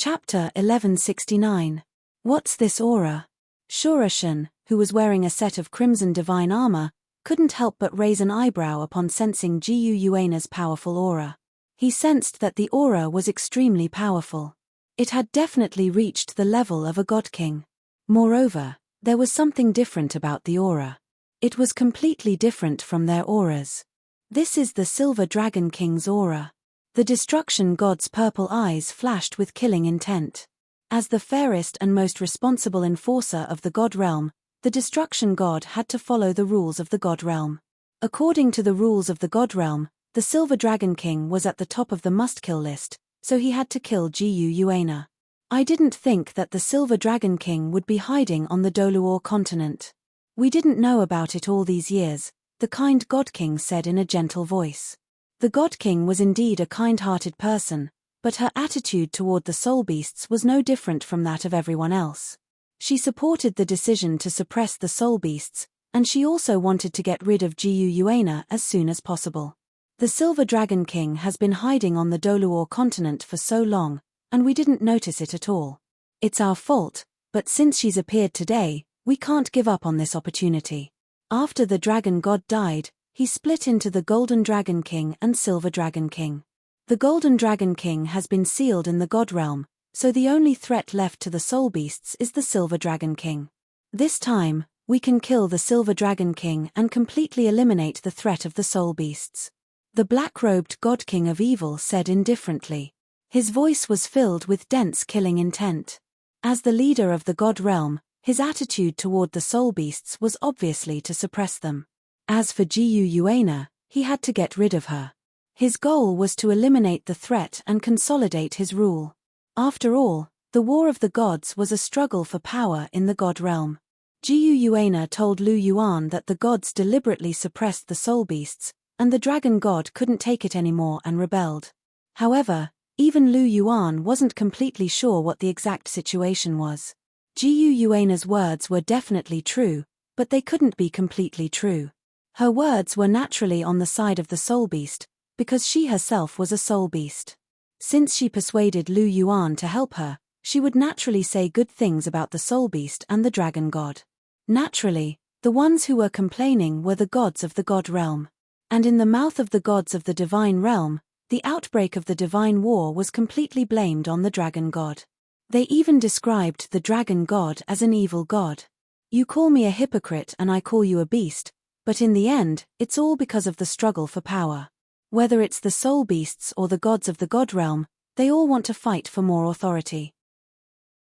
Chapter 1169. What's this aura? Shurashan, who was wearing a set of crimson divine armor, couldn't help but raise an eyebrow upon sensing Gu Yuana's powerful aura. He sensed that the aura was extremely powerful. It had definitely reached the level of a god king. Moreover, there was something different about the aura. It was completely different from their auras. This is the Silver Dragon King's aura. The destruction god's purple eyes flashed with killing intent. As the fairest and most responsible enforcer of the god realm, the destruction god had to follow the rules of the god realm. According to the rules of the god realm, the Silver Dragon King was at the top of the must-kill list, so he had to kill Gu Yuana. I didn't think that the Silver Dragon King would be hiding on the Douluo continent. We didn't know about it all these years, the kind god king said in a gentle voice. The god king was indeed a kind-hearted person, but her attitude toward the soul beasts was no different from that of everyone else. She supported the decision to suppress the soul beasts, and she also wanted to get rid of Gu Yuana as soon as possible. The Silver Dragon King has been hiding on the Douluo continent for so long, and we didn't notice it at all. It's our fault, but since she's appeared today, we can't give up on this opportunity. After the dragon god died, he split into the Golden Dragon King and Silver Dragon King. The Golden Dragon King has been sealed in the god realm, so the only threat left to the soul beasts is the Silver Dragon King. This time, we can kill the Silver Dragon King and completely eliminate the threat of the soul beasts. The black-robed god king of evil said indifferently. His voice was filled with dense killing intent. As the leader of the god realm, his attitude toward the soul beasts was obviously to suppress them. As for Gu Yuana, he had to get rid of her. His goal was to eliminate the threat and consolidate his rule. After all, the War of the Gods was a struggle for power in the god realm. Gu Yuana told Lu Yuan that the gods deliberately suppressed the soul beasts, and the dragon god couldn't take it anymore and rebelled. However, even Lu Yuan wasn't completely sure what the exact situation was. Gu Yuana's words were definitely true, but they couldn't be completely true. Her words were naturally on the side of the soul beast, because she herself was a soul beast. Since she persuaded Lu Yuan to help her, she would naturally say good things about the soul beast and the dragon god. Naturally, the ones who were complaining were the gods of the god realm. And in the mouth of the gods of the divine realm, the outbreak of the divine war was completely blamed on the dragon god. They even described the dragon god as an evil god. You call me a hypocrite and I call you a beast, but in the end, it's all because of the struggle for power. Whether it's the soul beasts or the gods of the god realm, they all want to fight for more authority.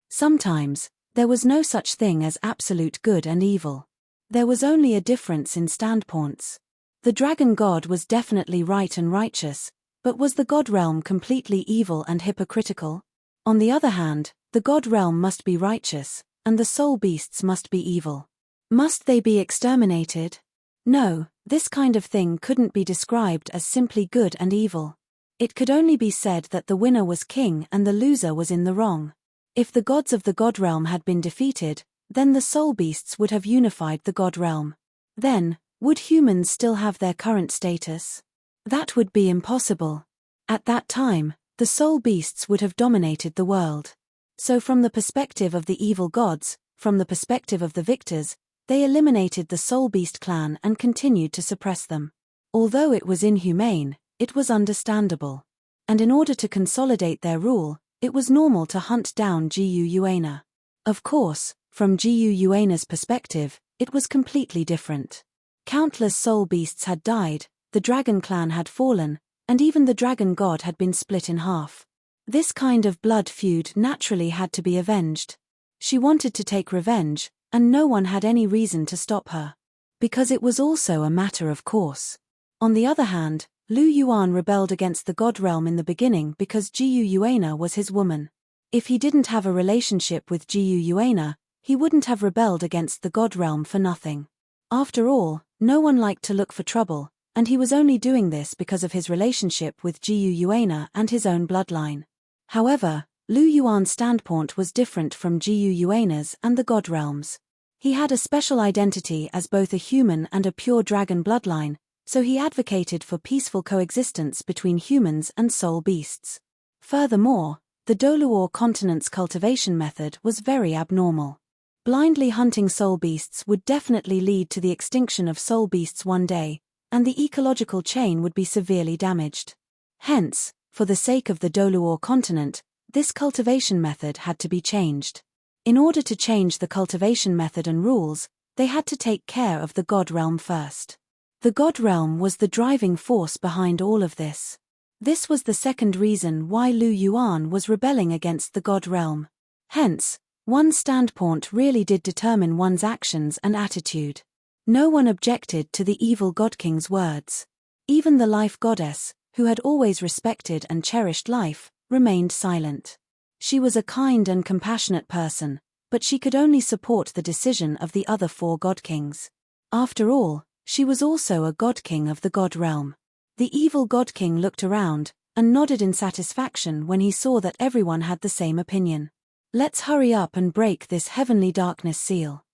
Sometimes, there was no such thing as absolute good and evil. There was only a difference in standpoints. The dragon god was definitely right and righteous, but was the god realm completely evil and hypocritical? On the other hand, the god realm must be righteous, and the soul beasts must be evil. Must they be exterminated? No, this kind of thing couldn't be described as simply good and evil. It could only be said that the winner was king and the loser was in the wrong. If the gods of the god realm had been defeated, then the soul beasts would have unified the god realm. Then, would humans still have their current status? That would be impossible. At that time, the soul beasts would have dominated the world. So from the perspective of the evil gods, from the perspective of the victors, they eliminated the soul beast clan and continued to suppress them. Although it was inhumane, it was understandable. And in order to consolidate their rule, it was normal to hunt down Gu Yuana. Of course, from Gu Yuana's perspective, it was completely different. Countless soul beasts had died, the dragon clan had fallen, and even the dragon god had been split in half. This kind of blood feud naturally had to be avenged. She wanted to take revenge, and no one had any reason to stop her. Because it was also a matter of course. On the other hand, Lu Yuan rebelled against the god realm in the beginning because Gu Yuana was his woman. If he didn't have a relationship with Gu Yuana, he wouldn't have rebelled against the god realm for nothing. After all, no one liked to look for trouble, and he was only doing this because of his relationship with Gu Yuana and his own bloodline. However, Lu Yuan's standpoint was different from Gu Yuana's and the god realms. He had a special identity as both a human and a pure dragon bloodline, so he advocated for peaceful coexistence between humans and soul beasts. Furthermore, The Douluo continent's cultivation method was very abnormal. Blindly hunting soul beasts would definitely lead to the extinction of soul beasts one day, and the ecological chain would be severely damaged. Hence, for the sake of the Douluo continent, this cultivation method had to be changed. In order to change the cultivation method and rules, they had to take care of the God realm first. The God realm was the driving force behind all of this. This was the second reason why Lu Yuan was rebelling against the God realm. Hence, one's standpoint really did determine one's actions and attitude. No one objected to the evil God King's words. Even the life goddess, who had always respected and cherished life, remained silent. She was a kind and compassionate person, but she could only support the decision of the other 4 God Kings. After all, she was also a God King of the God realm. The evil God King looked around, and nodded in satisfaction when he saw that everyone had the same opinion. Let's hurry up and break this heavenly darkness seal.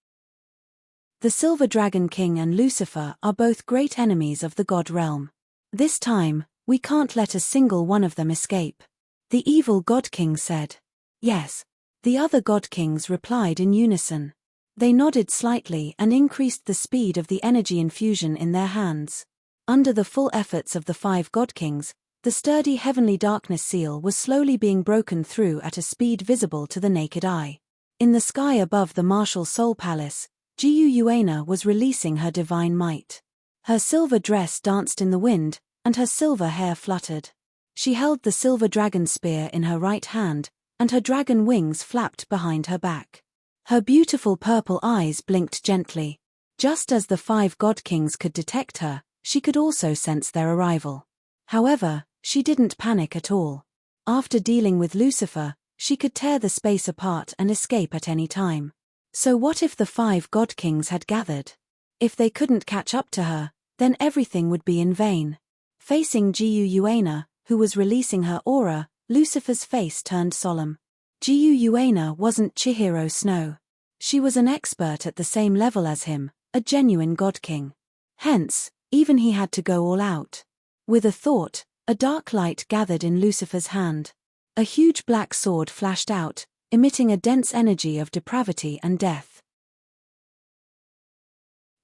The Silver Dragon King and Lucifer are both great enemies of the God realm. This time, we can't let a single one of them escape. The evil God King said. Yes. The other God Kings replied in unison. They nodded slightly and increased the speed of the energy infusion in their hands. Under the full efforts of the 5 God Kings, the sturdy heavenly darkness seal was slowly being broken through at a speed visible to the naked eye. In the sky above the martial soul palace, Jiyu Yuana was releasing her divine might. Her silver dress danced in the wind, and her silver hair fluttered. She held the silver dragon spear in her right hand, and her dragon wings flapped behind her back. Her beautiful purple eyes blinked gently. Just as the 5 God Kings could detect her, she could also sense their arrival. However, she didn't panic at all. After dealing with Lucifer, she could tear the space apart and escape at any time. So what if the 5 God Kings had gathered? If they couldn't catch up to her, then everything would be in vain. Facing Jiyu Yuana, who was releasing her aura, Lucifer's face turned solemn. Jiyu Yuana wasn't Chihiro Snow. She was an expert at the same level as him, a genuine God King. Hence, even he had to go all out. With a thought, a dark light gathered in Lucifer's hand. A huge black sword flashed out, emitting a dense energy of depravity and death.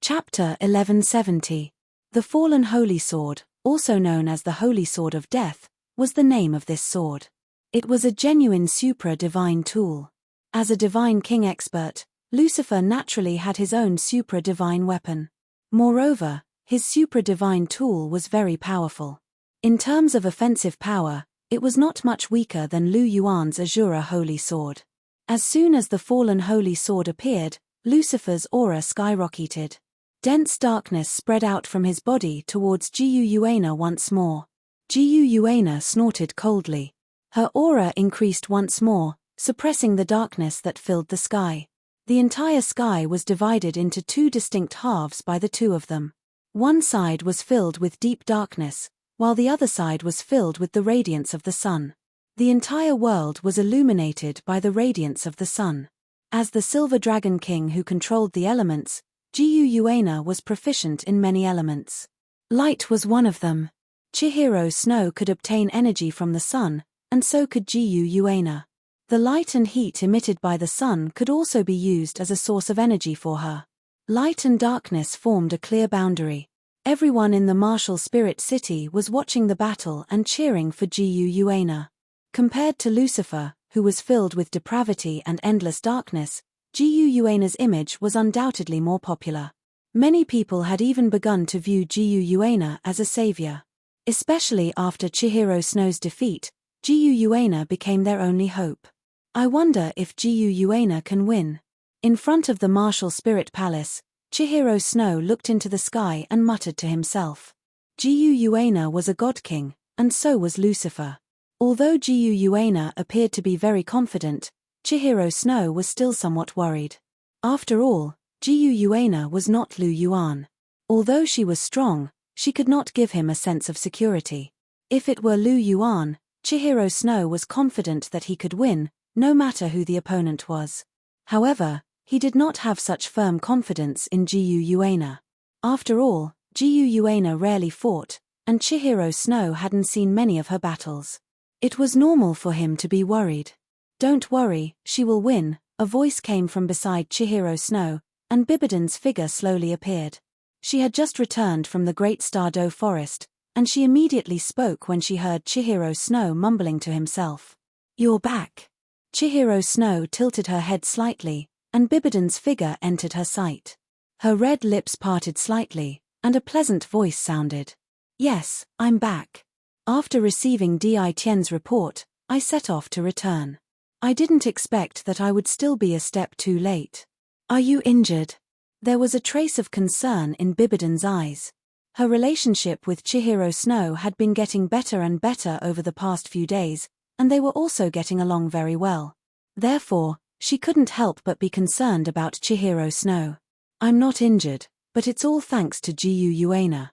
Chapter 1170. The Fallen Holy Sword, also known as the Holy Sword of Death, was the name of this sword. It was a genuine supra-divine tool. As a divine king expert, Lucifer naturally had his own supra-divine weapon. Moreover, his supra-divine tool was very powerful. In terms of offensive power, it was not much weaker than Lu Yuan's Azura Holy Sword. As soon as the fallen Holy Sword appeared, Lucifer's aura skyrocketed. Dense darkness spread out from his body towards Jiyu Yuana once more. Jiyu Yuana snorted coldly. Her aura increased once more, suppressing the darkness that filled the sky. The entire sky was divided into 2 distinct halves by the 2 of them. One side was filled with deep darkness, while the other side was filled with the radiance of the sun. The entire world was illuminated by the radiance of the sun. As the Silver Dragon King who controlled the elements, Jiyu Yuana was proficient in many elements. Light was one of them. Chihiro Snow could obtain energy from the sun, and so could Jiyu Yuana. The light and heat emitted by the sun could also be used as a source of energy for her. Light and darkness formed a clear boundary. Everyone in the martial spirit city was watching the battle and cheering for Jiyu Yuana. Compared to Lucifer, who was filled with depravity and endless darkness, Jiyu Yuana's image was undoubtedly more popular. Many people had even begun to view Jiyu Yuana as a savior. Especially after Chihiro Snow's defeat, Jiyu Yuana became their only hope. I wonder if Jiyu Yuana can win. In front of the martial spirit palace, Chihiro Snow looked into the sky and muttered to himself. Jiyu Yuana was a god king, and so was Lucifer. Although Jiyu Yuana appeared to be very confident, Chihiro Snow was still somewhat worried. After all, Jiyu Yuana was not Lu Yuan. Although she was strong, she could not give him a sense of security. If it were Lu Yuan, Chihiro Snow was confident that he could win, no matter who the opponent was. However, he did not have such firm confidence in Jiyu Yuana. After all, Jiyu Yuana rarely fought, and Chihiro Snow hadn't seen many of her battles. It was normal for him to be worried. "Don't worry, she will win," a voice came from beside Chihiro Snow, and Bibidon's figure slowly appeared. She had just returned from the Great Stardow Forest, and she immediately spoke when she heard Chihiro Snow mumbling to himself. "You're back." Chihiro Snow tilted her head slightly, and Bibidon's figure entered her sight. Her red lips parted slightly, and a pleasant voice sounded. "Yes, I'm back. After receiving Di Tian's report, I set off to return. I didn't expect that I would still be a step too late." "Are you injured?" There was a trace of concern in Bibidon's eyes. Her relationship with Chihiro Snow had been getting better and better over the past few days, and they were also getting along very well. Therefore, she couldn't help but be concerned about Chihiro Snow. "I'm not injured, but it's all thanks to Gu Yuana.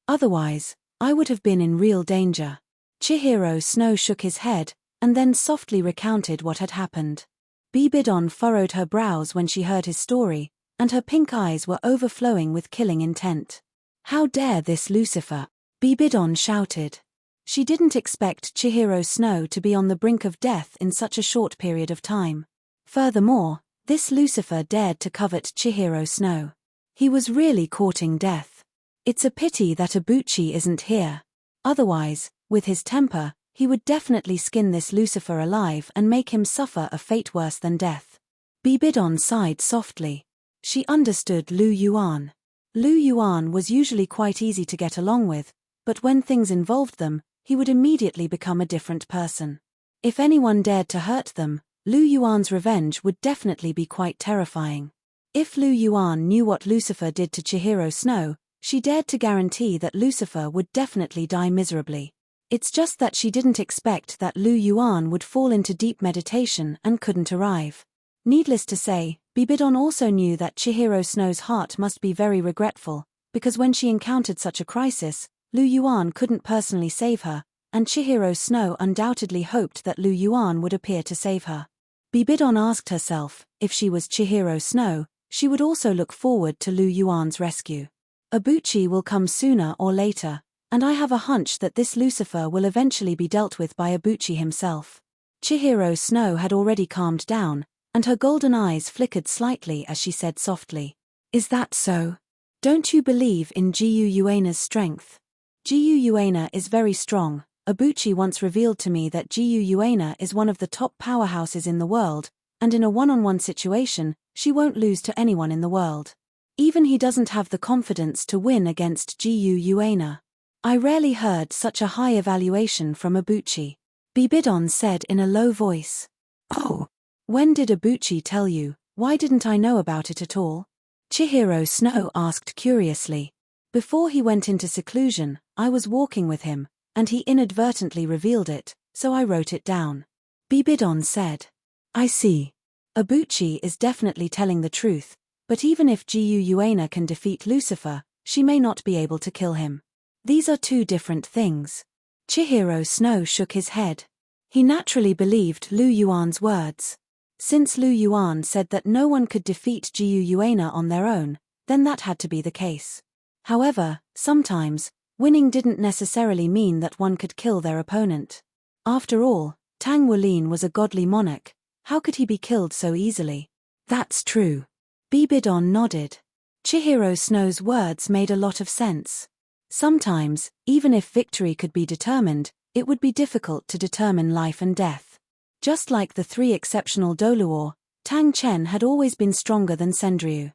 Otherwise, I would have been in real danger." Chihiro Snow shook his head, and then softly recounted what had happened. Bibidon furrowed her brows when she heard his story, and her pink eyes were overflowing with killing intent. "How dare this Lucifer!" Bibidon shouted. She didn't expect Chihiro Snow to be on the brink of death in such a short period of time. Furthermore, this Lucifer dared to covet Chihiro Snow. He was really courting death. It's a pity that Ibuchi isn't here. Otherwise, with his temper, he would definitely skin this Lucifer alive and make him suffer a fate worse than death. Bibidon sighed softly. She understood Lu Yuan. Lu Yuan was usually quite easy to get along with, but when things involved them, he would immediately become a different person. If anyone dared to hurt them, Lu Yuan's revenge would definitely be quite terrifying. If Lu Yuan knew what Lucifer did to Chihiro Snow, she dared to guarantee that Lucifer would definitely die miserably. It's just that she didn't expect that Lu Yuan would fall into deep meditation and couldn't arrive. Needless to say, Bibidon also knew that Chihiro Snow's heart must be very regretful, because when she encountered such a crisis, Lu Yuan couldn't personally save her, and Chihiro Snow undoubtedly hoped that Lu Yuan would appear to save her. Bibidon asked herself, if she was Chihiro Snow, she would also look forward to Lu Yuan's rescue. Ibuchi will come sooner or later, and I have a hunch that this Lucifer will eventually be dealt with by Ibuchi himself. Chihiro Snow had already calmed down, and her golden eyes flickered slightly as she said softly, "Is that so? Don't you believe in Gu Yuana's strength?" Gu Yuana is very strong. Ibuchi once revealed to me that Gu Yuana is one of the top powerhouses in the world, and in a one-on-one situation, she won't lose to anyone in the world. Even he doesn't have the confidence to win against Gu Yuana. I rarely heard such a high evaluation from Ibuchi. Bibidon said in a low voice. "Oh. When did Ibuchi tell you? Why didn't I know about it at all?" Chihiro Snow asked curiously. "Before he went into seclusion, I was walking with him, and he inadvertently revealed it, so I wrote it down." Bibidon said. "I see. Ibuchi is definitely telling the truth, but even if Gu Yuana can defeat Lucifer, she may not be able to kill him. These are two different things." Chihiro Snow shook his head. He naturally believed Lu Yuan's words. Since Lu Yuan said that no one could defeat Gu Yuana on their own, then that had to be the case. However, sometimes, winning didn't necessarily mean that one could kill their opponent. After all, Tang Wulin was a godly monarch. How could he be killed so easily? "That's true." Bibidon nodded. Chihiro Snow's words made a lot of sense. Sometimes, even if victory could be determined, it would be difficult to determine life and death. Just like the three exceptional Douluo, Tang Chen had always been stronger than Sendryu.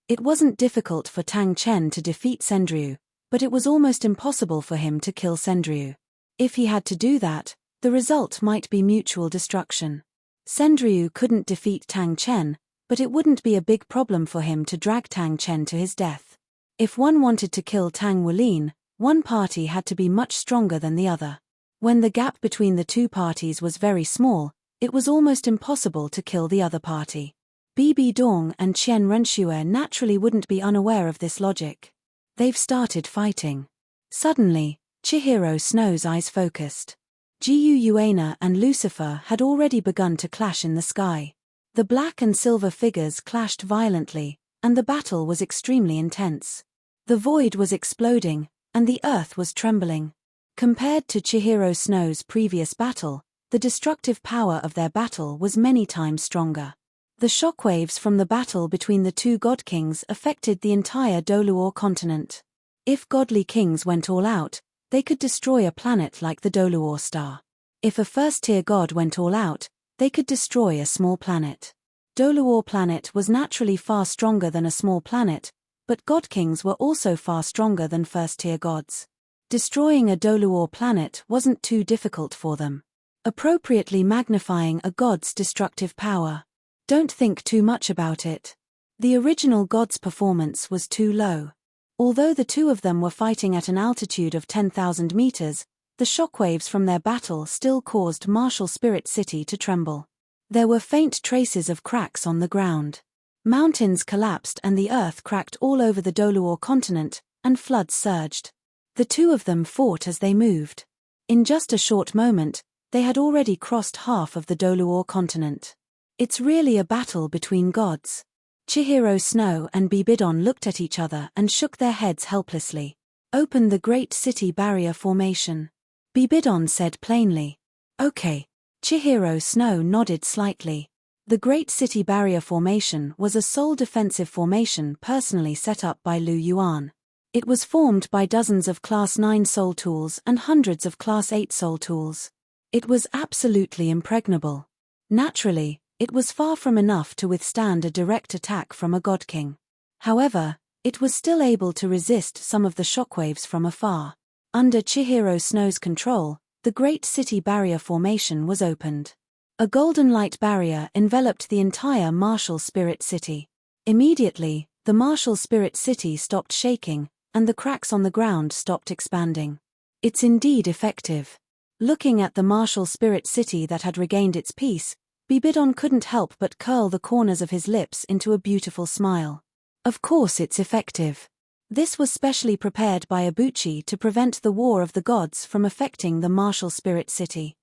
It wasn't difficult for Tang Chen to defeat Sendryu, but it was almost impossible for him to kill Sendryu. If he had to do that, the result might be mutual destruction. Sendryu couldn't defeat Tang Chen, but it wouldn't be a big problem for him to drag Tang Chen to his death. If one wanted to kill Tang Wulin, one party had to be much stronger than the other. When the gap between the two parties was very small, it was almost impossible to kill the other party. Bibi Dong and Qian Renxue naturally wouldn't be unaware of this logic. They've started fighting. Suddenly, Chihiro Snow's eyes focused. Gu Yuana and Lucifer had already begun to clash in the sky. The black and silver figures clashed violently, and the battle was extremely intense. The void was exploding, and the earth was trembling. Compared to Chihiro Snow's previous battle, the destructive power of their battle was many times stronger. The shockwaves from the battle between the two god kings affected the entire Douluo continent. If godly kings went all out, they could destroy a planet like the Douluo star. If a first-tier god went all out, they could destroy a small planet. Douluo planet was naturally far stronger than a small planet, but god kings were also far stronger than first-tier gods. Destroying a Douluo planet wasn't too difficult for them. Appropriately magnifying a god's destructive power. Don't think too much about it. The original god's performance was too low. Although the two of them were fighting at an altitude of 10,000 meters, the shockwaves from their battle still caused Martial Spirit City to tremble. There were faint traces of cracks on the ground. Mountains collapsed and the earth cracked all over the Douluo continent, and floods surged. The two of them fought as they moved. In just a short moment, they had already crossed half of the Douluo continent. It's really a battle between gods. Chihiro Snow and Bibidon looked at each other and shook their heads helplessly. Open the Great City Barrier Formation. Bibidon said plainly. Okay. Chihiro Snow nodded slightly. The Great City Barrier Formation was a sole defensive formation personally set up by Lu Yuan. It was formed by dozens of Class 9 soul tools and hundreds of Class 8 soul tools. It was absolutely impregnable. Naturally, it was far from enough to withstand a direct attack from a god king. However, it was still able to resist some of the shockwaves from afar. Under Chihiro Snow's control, the Great City Barrier Formation was opened. A golden light barrier enveloped the entire Martial Spirit City. Immediately, the Martial Spirit City stopped shaking, and the cracks on the ground stopped expanding. It's indeed effective. Looking at the Martial Spirit City that had regained its peace, Bibidon couldn't help but curl the corners of his lips into a beautiful smile. Of course it's effective. This was specially prepared by Ibuchi to prevent the War of the Gods from affecting the Martial Spirit City.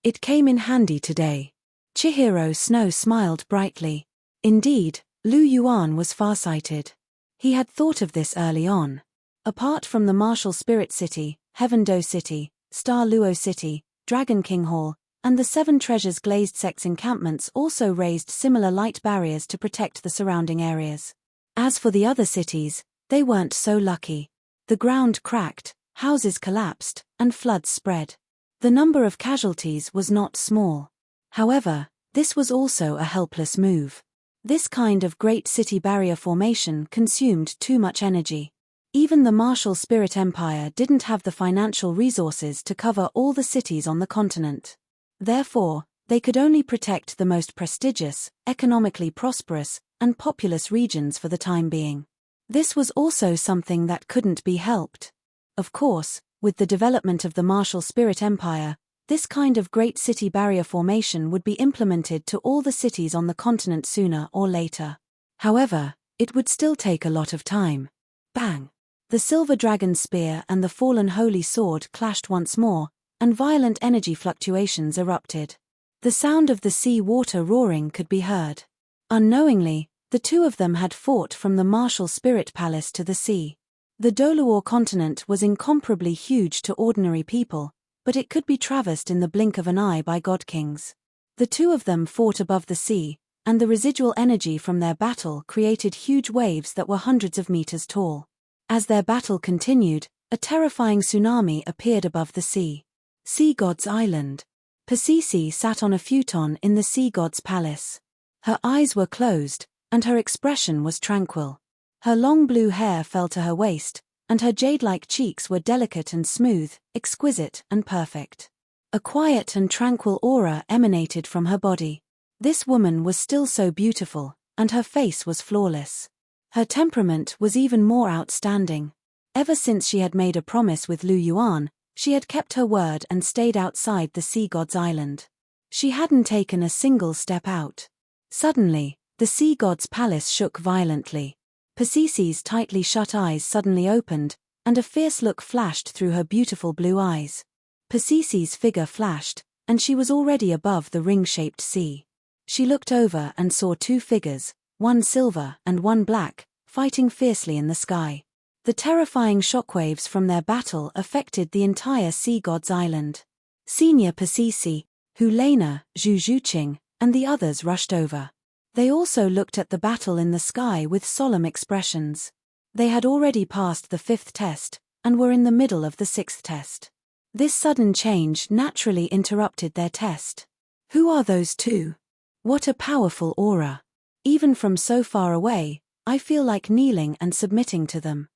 It came in handy today. Chihiro Snow smiled brightly. Indeed, Lu Yuan was farsighted. He had thought of this early on. Apart from the Martial Spirit City, Heaven-Do City, Star Luo City, Dragon King Hall, and the Seven Treasures glazed sects encampments also raised similar light barriers to protect the surrounding areas. As for the other cities, they weren't so lucky. The ground cracked, houses collapsed, and floods spread. The number of casualties was not small. However, this was also a helpless move. This kind of Great City Barrier Formation consumed too much energy. Even the Martial Spirit Empire didn't have the financial resources to cover all the cities on the continent. Therefore, they could only protect the most prestigious, economically prosperous, and populous regions for the time being. This was also something that couldn't be helped. Of course, with the development of the Martial Spirit Empire, this kind of Great City Barrier Formation would be implemented to all the cities on the continent sooner or later. However, it would still take a lot of time. Bang! The Silver Dragon Spear and the Fallen Holy Sword clashed once more, and violent energy fluctuations erupted. The sound of the sea water roaring could be heard. Unknowingly, the two of them had fought from the Martial Spirit Palace to the sea. The Douluo continent was incomparably huge to ordinary people, but it could be traversed in the blink of an eye by god kings. The two of them fought above the sea, and the residual energy from their battle created huge waves that were hundreds of meters tall. As their battle continued, a terrifying tsunami appeared above the sea. Sea God's Island. Pasisi sat on a futon in the Sea God's palace. Her eyes were closed, and her expression was tranquil. Her long blue hair fell to her waist, and her jade-like cheeks were delicate and smooth, exquisite and perfect. A quiet and tranquil aura emanated from her body. This woman was still so beautiful, and her face was flawless. Her temperament was even more outstanding. Ever since she had made a promise with Lu Yuan, she had kept her word and stayed outside the Sea God's Island. She hadn't taken a single step out. Suddenly, the Sea God's palace shook violently. Pasisi's tightly shut eyes suddenly opened, and a fierce look flashed through her beautiful blue eyes. Pasisi's figure flashed, and she was already above the ring-shaped sea. She looked over and saw two figures, one silver and one black, fighting fiercely in the sky. The terrifying shockwaves from their battle affected the entire Sea God's Island. Senior Pasisi, Hulena, Zhu Zhuqing, and the others rushed over. They also looked at the battle in the sky with solemn expressions. They had already passed the 5th test, and were in the middle of the 6th test. This sudden change naturally interrupted their test. Who are those two? What a powerful aura. Even from so far away, I feel like kneeling and submitting to them.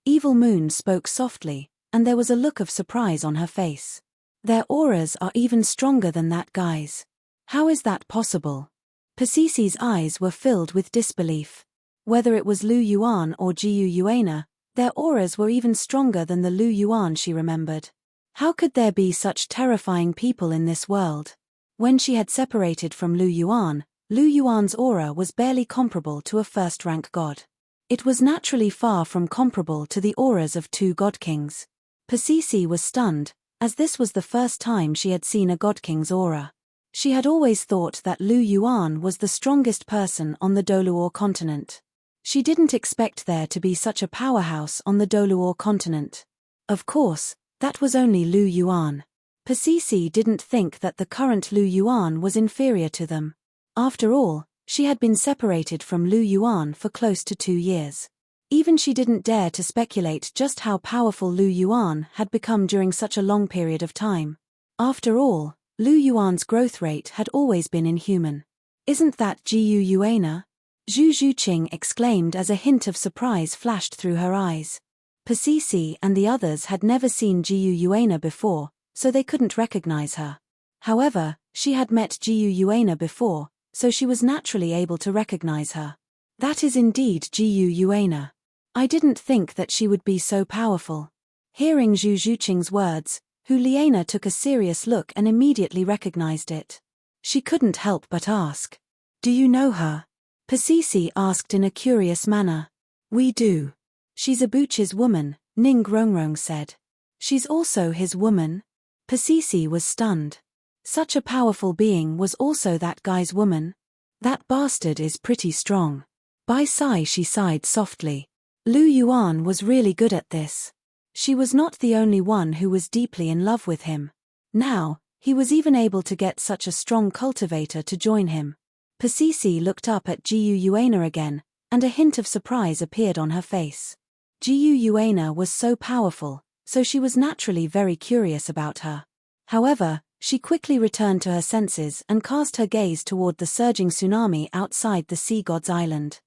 Evil Moon spoke softly, and there was a look of surprise on her face. Their auras are even stronger than that guy's. How is that possible? Pasisi's eyes were filled with disbelief. Whether it was Lu Yuan or Jiu Yuana, their auras were even stronger than the Lu Yuan she remembered. How could there be such terrifying people in this world? When she had separated from Lu Yuan's aura was barely comparable to a first-rank god. It was naturally far from comparable to the auras of 2 god kings. Pasisi was stunned, as this was the first time she had seen a god king's aura. She had always thought that Lu Yuan was the strongest person on the Douluo continent. She didn't expect there to be such a powerhouse on the Douluo continent. Of course, that was only Lu Yuan. Pasisi didn't think that the current Lu Yuan was inferior to them. After all, she had been separated from Lu Yuan for close to 2 years. Even she didn't dare to speculate just how powerful Lu Yuan had become during such a long period of time. After all, Lu Yuan's growth rate had always been inhuman. Isn't that Jiu Yuana? Zhu Zhuqing exclaimed as a hint of surprise flashed through her eyes. Pasisi and the others had never seen Jiu Yuana before, so they couldn't recognize her. However, she had met Jiu Yuana before, so she was naturally able to recognize her. That is indeed Jiu Yuana. I didn't think that she would be so powerful. Hearing Zhu Zhuqing's words, Hulena took a serious look and immediately recognized it. She couldn't help but ask, "Do you know her?" Pasisi asked in a curious manner. "We do. She's Abuchi's woman," Ning Rongrong said. "She's also his woman?" Pasisi was stunned. Such a powerful being was also that guy's woman? That bastard is pretty strong. By sigh she sighed softly. Lu Yuan was really good at this. She was not the only one who was deeply in love with him. Now, he was even able to get such a strong cultivator to join him. Pasisi looked up at Jiu Yuana again, and a hint of surprise appeared on her face. Jiu Yuana was so powerful, so she was naturally very curious about her. However, she quickly returned to her senses and cast her gaze toward the surging tsunami outside the Sea God's Island.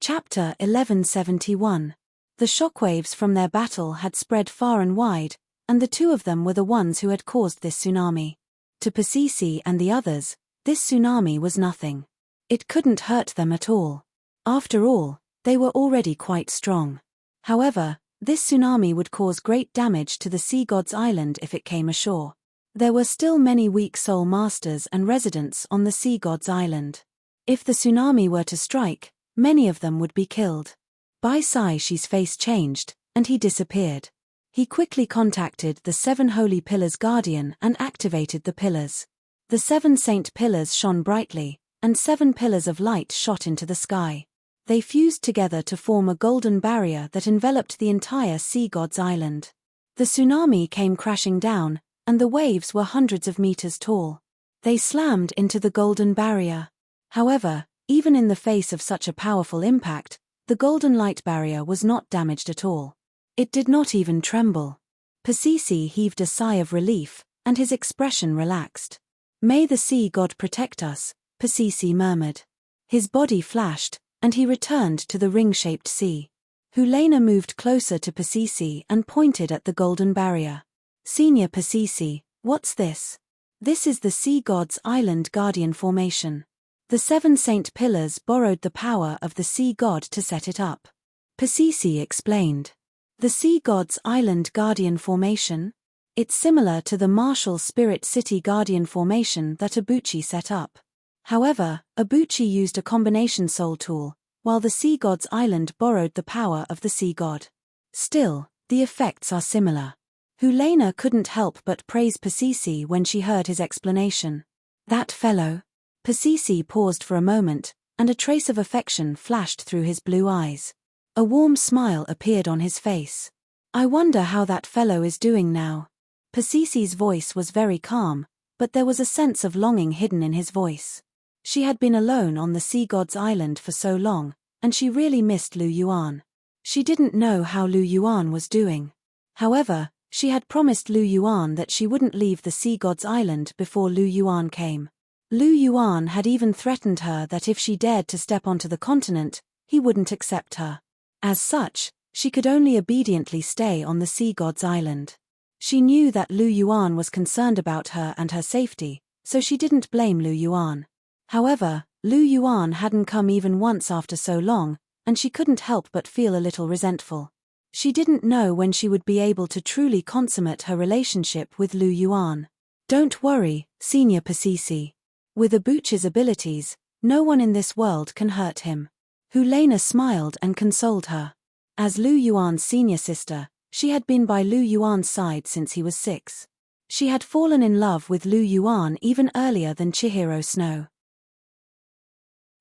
Chapter 1171. The shockwaves from their battle had spread far and wide, and the 2 of them were the ones who had caused this tsunami. To Pasisi and the others, this tsunami was nothing. It couldn't hurt them at all. After all, they were already quite strong. However, this tsunami would cause great damage to the Sea God's Island if it came ashore. There were still many weak soul masters and residents on the Sea God's Island. If the tsunami were to strike, many of them would be killed. Bai Shi's face changed, and he disappeared. He quickly contacted the 7 Holy Pillars Guardian and activated the pillars. The 7 Saint Pillars shone brightly, and 7 pillars of light shot into the sky. They fused together to form a golden barrier that enveloped the entire Sea God's Island. The tsunami came crashing down, and the waves were hundreds of meters tall. They slammed into the golden barrier. However, even in the face of such a powerful impact, the golden light barrier was not damaged at all. It did not even tremble. Pasisi heaved a sigh of relief, and his expression relaxed. "May the sea god protect us," Pasisi murmured. His body flashed, and he returned to the ring-shaped sea. Hulena moved closer to Pasisi and pointed at the golden barrier. "Senior Pasisi, what's this?" "This is the Sea God's Island Guardian Formation. The 7 Saint Pillars borrowed the power of the Sea God to set it up," Pasisi explained. "The Sea God's Island Guardian Formation? It's similar to the Martial Spirit City Guardian Formation that Abuchi set up. However, Abuchi used a combination soul tool, while the Sea God's Island borrowed the power of the Sea God. Still, the effects are similar." Hulena couldn't help but praise Pasisi when she heard his explanation. "That fellow." Pasisi paused for a moment, and a trace of affection flashed through his blue eyes. A warm smile appeared on his face. "I wonder how that fellow is doing now." Pasisi's voice was very calm, but there was a sense of longing hidden in his voice. She had been alone on the sea god's island for so long, and she really missed Lu Yuan. She didn't know how Lu Yuan was doing. However, she had promised Lu Yuan that she wouldn't leave the sea god's island before Lu Yuan came. Lu Yuan had even threatened her that if she dared to step onto the continent, he wouldn't accept her. As such, she could only obediently stay on the sea god's island. She knew that Lu Yuan was concerned about her and her safety, so she didn't blame Lu Yuan. However, Lu Yuan hadn't come even once after so long, and she couldn't help but feel a little resentful. She didn't know when she would be able to truly consummate her relationship with Lu Yuan. "Don't worry, Senior Pasisi. With Abuchi's abilities, no one in this world can hurt him." Helena smiled and consoled her. As Lu Yuan's senior sister, she had been by Lu Yuan's side since he was 6. She had fallen in love with Lu Yuan even earlier than Chihiro Snow.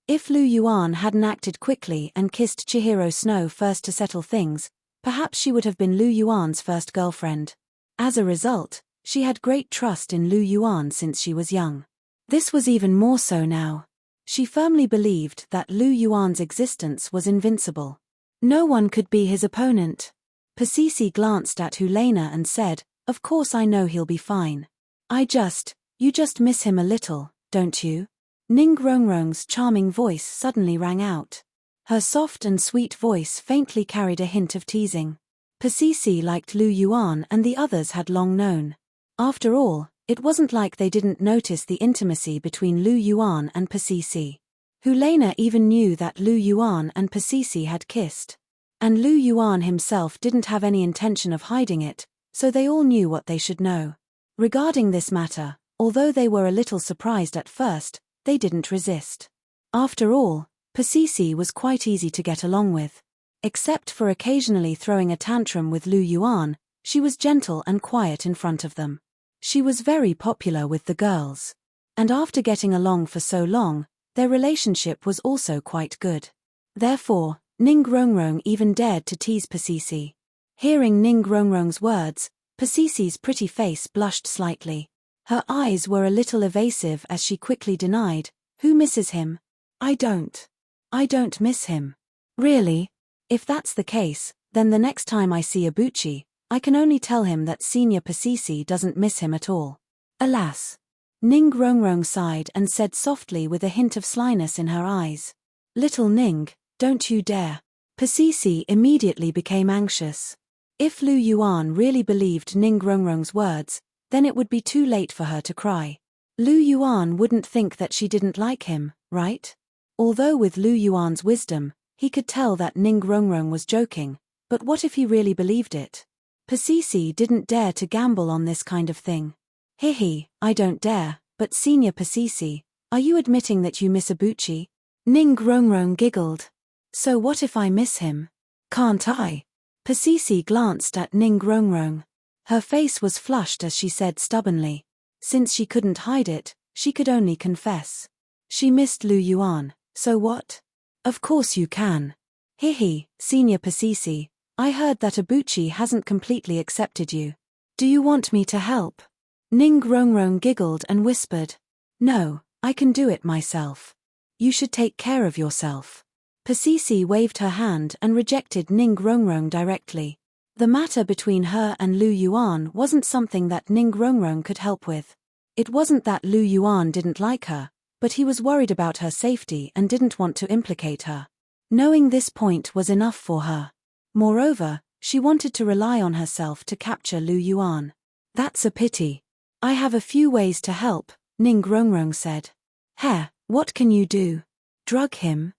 If Lu Yuan hadn't acted quickly and kissed Chihiro Snow first to settle things, perhaps she would have been Lu Yuan's first girlfriend. As a result, she had great trust in Lu Yuan since she was young. This was even more so now. She firmly believed that Lu Yuan's existence was invincible. No one could be his opponent. Pasisi glanced at Helena and said, "Of course I know he'll be fine. You just miss him a little, don't you?" Ning Rongrong's charming voice suddenly rang out. Her soft and sweet voice faintly carried a hint of teasing. Pasisi liked Lu Yuan and the others had long known. After all, it wasn't like they didn't notice the intimacy between Lu Yuan and Pasisi. Helena even knew that Lu Yuan and Pasisi had kissed. And Lu Yuan himself didn't have any intention of hiding it, so they all knew what they should know. Regarding this matter, although they were a little surprised at first, they didn't resist. After all, Pasisi was quite easy to get along with. Except for occasionally throwing a tantrum with Lu Yuan, she was gentle and quiet in front of them. She was very popular with the girls. And after getting along for so long, their relationship was also quite good. Therefore, Ning Rongrong even dared to tease Pasisi. Hearing Ning Rongrong's words, Pasisi's pretty face blushed slightly. Her eyes were a little evasive as she quickly denied, "Who misses him? I don't miss him." "Really? If that's the case, then the next time I see Abuchi, I can only tell him that Senior Pasisi doesn't miss him at all." "Alas." Ning Rongrong sighed and said softly with a hint of slyness in her eyes, "Little Ning, don't you dare." Pasisi immediately became anxious. If Lu Yuan really believed Ning Rongrong's words, then it would be too late for her to cry. Lu Yuan wouldn't think that she didn't like him, right? Although with Lu Yuan's wisdom, he could tell that Ning Rongrong was joking, but what if he really believed it? Pasisi didn't dare to gamble on this kind of thing. "Hihi, I don't dare, but Senior Pasisi, are you admitting that you miss Abuchi?" Ning Rongrong giggled. "So what if I miss him? Can't I?" Pasisi glanced at Ning Rongrong. Her face was flushed as she said stubbornly. Since she couldn't hide it, she could only confess. She missed Lu Yuan, so what? "Of course you can. Hihi, Senior Pasisi, I heard that Abuchi hasn't completely accepted you. Do you want me to help?" Ning Rongrong giggled and whispered, "No, I can do it myself. You should take care of yourself." Pasisi waved her hand and rejected Ning Rongrong directly. The matter between her and Lu Yuan wasn't something that Ning Rongrong could help with. It wasn't that Lu Yuan didn't like her, but he was worried about her safety and didn't want to implicate her. Knowing this point was enough for her. Moreover, she wanted to rely on herself to capture Lu Yuan. "That's a pity. I have a few ways to help," Ning Rongrong said. "Heh, what can you do? Drug him?"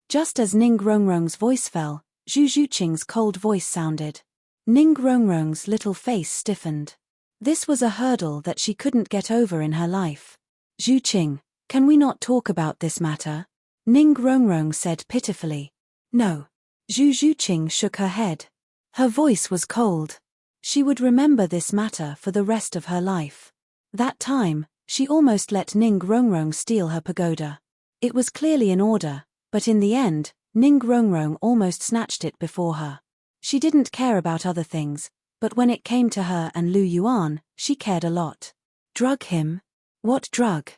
Just as Ning Rongrong's voice fell, Zhu Zhuqing's cold voice sounded. Ning Rongrong's little face stiffened. This was a hurdle that she couldn't get over in her life. "Zhuqing, can we not talk about this matter?" Ning Rongrong said pitifully. "No." Zhu Zhuqing shook her head. Her voice was cold. She would remember this matter for the rest of her life. That time, she almost let Ning Rongrong steal her pagoda. It was clearly in order, but in the end, Ning Rongrong almost snatched it before her. She didn't care about other things, but when it came to her and Lu Yuan, she cared a lot. Drug him? What drug?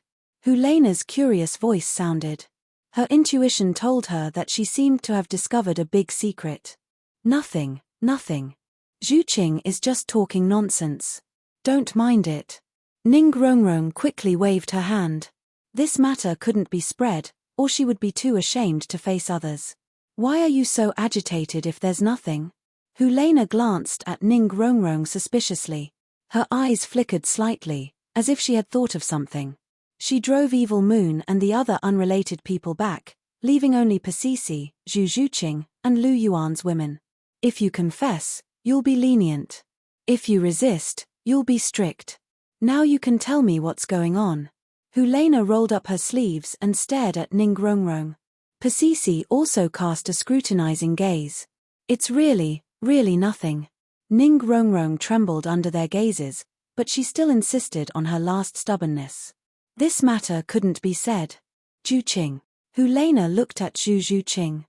Helena's curious voice sounded. Her intuition told her that she seemed to have discovered a big secret. Nothing. Zhu Qing is just talking nonsense. Don't mind it. Ning Rongrong quickly waved her hand. This matter couldn't be spread, or she would be too ashamed to face others. Why are you so agitated if there's nothing? Helena glanced at Ning Rongrong suspiciously. Her eyes flickered slightly, as if she had thought of something. She drove Evil Moon and the other unrelated people back, leaving only Pasisi, Zhu Zhuqing, and Lu Yuan's women. If you confess, you'll be lenient. If you resist, you'll be strict. Now you can tell me what's going on. Helena rolled up her sleeves and stared at Ning Rongrong. Pasisi also cast a scrutinizing gaze. It's really nothing. Ning Rongrong trembled under their gazes, but she still insisted on her last stubbornness. This matter couldn't be said. Zhu Qing. Helena looked at Zhu Zhuqing.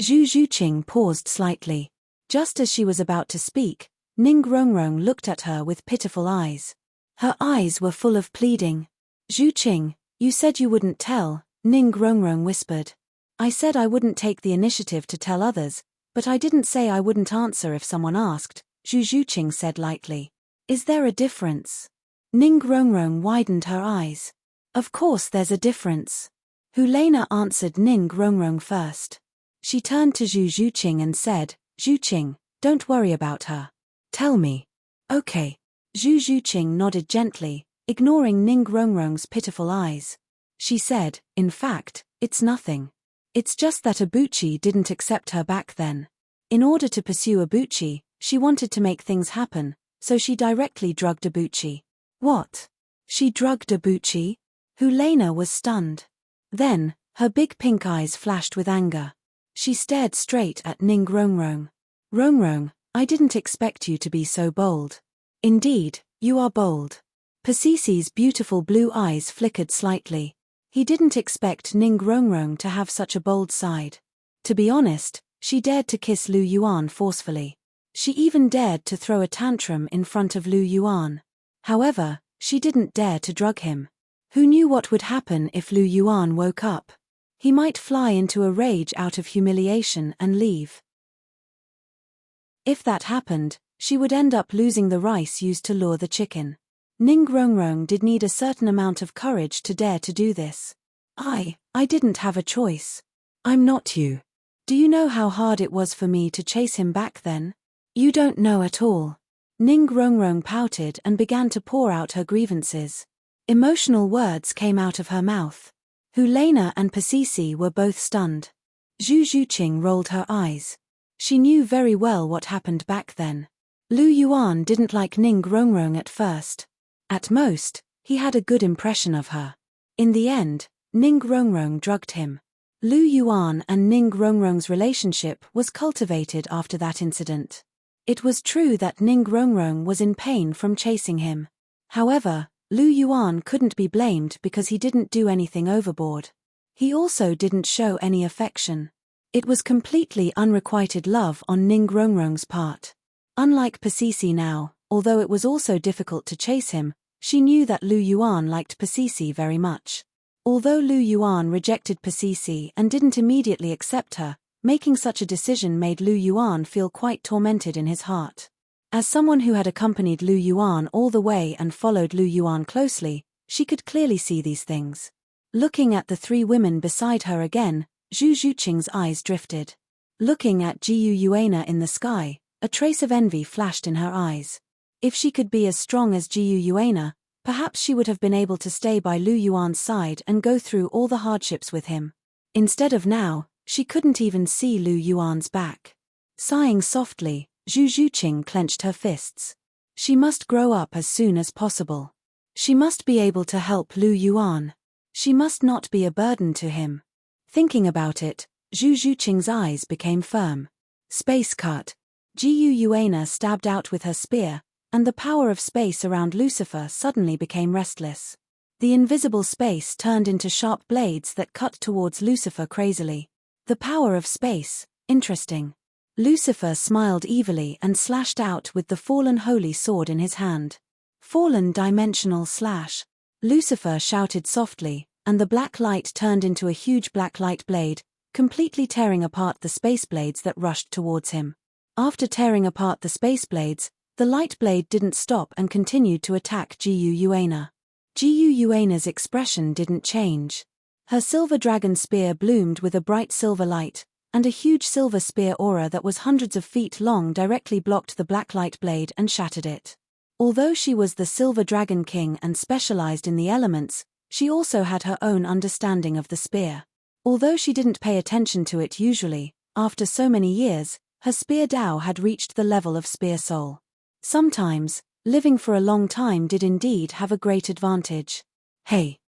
Zhu Zhuqing paused slightly. Just as she was about to speak, Ning Rongrong looked at her with pitiful eyes. Her eyes were full of pleading. Zhu Qing, you said you wouldn't tell, Ning Rongrong whispered. I said I wouldn't take the initiative to tell others, but I didn't say I wouldn't answer if someone asked, Zhu Zhuqing said lightly. Is there a difference? Ning Rongrong widened her eyes. Of course there's a difference. Helena answered Ning Rongrong first. She turned to Zhu Zhuqing and said, Zhu Qing, don't worry about her. Tell me. Okay. Zhu Zhuqing nodded gently, ignoring Ning Rongrong's pitiful eyes. She said, in fact, it's nothing. It's just that Abuchi didn't accept her back then. In order to pursue Abuchi, she wanted to make things happen, so she directly drugged Abuchi. What? She drugged Abuchi? Helena was stunned. Then, her big pink eyes flashed with anger. She stared straight at Ning Rongrong. Rongrong, I didn't expect you to be so bold. Indeed, you are bold. Pasisi's beautiful blue eyes flickered slightly. He didn't expect Ning Rongrong to have such a bold side. To be honest, she dared to kiss Lu Yuan forcefully. She even dared to throw a tantrum in front of Lu Yuan. However, she didn't dare to drug him. Who knew what would happen if Lu Yuan woke up? He might fly into a rage out of humiliation and leave. If that happened, she would end up losing the rice used to lure the chicken. Ning Rongrong did need a certain amount of courage to dare to do this. I didn't have a choice. I'm not you. Do you know how hard it was for me to chase him back then? You don't know at all. Ning Rongrong pouted and began to pour out her grievances. Emotional words came out of her mouth. Helena and Pasisi were both stunned. Zhu Zhuqing rolled her eyes. She knew very well what happened back then. Lu Yuan didn't like Ning Rongrong at first. At most, he had a good impression of her. In the end, Ning Rongrong drugged him. Lu Yuan and Ning Rongrong's relationship was cultivated after that incident. It was true that Ning Rongrong was in pain from chasing him. However, Lu Yuan couldn't be blamed because he didn't do anything overboard. He also didn't show any affection. It was completely unrequited love on Ning Rongrong's part. Unlike Pasisi now, although it was also difficult to chase him, she knew that Lu Yuan liked Pasisi very much. Although Lu Yuan rejected Pasisi and didn't immediately accept her, making such a decision made Lu Yuan feel quite tormented in his heart. As someone who had accompanied Lu Yuan all the way and followed Lu Yuan closely, she could clearly see these things. Looking at the three women beside her again, Zhu Zhuqing's eyes drifted. Looking at Jiu Yuena in the sky, a trace of envy flashed in her eyes. If she could be as strong as Jiu Yuena, perhaps she would have been able to stay by Lu Yuan's side and go through all the hardships with him. Instead of now, she couldn't even see Lu Yuan's back. Sighing softly, Zhu Zhuqing clenched her fists. She must grow up as soon as possible. She must be able to help Lu Yuan. She must not be a burden to him. Thinking about it, Zhu Zhuqing's eyes became firm. Space cut. Jiu Yuena stabbed out with her spear, and the power of space around Lucifer suddenly became restless. The invisible space turned into sharp blades that cut towards Lucifer crazily. The power of space, interesting. Lucifer smiled evilly and slashed out with the fallen holy sword in his hand. Fallen dimensional slash. Lucifer shouted softly, and the black light turned into a huge black light blade, completely tearing apart the space blades that rushed towards him. After tearing apart the space blades, the light blade didn't stop and continued to attack Uana. Uana's expression didn't change. Her silver dragon spear bloomed with a bright silver light, and a huge silver spear aura that was hundreds of feet long directly blocked the black light blade and shattered it. Although she was the Silver Dragon King and specialized in the elements, she also had her own understanding of the spear. Although she didn't pay attention to it usually, after so many years, her spear Dao had reached the level of spear soul. Sometimes, living for a long time did indeed have a great advantage. Hey!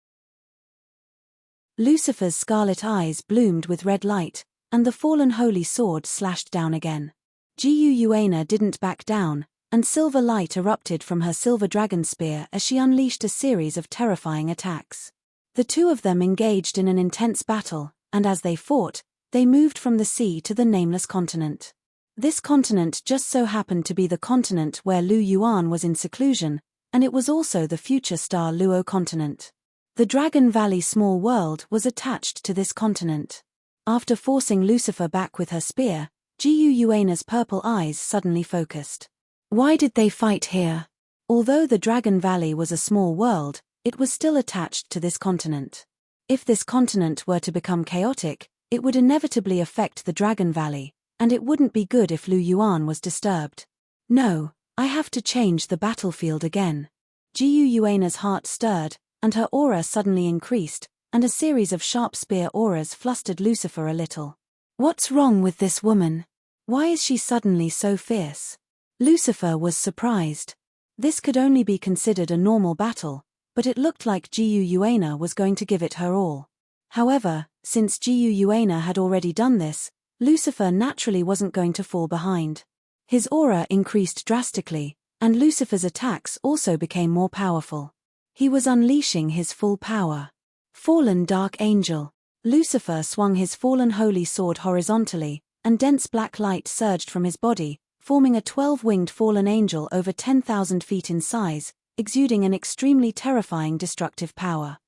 Lucifer's scarlet eyes bloomed with red light, and the fallen holy sword slashed down again. Uana didn't back down, and silver light erupted from her silver dragon spear as she unleashed a series of terrifying attacks. The two of them engaged in an intense battle, and as they fought, they moved from the sea to the nameless continent. This continent just so happened to be the continent where Lu Yuan was in seclusion, and it was also the future star Luo continent. The Dragon Valley small world was attached to this continent. After forcing Lucifer back with her spear, Uana's purple eyes suddenly focused. Why did they fight here? Although the Dragon Valley was a small world, it was still attached to this continent. If this continent were to become chaotic, it would inevitably affect the Dragon Valley, and it wouldn't be good if Lu Yuan was disturbed. No, I have to change the battlefield again. Uana's heart stirred, and her aura suddenly increased, and a series of sharp spear auras flustered Lucifer a little. What's wrong with this woman? Why is she suddenly so fierce? Lucifer was surprised. This could only be considered a normal battle, but it looked like Uana was going to give it her all. However, since Uana had already done this, Lucifer naturally wasn't going to fall behind. His aura increased drastically, and Lucifer's attacks also became more powerful. He was unleashing his full power. Fallen Dark Angel. Lucifer swung his fallen holy sword horizontally, and dense black light surged from his body, forming a 12-winged fallen angel over 10,000 feet in size, exuding an extremely terrifying destructive power.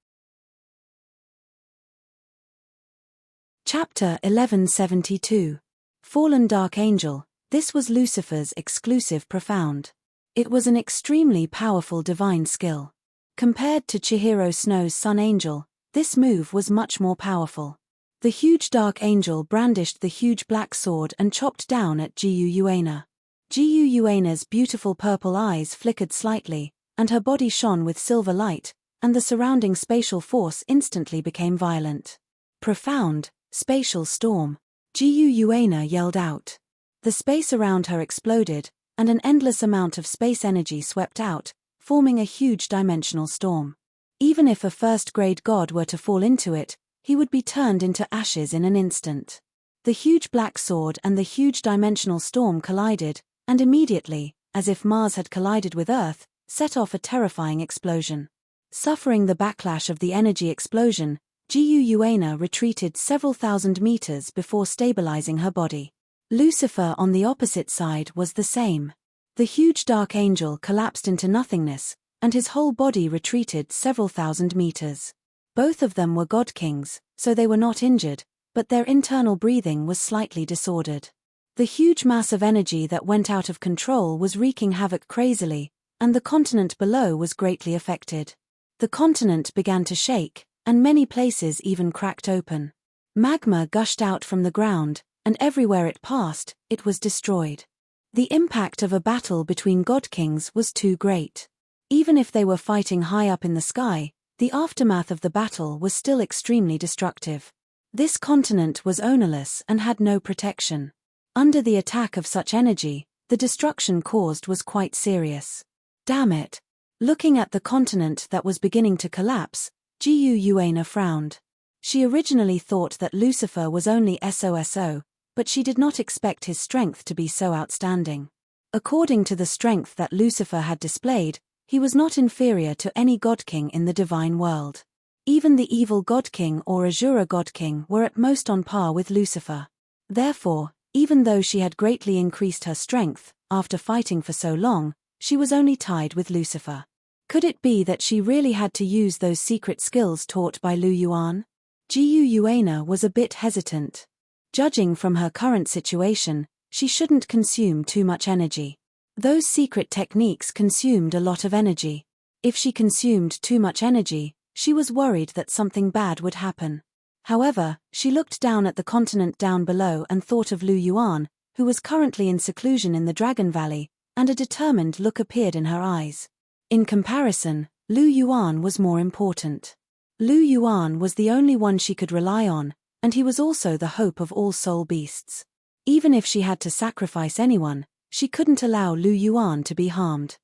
Chapter 1172. Fallen Dark Angel. This was Lucifer's exclusive profound. It was an extremely powerful divine skill. Compared to Chihiro Snow's Sun Angel, this move was much more powerful. The huge Dark Angel brandished the huge black sword and chopped down at Uana. Uana's beautiful purple eyes flickered slightly, and her body shone with silver light, and the surrounding spatial force instantly became violent. Profound, spatial storm. Uana yelled out. The space around her exploded, and an endless amount of space energy swept out, forming a huge dimensional storm. Even if a first-grade god were to fall into it, he would be turned into ashes in an instant. The huge black sword and the huge dimensional storm collided, and immediately, as if Mars had collided with Earth, set off a terrifying explosion. Suffering the backlash of the energy explosion, Uana retreated several thousand meters before stabilizing her body. Lucifer on the opposite side was the same. The huge Dark Angel collapsed into nothingness, and his whole body retreated several thousand meters. Both of them were god kings, so they were not injured, but their internal breathing was slightly disordered. The huge mass of energy that went out of control was wreaking havoc crazily, and the continent below was greatly affected. The continent began to shake, and many places even cracked open. Magma gushed out from the ground, and everywhere it passed, it was destroyed. The impact of a battle between god kings was too great. Even if they were fighting high up in the sky, the aftermath of the battle was still extremely destructive. This continent was ownerless and had no protection. Under the attack of such energy, the destruction caused was quite serious. Damn it! Looking at the continent that was beginning to collapse, Uana frowned. She originally thought that Lucifer was only SOSO, but she did not expect his strength to be so outstanding. According to the strength that Lucifer had displayed, He was not inferior to any god-king in the divine world. Even the evil god-king or Azura god-king were at most on par with Lucifer. Therefore, even though she had greatly increased her strength, after fighting for so long, she was only tied with Lucifer. Could it be that she really had to use those secret skills taught by Lu Yuan? Jiu Yuana was a bit hesitant. Judging from her current situation, she shouldn't consume too much energy. Those secret techniques consumed a lot of energy. If she consumed too much energy, she was worried that something bad would happen. However, she looked down at the continent down below and thought of Lu Yuan, who was currently in seclusion in the Dragon Valley, and a determined look appeared in her eyes. In comparison, Lu Yuan was more important. Lu Yuan was the only one she could rely on, and he was also the hope of all soul beasts. Even if she had to sacrifice anyone, she couldn't allow Lu Yuan to be harmed.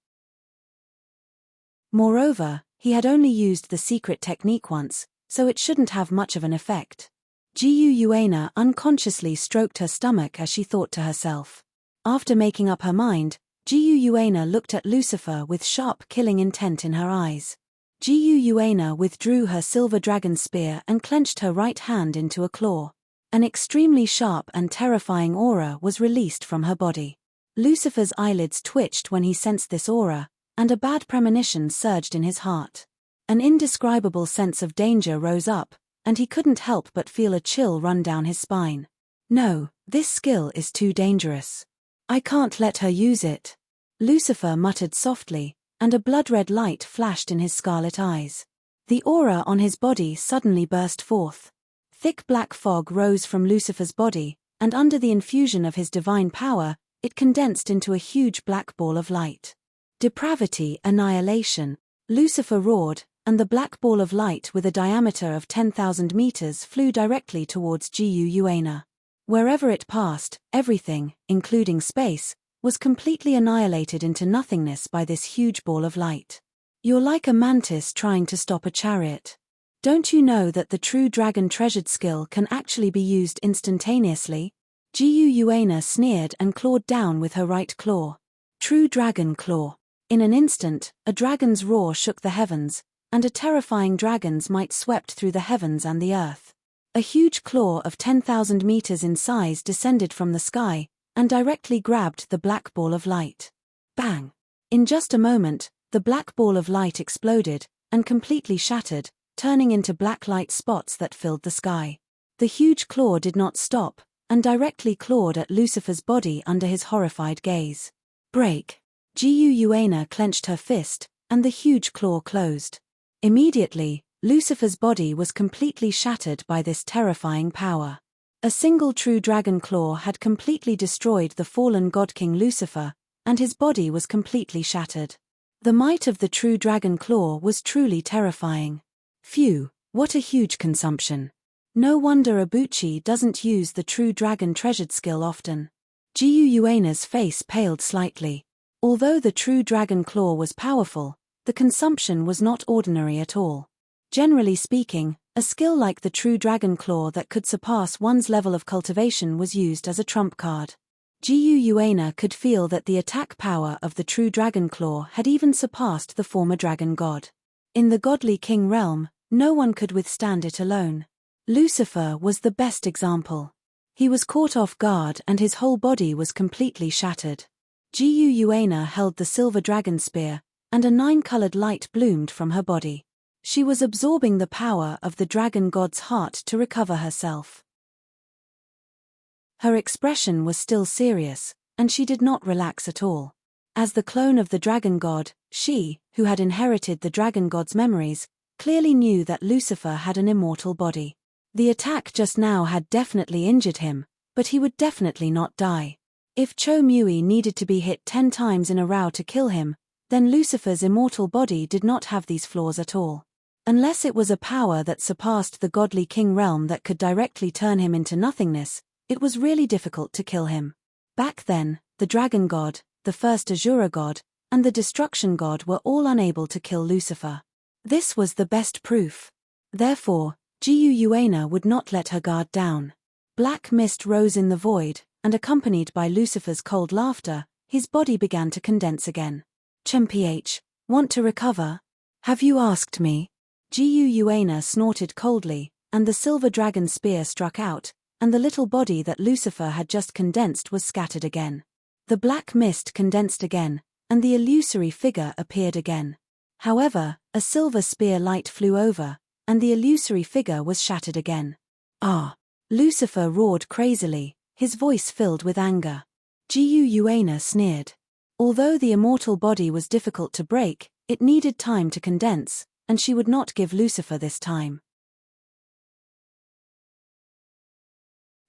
Moreover, he had only used the secret technique once, so it shouldn't have much of an effect. Jiu Yuana unconsciously stroked her stomach as she thought to herself. After making up her mind, Jiu Yuana looked at Lucifer with sharp killing intent in her eyes. Jiu Yuana withdrew her silver dragon spear and clenched her right hand into a claw. An extremely sharp and terrifying aura was released from her body. Lucifer's eyelids twitched when he sensed this aura, and a bad premonition surged in his heart. An indescribable sense of danger rose up, and he couldn't help but feel a chill run down his spine. No, this skill is too dangerous. I can't let her use it. Lucifer muttered softly, and a blood-red light flashed in his scarlet eyes. The aura on his body suddenly burst forth. Thick black fog rose from Lucifer's body, and under the infusion of his divine power, it condensed into a huge black ball of light. Depravity, annihilation. Lucifer roared, and the black ball of light with a diameter of 10,000 meters flew directly towards Jiu Yuana. Wherever it passed, everything, including space, was completely annihilated into nothingness by this huge ball of light. You're like a mantis trying to stop a chariot. Don't you know that the true dragon treasured skill can actually be used instantaneously? Jiu Yuana sneered and clawed down with her right claw. True dragon claw. In an instant, a dragon's roar shook the heavens, and a terrifying dragon's might swept through the heavens and the earth. A huge claw of 10,000 meters in size descended from the sky, and directly grabbed the black ball of light. Bang! In just a moment, the black ball of light exploded, and completely shattered, turning into black light spots that filled the sky. The huge claw did not stop, and directly clawed at Lucifer's body under his horrified gaze. Break! Jiu Yuana clenched her fist, and the huge claw closed. Immediately, Lucifer's body was completely shattered by this terrifying power. A single true dragon claw had completely destroyed the fallen god king Lucifer, and his body was completely shattered. The might of the true dragon claw was truly terrifying. Phew, what a huge consumption. No wonder Ibuchi doesn't use the true dragon treasured skill often. Jiu Yuana's face paled slightly. Although the true dragon claw was powerful, the consumption was not ordinary at all. Generally speaking, a skill like the true dragon claw that could surpass one's level of cultivation was used as a trump card. Jiu Yuana could feel that the attack power of the true dragon claw had even surpassed the former dragon god. In the godly king realm, no one could withstand it alone. Lucifer was the best example. He was caught off guard and his whole body was completely shattered. Jiu Yuana held the silver dragon spear, and a 9-colored light bloomed from her body. She was absorbing the power of the dragon god's heart to recover herself. Her expression was still serious, and she did not relax at all. As the clone of the dragon god, she, who had inherited the dragon god's memories, clearly knew that Lucifer had an immortal body. The attack just now had definitely injured him, but he would definitely not die. If Cho Mui needed to be hit 10 times in a row to kill him, then Lucifer's immortal body did not have these flaws at all. Unless it was a power that surpassed the godly king realm that could directly turn him into nothingness, it was really difficult to kill him. Back then, the dragon god, the first Azura god, and the destruction god were all unable to kill Lucifer. This was the best proof. Therefore, Jiu Yuana would not let her guard down. Black mist rose in the void, and accompanied by Lucifer's cold laughter, his body began to condense again. Chmph, Want to recover? Have you asked me? Guuana snorted coldly, and the silver dragon spear struck out, and the little body that Lucifer had just condensed was scattered again. The black mist condensed again, and the illusory figure appeared again. However, a silver spear light flew over, and the illusory figure was shattered again. Ah! Lucifer roared crazily, his voice filled with anger. Guuana sneered. Although the immortal body was difficult to break, it needed time to condense, and she would not give Lucifer this time.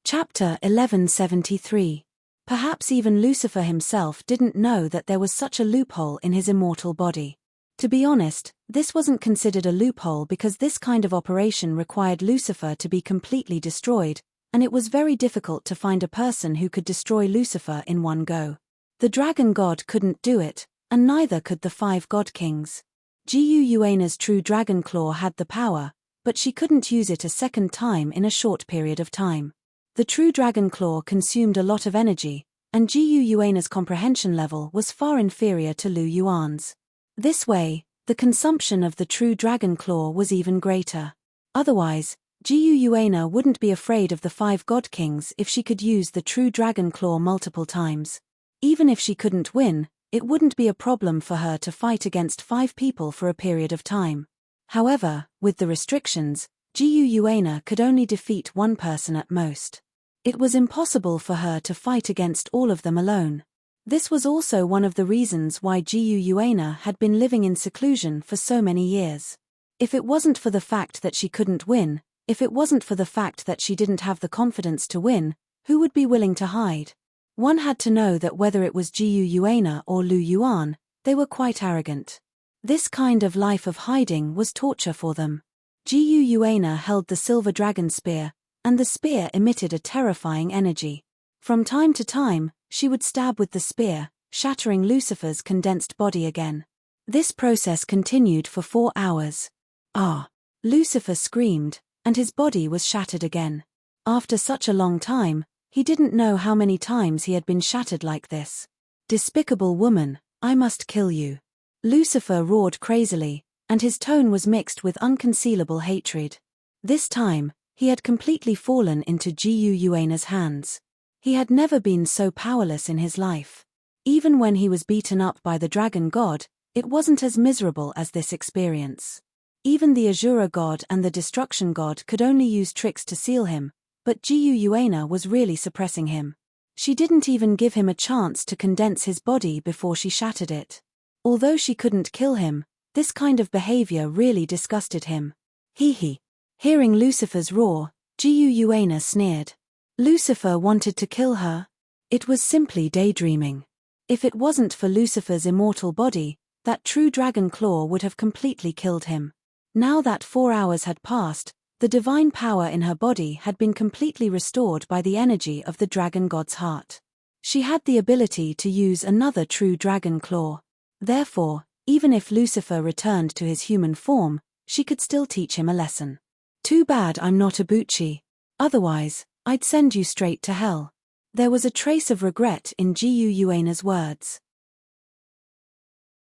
Chapter 1173. Perhaps even Lucifer himself didn't know that there was such a loophole in his immortal body. To be honest, this wasn't considered a loophole because this kind of operation required Lucifer to be completely destroyed, and it was very difficult to find a person who could destroy Lucifer in one go. The dragon god couldn't do it, and neither could the 5 god kings. Guuana's true dragon claw had the power, but she couldn't use it a second time in a short period of time. The true dragon claw consumed a lot of energy, and Guuana's comprehension level was far inferior to Lu Yuan's. This way, the consumption of the true dragon claw was even greater. Otherwise, Guuana wouldn't be afraid of the 5 god kings if she could use the true dragon claw multiple times. Even if she couldn't win, it wouldn't be a problem for her to fight against 5 people for a period of time. However, with the restrictions, Guuana could only defeat 1 person at most. It was impossible for her to fight against all of them alone. This was also one of the reasons why Guuana had been living in seclusion for so many years. If it wasn't for the fact that she couldn't win, if it wasn't for the fact that she didn't have the confidence to win, who would be willing to hide? One had to know that whether it was Guuana or Lu Yuan, they were quite arrogant. This kind of life of hiding was torture for them. Guuana held the silver dragon spear, and the spear emitted a terrifying energy. From time to time, she would stab with the spear, shattering Lucifer's condensed body again. This process continued for 4 hours. Ah! Lucifer screamed, and his body was shattered again. After such a long time, he didn't know how many times he had been shattered like this. Despicable woman, I must kill you. Lucifer roared crazily, and his tone was mixed with unconcealable hatred. This time, he had completely fallen into Guuana's hands. He had never been so powerless in his life. Even when he was beaten up by the dragon god, it wasn't as miserable as this experience. Even the Azura god and the destruction god could only use tricks to seal him, but Guuana was really suppressing him. She didn't even give him a chance to condense his body before she shattered it. Although she couldn't kill him, this kind of behavior really disgusted him. Hee. Hearing Lucifer's roar, Guuana sneered. Lucifer wanted to kill her? It was simply daydreaming. If it wasn't for Lucifer's immortal body, that true dragon claw would have completely killed him. Now that 4 hours had passed, the divine power in her body had been completely restored by the energy of the dragon god's heart. She had the ability to use another true dragon claw. Therefore, even if Lucifer returned to his human form, she could still teach him a lesson. Too bad I'm not a Buchi. Otherwise, I'd send you straight to hell. There was a trace of regret in Guuana's words.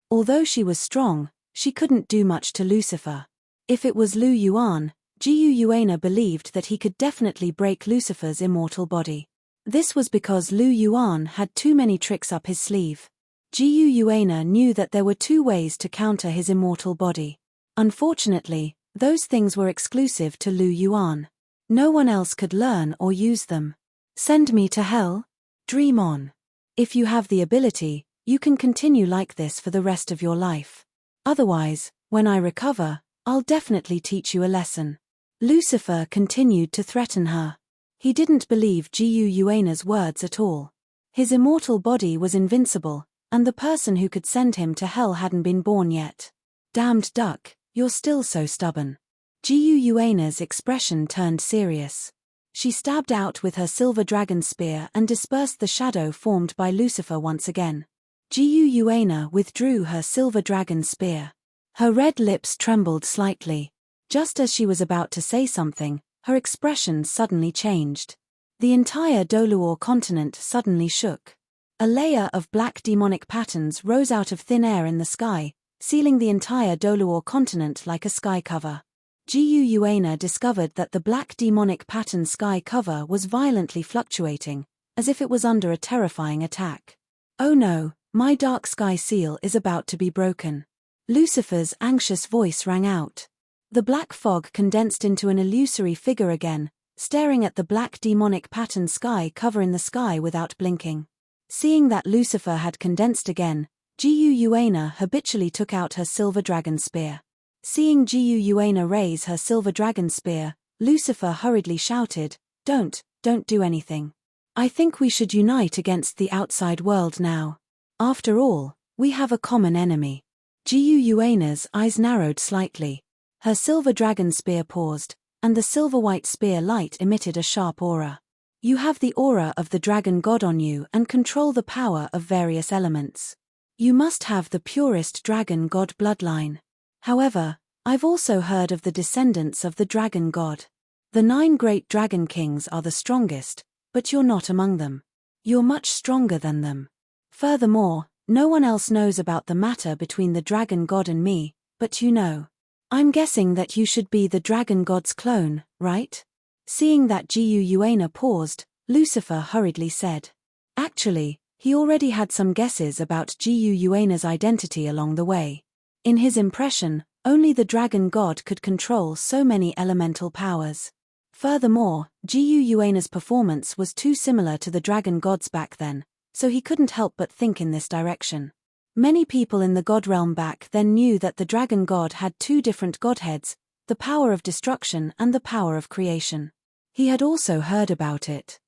Although she was strong, she couldn't do much to Lucifer. If it was Lu Yuan, Guuana believed that he could definitely break Lucifer's immortal body. This was because Lu Yuan had too many tricks up his sleeve. Guuana knew that there were 2 ways to counter his immortal body. Unfortunately, those things were exclusive to Lu Yuan. No one else could learn or use them. Send me to hell? Dream on. If you have the ability, you can continue like this for the rest of your life. Otherwise, when I recover, I'll definitely teach you a lesson. Lucifer continued to threaten her. He didn't believe Guuana's words at all. His immortal body was invincible, and the person who could send him to hell hadn't been born yet. Damned duck, you're still so stubborn. Guuana's expression turned serious. She stabbed out with her silver dragon spear and dispersed the shadow formed by Lucifer once again. Guuana withdrew her silver dragon spear. Her red lips trembled slightly. Just as she was about to say something, her expression suddenly changed. The entire Douluo continent suddenly shook. A layer of black demonic patterns rose out of thin air in the sky, sealing the entire Douluo continent like a sky cover. Guuana discovered that the black demonic pattern sky cover was violently fluctuating, as if it was under a terrifying attack. "Oh no, my dark sky seal is about to be broken." Lucifer's anxious voice rang out. The black fog condensed into an illusory figure again, staring at the black demonic pattern sky cover in the sky without blinking. Seeing that Lucifer had condensed again, Guuana habitually took out her silver dragon spear. Seeing Guuana raise her silver dragon spear, Lucifer hurriedly shouted, Don't do anything. I think we should unite against the outside world now. After all, we have a common enemy." Guuana's eyes narrowed slightly. Her silver dragon spear paused, and the silver-white spear light emitted a sharp aura. "You have the aura of the dragon god on you and control the power of various elements. You must have the purest dragon god bloodline. However, I've also heard of the descendants of the dragon god. The 9 great dragon kings are the strongest, but you're not among them. You're much stronger than them. Furthermore, no one else knows about the matter between the dragon god and me, but you know. I'm guessing that you should be the dragon god's clone, right?" Seeing that Guuana paused, Lucifer hurriedly said. Actually, he already had some guesses about Guuana's identity along the way. In his impression, only the dragon god could control so many elemental powers. Furthermore, Guuana's performance was too similar to the dragon gods back then, so he couldn't help but think in this direction. Many people in the god realm back then knew that the dragon god had 2 different godheads, the power of destruction and the power of creation. He had also heard about it.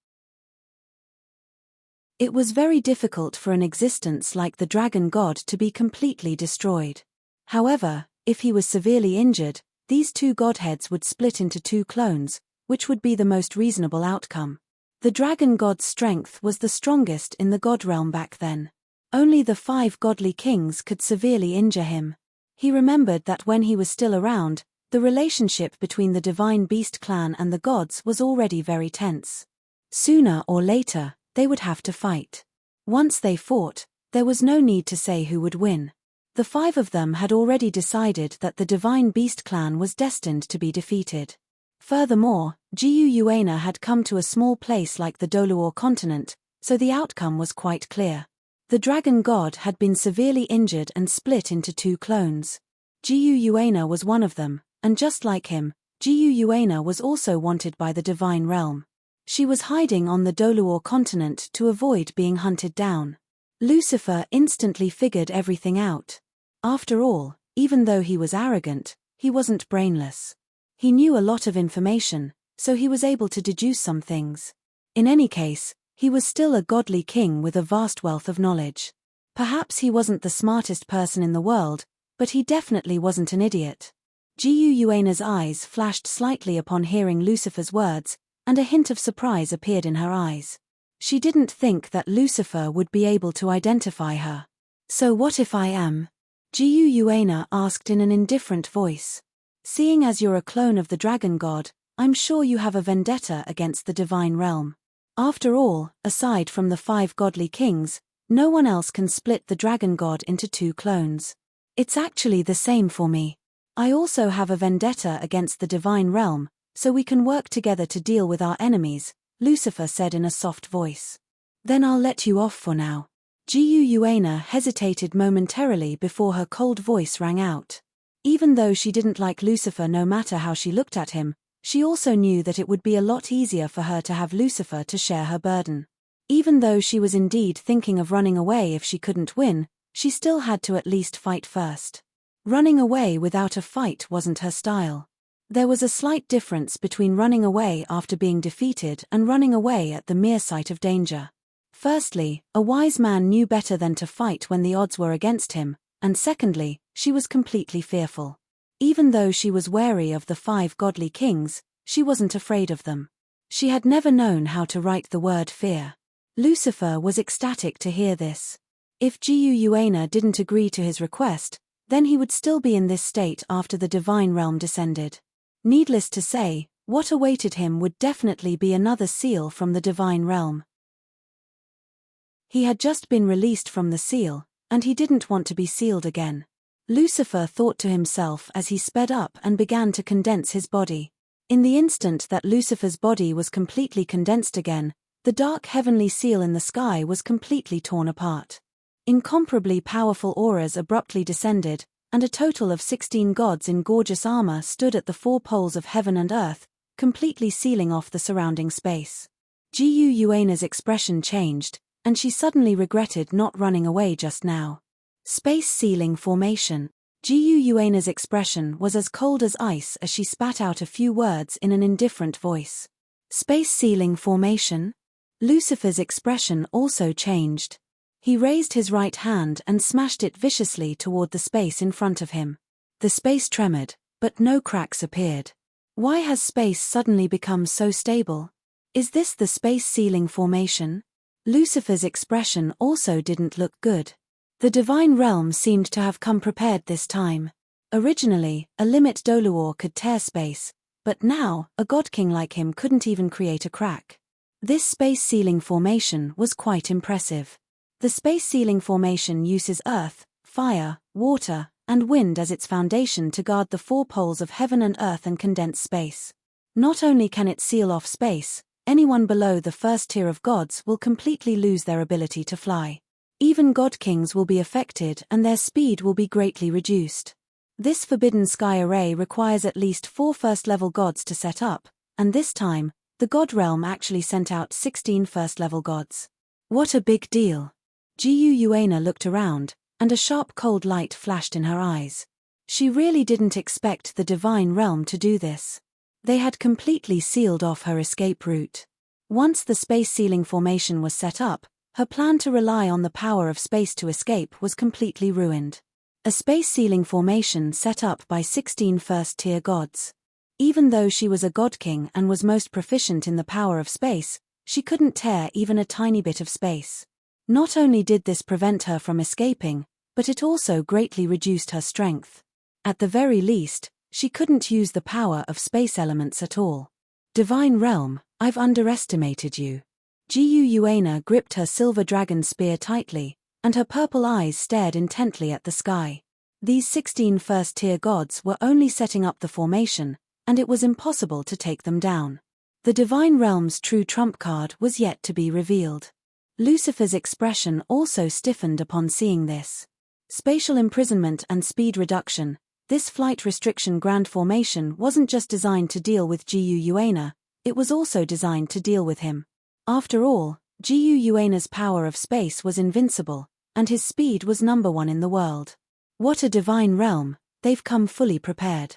It was very difficult for an existence like the dragon god to be completely destroyed. However, if he was severely injured, these 2 godheads would split into 2 clones, which would be the most reasonable outcome. The dragon god's strength was the strongest in the god realm back then. Only the 5 godly kings could severely injure him. He remembered that when he was still around, the relationship between the divine beast clan and the gods was already very tense. Sooner or later, they would have to fight. Once they fought, there was no need to say who would win. The 5 of them had already decided that the divine beast clan was destined to be defeated. Furthermore, Guuana had come to a small place like the Douluo continent, so the outcome was quite clear. The dragon god had been severely injured and split into 2 clones. Guuana was one of them, and just like him, Guuana was also wanted by the divine realm. She was hiding on the Douluo continent to avoid being hunted down. Lucifer instantly figured everything out. After all, even though he was arrogant, he wasn't brainless. He knew a lot of information, so he was able to deduce some things. In any case, he was still a godly king with a vast wealth of knowledge. Perhaps he wasn't the smartest person in the world, but he definitely wasn't an idiot. Guuana's eyes flashed slightly upon hearing Lucifer's words, and a hint of surprise appeared in her eyes. She didn't think that Lucifer would be able to identify her. "So what if I am?" Guuana asked in an indifferent voice. "Seeing as you're a clone of the dragon god, I'm sure you have a vendetta against the divine realm. After all, aside from the 5 godly kings, no one else can split the dragon god into 2 clones. It's actually the same for me. I also have a vendetta against the divine realm, so we can work together to deal with our enemies," Lucifer said in a soft voice. "Then I'll let you off for now." Guuana hesitated momentarily before her cold voice rang out. Even though she didn't like Lucifer no matter how she looked at him, she also knew that it would be a lot easier for her to have Lucifer to share her burden. Even though she was indeed thinking of running away if she couldn't win, she still had to at least fight first. Running away without a fight wasn't her style. There was a slight difference between running away after being defeated and running away at the mere sight of danger. Firstly, a wise man knew better than to fight when the odds were against him, and secondly, she was completely fearful. Even though she was wary of the 5 godly kings, she wasn't afraid of them. She had never known how to write the word fear. Lucifer was ecstatic to hear this. If Guuana didn't agree to his request, then he would still be in this state after the divine realm descended. Needless to say, what awaited him would definitely be another seal from the divine realm. He had just been released from the seal, and he didn't want to be sealed again. Lucifer thought to himself as he sped up and began to condense his body. In the instant that Lucifer's body was completely condensed again, the dark heavenly seal in the sky was completely torn apart. Incomparably powerful auras abruptly descended, and a total of 16 gods in gorgeous armor stood at the four poles of heaven and earth, completely sealing off the surrounding space. Yuana's expression changed, and she suddenly regretted not running away just now. Space sealing formation. Yuana's expression was as cold as ice as she spat out a few words in an indifferent voice. Space sealing formation? Lucifer's expression also changed. He raised his right hand and smashed it viciously toward the space in front of him. The space tremored, but no cracks appeared. Why has space suddenly become so stable? Is this the space sealing formation? Lucifer's expression also didn't look good. The divine realm seemed to have come prepared this time. Originally, a limit Douluo could tear space, but now, a god-king like him couldn't even create a crack. This space sealing formation was quite impressive. The space sealing formation uses earth, fire, water, and wind as its foundation to guard the four poles of heaven and earth and condense space. Not only can it seal off space, anyone below the first tier of gods will completely lose their ability to fly. Even god-kings will be affected and their speed will be greatly reduced. This forbidden sky array requires at least 4 first-level gods to set up, and this time, the god realm actually sent out 16 first-level gods. What a big deal! Yuana looked around, and a sharp cold light flashed in her eyes. She really didn't expect the divine realm to do this. They had completely sealed off her escape route. Once the space sealing formation was set up, her plan to rely on the power of space to escape was completely ruined. A space sealing formation set up by 16 first-tier gods. Even though she was a god-king and was most proficient in the power of space, she couldn't tear even a tiny bit of space. Not only did this prevent her from escaping, but it also greatly reduced her strength. At the very least, she couldn't use the power of space elements at all. Divine Realm, I've underestimated you. Yuana gripped her silver dragon spear tightly, and her purple eyes stared intently at the sky. These 16 first-tier gods were only setting up the formation, and it was impossible to take them down. The Divine Realm's true trump card was yet to be revealed. Lucifer's expression also stiffened upon seeing this. Spatial imprisonment and speed reduction. This flight restriction grand formation wasn't just designed to deal with Yuana, it was also designed to deal with him. After all, Yuana's power of space was invincible, and his speed was #1 in the world. What a divine realm, they've come fully prepared.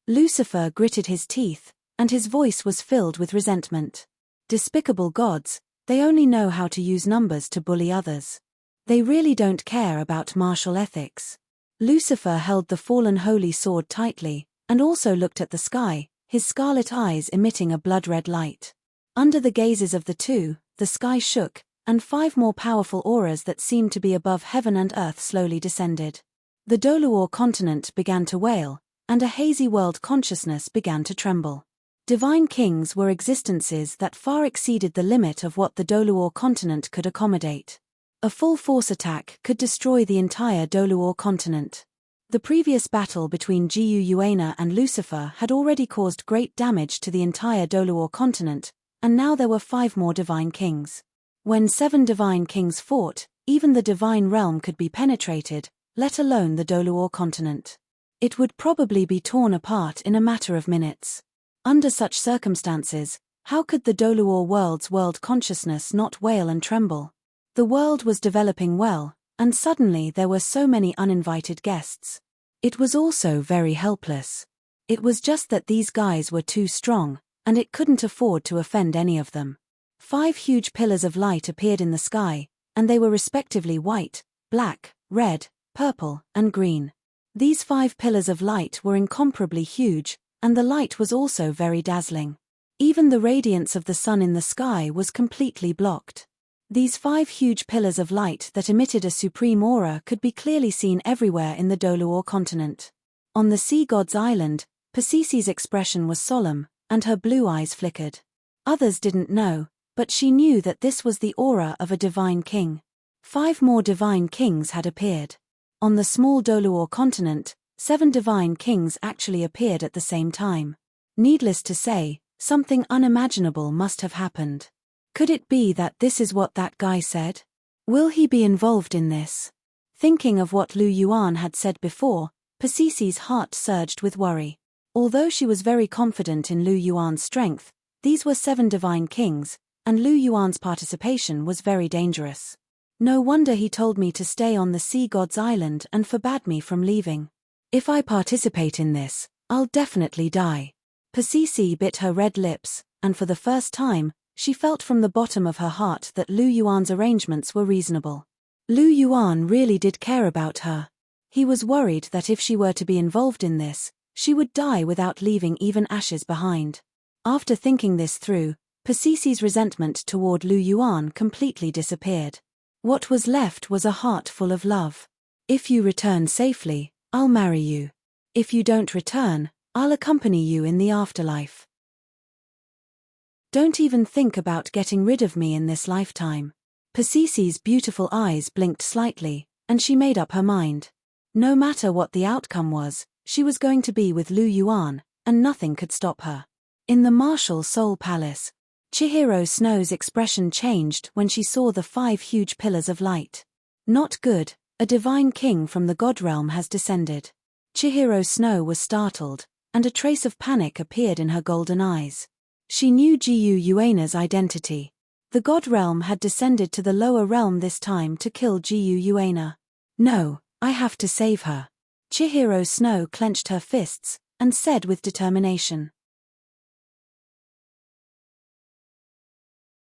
Lucifer gritted his teeth, and his voice was filled with resentment. Despicable gods, they only know how to use numbers to bully others. They really don't care about martial ethics. Lucifer held the fallen holy sword tightly, and also looked at the sky, his scarlet eyes emitting a blood-red light. Under the gazes of the two, the sky shook, and 5 more powerful auras that seemed to be above heaven and earth slowly descended. The Douluo continent began to wail, and a hazy world consciousness began to tremble. Divine kings were existences that far exceeded the limit of what the Douluo continent could accommodate. A full force attack could destroy the entire Douluo continent. The previous battle between Yuana and Lucifer had already caused great damage to the entire Douluo continent, and now there were 5 more divine kings. When 7 divine kings fought, even the divine realm could be penetrated, let alone the Douluo continent. It would probably be torn apart in a matter of minutes. Under such circumstances, how could the Douluo world's world consciousness not wail and tremble? The world was developing well, and suddenly there were so many uninvited guests. It was also very helpless. It was just that these guys were too strong, and it couldn't afford to offend any of them. 5 huge pillars of light appeared in the sky, and they were respectively white, black, red, purple, and green. These 5 pillars of light were incomparably huge, and the light was also very dazzling. Even the radiance of the sun in the sky was completely blocked. These 5 huge pillars of light that emitted a supreme aura could be clearly seen everywhere in the Douluo continent. On the sea god's island, Pasisi's expression was solemn, and her blue eyes flickered. Others didn't know, but she knew that this was the aura of a divine king. 5 more divine kings had appeared. On the small Douluo continent, 7 divine kings actually appeared at the same time. Needless to say, something unimaginable must have happened. Could it be that this is what that guy said? Will he be involved in this? Thinking of what Lu Yuan had said before, Pasisi's heart surged with worry. Although she was very confident in Lu Yuan's strength, these were 7 divine kings, and Lu Yuan's participation was very dangerous. No wonder he told me to stay on the sea god's island and forbade me from leaving. If I participate in this, I'll definitely die. Pasisi bit her red lips, and for the first time, she felt from the bottom of her heart that Lu Yuan's arrangements were reasonable. Lu Yuan really did care about her. He was worried that if she were to be involved in this, she would die without leaving even ashes behind. After thinking this through, Pasisi's resentment toward Lu Yuan completely disappeared. What was left was a heart full of love. If you return safely, I'll marry you. If you don't return, I'll accompany you in the afterlife. Don't even think about getting rid of me in this lifetime. Pasisi's beautiful eyes blinked slightly, and she made up her mind. No matter what the outcome was, she was going to be with Lu Yuan, and nothing could stop her. In the martial Soul Palace, Chihiro Snow's expression changed when she saw the 5 huge pillars of light. Not good, a divine king from the god realm has descended. Chihiro Snow was startled, and a trace of panic appeared in her golden eyes. She knew Jiyu Yuena's identity. The god realm had descended to the lower realm this time to kill Jiyu Yuena. No, I have to save her. Chihiro Snow clenched her fists, and said with determination.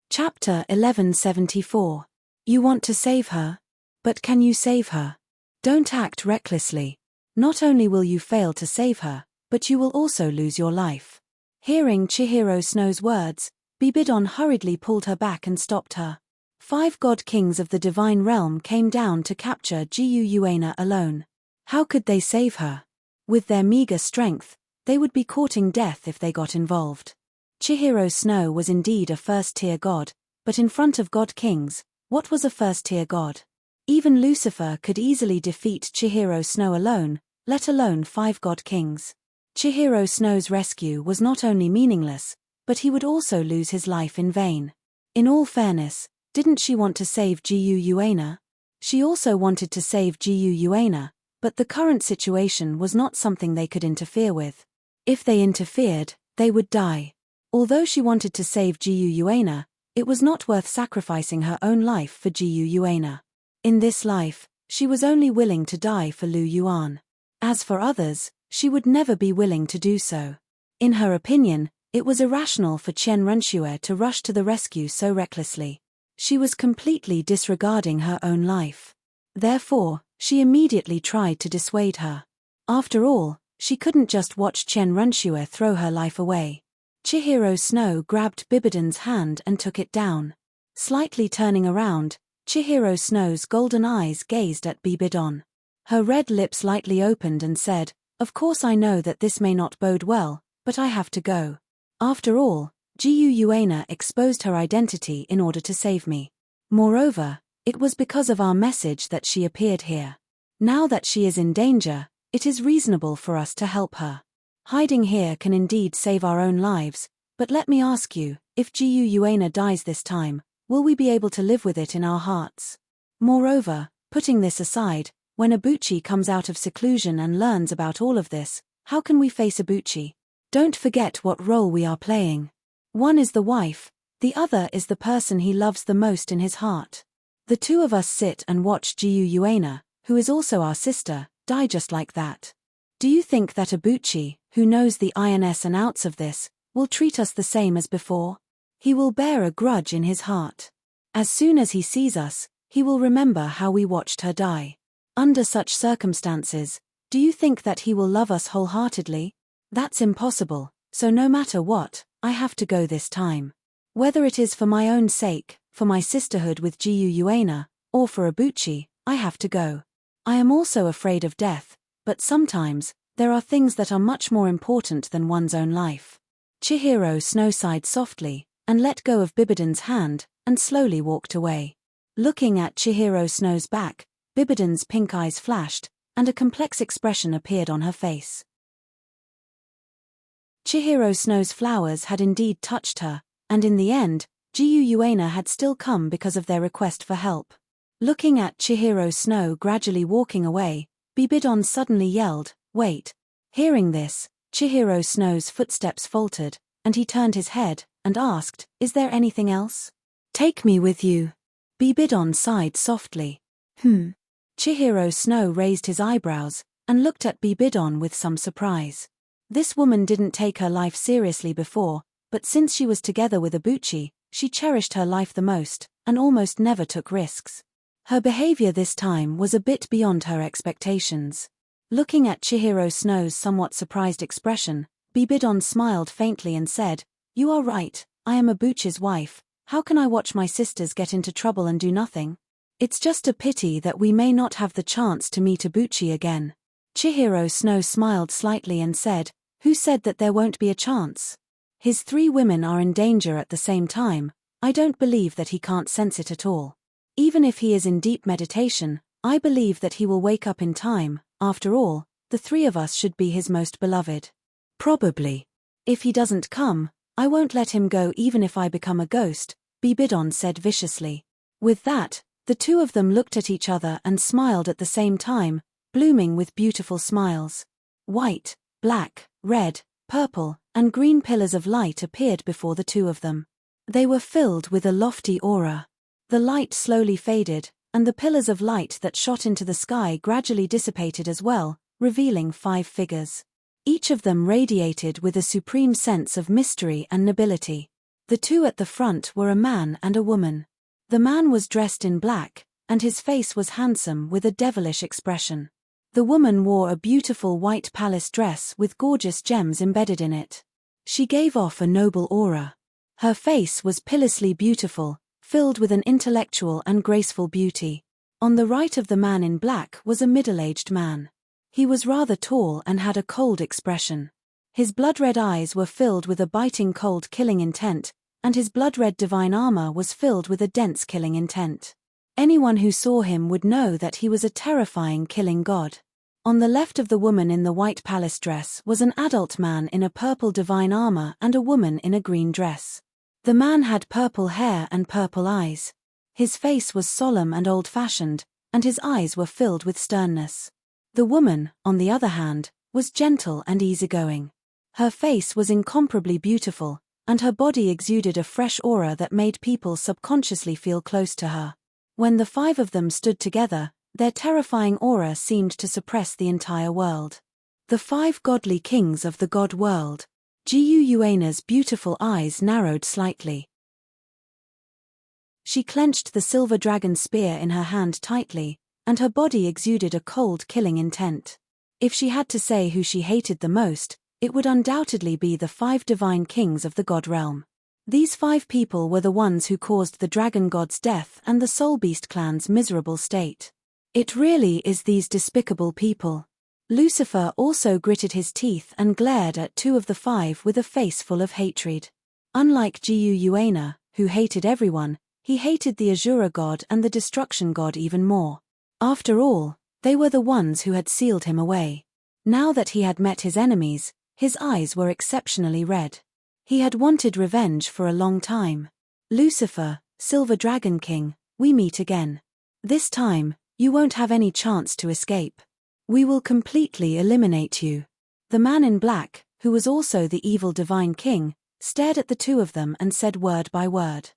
Chapter 1174. You want to save her? But can you save her? Don't act recklessly. Not only will you fail to save her, but you will also lose your life. Hearing Chihiro Snow's words, Bibidon hurriedly pulled her back and stopped her. 5 god kings of the divine realm came down to capture Jiyu Yuena alone. How could they save her? With their meager strength, they would be courting death if they got involved. Chihiro Snow was indeed a first-tier god, but in front of god kings, what was a first-tier god? Even Lucifer could easily defeat Chihiro Snow alone, let alone 5 god kings. Chihiro Snow's rescue was not only meaningless, but he would also lose his life in vain. In all fairness, didn't she want to save Jiyu Yuena? She also wanted to save Jiyu Yuena, but the current situation was not something they could interfere with. If they interfered, they would die. Although she wanted to save Jiyu Yuena, it was not worth sacrificing her own life for Jiyu Yuena. In this life, she was only willing to die for Lu Yuan. As for others, she would never be willing to do so. In her opinion, it was irrational for Chen Renxue to rush to the rescue so recklessly. She was completely disregarding her own life. Therefore, she immediately tried to dissuade her. After all, she couldn't just watch Chen Renxue throw her life away. Chihiro Snow grabbed Bibidon's hand and took it down. Slightly turning around, Chihiro Snow's golden eyes gazed at Bibidon. Her red lips lightly opened and said, "Of course I know that this may not bode well, but I have to go. After all, Jiyu Yuena exposed her identity in order to save me. Moreover, it was because of our message that she appeared here. Now that she is in danger, it is reasonable for us to help her. Hiding here can indeed save our own lives, but let me ask you, if Jiyu Yuena dies this time, will we be able to live with it in our hearts? Moreover, putting this aside, when Ibuchi comes out of seclusion and learns about all of this, how can we face Ibuchi? Don't forget what role we are playing. One is the wife, the other is the person he loves the most in his heart. The 2 of us sit and watch Jiyu Yuena, who is also our sister, die just like that. Do you think that Ibuchi, who knows the ins and outs of this, will treat us the same as before? He will bear a grudge in his heart. As soon as he sees us, he will remember how we watched her die. Under such circumstances, do you think that he will love us wholeheartedly? That's impossible, so no matter what, I have to go this time. Whether it is for my own sake, for my sisterhood with Jiyu Yuena, or for Ibuchi, I have to go. I am also afraid of death, but sometimes, there are things that are much more important than one's own life." Chihiro Snow sighed softly, and let go of Bibidon's hand, and slowly walked away. Looking at Chihiro Snow's back, Bibidon's pink eyes flashed, and a complex expression appeared on her face. Chihiro Snow's flowers had indeed touched her, and in the end, Jiu Yuana had still come because of their request for help. Looking at Chihiro Snow gradually walking away, Bibidon suddenly yelled, "Wait." Hearing this, Chihiro Snow's footsteps faltered, and he turned his head and asked, "Is there anything else?" "Take me with you." Bibidon sighed softly. Chihiro Snow raised his eyebrows and looked at Bibidon with some surprise. This woman didn't take her life seriously before, but since she was together with Ibuchi, she cherished her life the most, and almost never took risks. Her behavior this time was a bit beyond her expectations. Looking at Chihiro Snow's somewhat surprised expression, Bibidon smiled faintly and said, "You are right, I am Ibuchi's wife. How can I watch my sisters get into trouble and do nothing? It's just a pity that we may not have the chance to meet Ibuchi again." Chihiro Snow smiled slightly and said, "Who said that there won't be a chance? His 3 women are in danger at the same time. I don't believe that he can't sense it at all. Even if he is in deep meditation, I believe that he will wake up in time. After all, the 3 of us should be his most beloved. Probably. If he doesn't come, I won't let him go even if I become a ghost," Bibidon said viciously. With that, the 2 of them looked at each other and smiled at the same time, blooming with beautiful smiles. White, black, red, purple, and green pillars of light appeared before the 2 of them. They were filled with a lofty aura. The light slowly faded, and the pillars of light that shot into the sky gradually dissipated as well, revealing 5 figures. Each of them radiated with a supreme sense of mystery and nobility. The 2 at the front were a man and a woman. The man was dressed in black, and his face was handsome with a devilish expression. The woman wore a beautiful white palace dress with gorgeous gems embedded in it. She gave off a noble aura. Her face was pitilessly beautiful, filled with an intellectual and graceful beauty. On the right of the man in black was a middle-aged man. He was rather tall and had a cold expression. His blood-red eyes were filled with a biting cold killing intent, and his blood-red divine armor was filled with a dense killing intent. Anyone who saw him would know that he was a terrifying killing god. On the left of the woman in the white palace dress was an adult man in a purple divine armor and a woman in a green dress. The man had purple hair and purple eyes. His face was solemn and old-fashioned, and his eyes were filled with sternness. The woman, on the other hand, was gentle and easygoing. Her face was incomparably beautiful, and her body exuded a fresh aura that made people subconsciously feel close to her. When the 5 of them stood together, their terrifying aura seemed to suppress the entire world. The 5 godly kings of the god world. Jiu Yuana's beautiful eyes narrowed slightly. She clenched the silver dragon spear in her hand tightly, and her body exuded a cold killing intent. If she had to say who she hated the most, it would undoubtedly be the 5 divine kings of the god realm. These 5 people were the ones who caused the dragon god's death and the Soul Beast clan's miserable state. It really is these despicable people. Lucifer also gritted his teeth and glared at 2 of the 5 with a face full of hatred. Unlike Jiu Yuana, who hated everyone, he hated the Azura god and the destruction god even more. After all, they were the ones who had sealed him away. Now that he had met his enemies, his eyes were exceptionally red. He had wanted revenge for a long time. "Lucifer, Silver Dragon King, we meet again. This time, you won't have any chance to escape. We will completely eliminate you." The man in black, who was also the evil divine king, stared at the 2 of them and said word by word.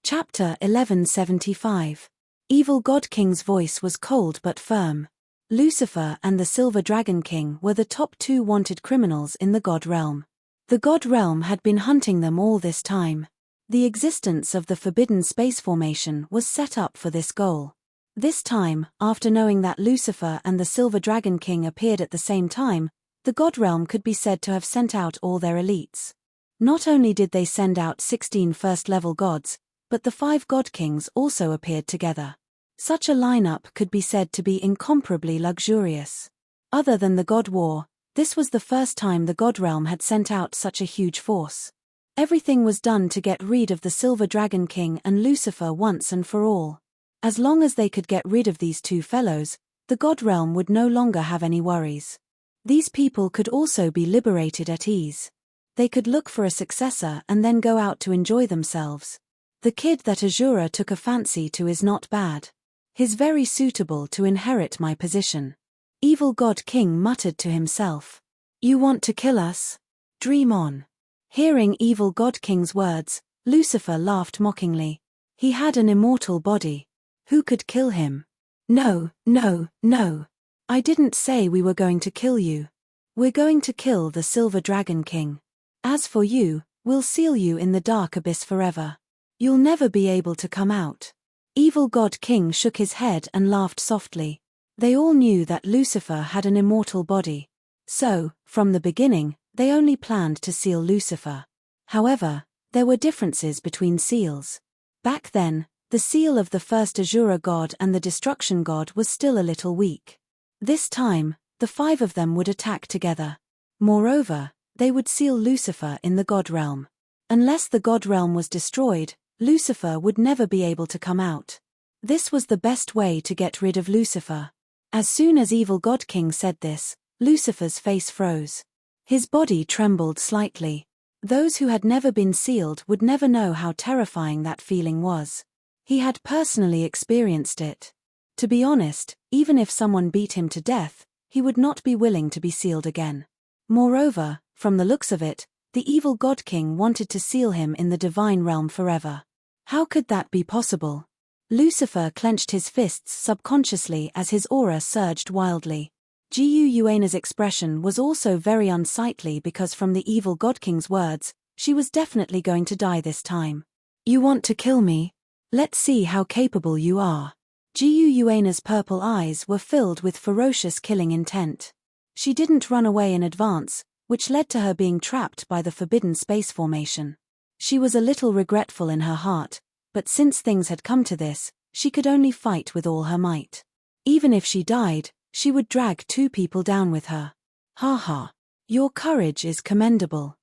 Chapter 1175. Evil God King's voice was cold but firm. Lucifer and the Silver Dragon King were the top 2 wanted criminals in the God realm. The God realm had been hunting them all this time. The existence of the Forbidden Space Formation was set up for this goal. This time, after knowing that Lucifer and the Silver Dragon King appeared at the same time, the God realm could be said to have sent out all their elites. Not only did they send out 16 first-level gods, but the 5 God Kings also appeared together. Such a lineup could be said to be incomparably luxurious. Other than the God War, this was the first time the God realm had sent out such a huge force. Everything was done to get rid of the Silver Dragon King and Lucifer once and for all. As long as they could get rid of these two fellows, the God realm would no longer have any worries. These people could also be liberated at ease. They could look for a successor and then go out to enjoy themselves. The kid that Azura took a fancy to is not bad. He's very suitable to inherit my position. Evil God King muttered to himself. You want to kill us? Dream on. Hearing Evil God King's words, Lucifer laughed mockingly. He had an immortal body. Who could kill him? No, no, no. I didn't say we were going to kill you. We're going to kill the Silver Dragon King. As for you, we'll seal you in the dark abyss forever. You'll never be able to come out. Evil God King shook his head and laughed softly. They all knew that Lucifer had an immortal body. So, from the beginning, they only planned to seal Lucifer. However, there were differences between seals. Back then, the seal of the first Azura god and the destruction god was still a little weak. This time, the 5 of them would attack together. Moreover, they would seal Lucifer in the God realm. Unless the God realm was destroyed, Lucifer would never be able to come out. This was the best way to get rid of Lucifer. As soon as Evil God King said this, Lucifer's face froze. His body trembled slightly. Those who had never been sealed would never know how terrifying that feeling was. He had personally experienced it. To be honest, even if someone beat him to death, he would not be willing to be sealed again. Moreover, from the looks of it, the Evil God King wanted to seal him in the divine realm forever. How could that be possible? Lucifer clenched his fists subconsciously as his aura surged wildly. Guuena's expression was also very unsightly because from the Evil God King's words, she was definitely going to die this time. You want to kill me? Let's see how capable you are. Guuena's purple eyes were filled with ferocious killing intent. She didn't run away in advance, which led to her being trapped by the forbidden space formation. She was a little regretful in her heart, but since things had come to this, she could only fight with all her might. Even if she died, she would drag 2 people down with her. Ha ha. Your courage is commendable.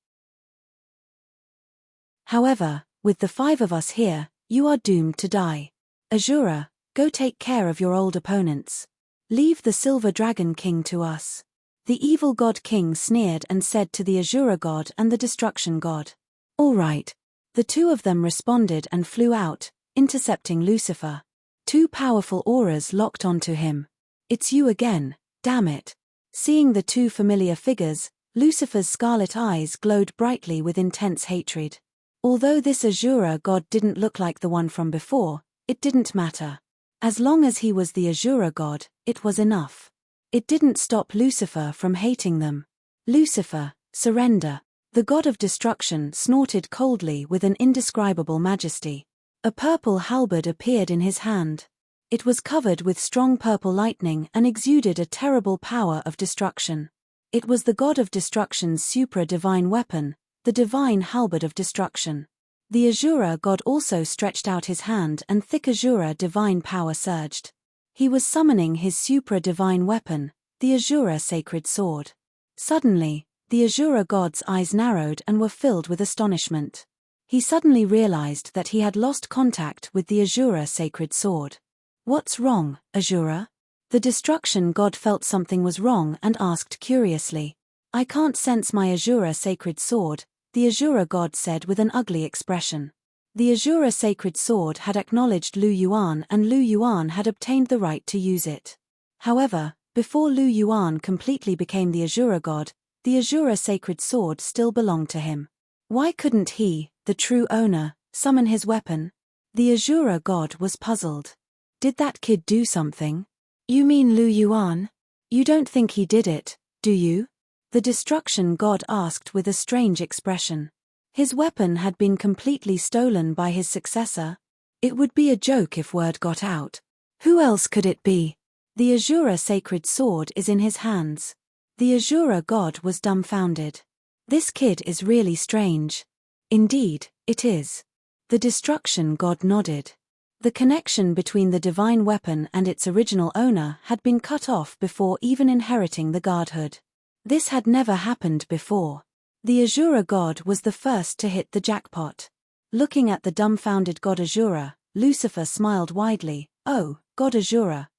However, with the 5 of us here, you are doomed to die. Azura, go take care of your old opponents. Leave the Silver Dragon King to us. The Evil God King sneered and said to the Azura god and the Destruction god. All right. The 2 of them responded and flew out, intercepting Lucifer. 2 powerful auras locked onto him. It's you again, damn it. Seeing the 2 familiar figures, Lucifer's scarlet eyes glowed brightly with intense hatred. Although this Azura god didn't look like the one from before, it didn't matter. As long as he was the Azura god, it was enough. It didn't stop Lucifer from hating them. Lucifer, surrender. The god of destruction snorted coldly with an indescribable majesty. A purple halberd appeared in his hand. It was covered with strong purple lightning and exuded a terrible power of destruction. It was the god of destruction's supra-divine weapon, the divine halberd of destruction. The Azura god also stretched out his hand and thick Azura divine power surged. He was summoning his supra-divine weapon, the Azura sacred sword. Suddenly, the Azura god's eyes narrowed and were filled with astonishment. He suddenly realized that he had lost contact with the Azura sacred sword. What's wrong, Azura? The destruction god felt something was wrong and asked curiously. I can't sense my Azura sacred sword, the Azura god said with an ugly expression. The Azura sacred sword had acknowledged Lu Yuan and Lu Yuan had obtained the right to use it. However, before Lu Yuan completely became the Azura god, the Azura sacred sword still belonged to him. Why couldn't he, the true owner, summon his weapon? The Azura god was puzzled. Did that kid do something? You mean Lu Yuan? You don't think he did it, do you? The destruction god asked with a strange expression. His weapon had been completely stolen by his successor. It would be a joke if word got out. Who else could it be? The Azura sacred sword is in his hands. The Azura god was dumbfounded. This kid is really strange. Indeed, it is. The destruction god nodded. The connection between the divine weapon and its original owner had been cut off before even inheriting the godhood. This had never happened before. The Azura god was the first to hit the jackpot. Looking at the dumbfounded god Azura, Lucifer smiled widely. "Oh, God Azura,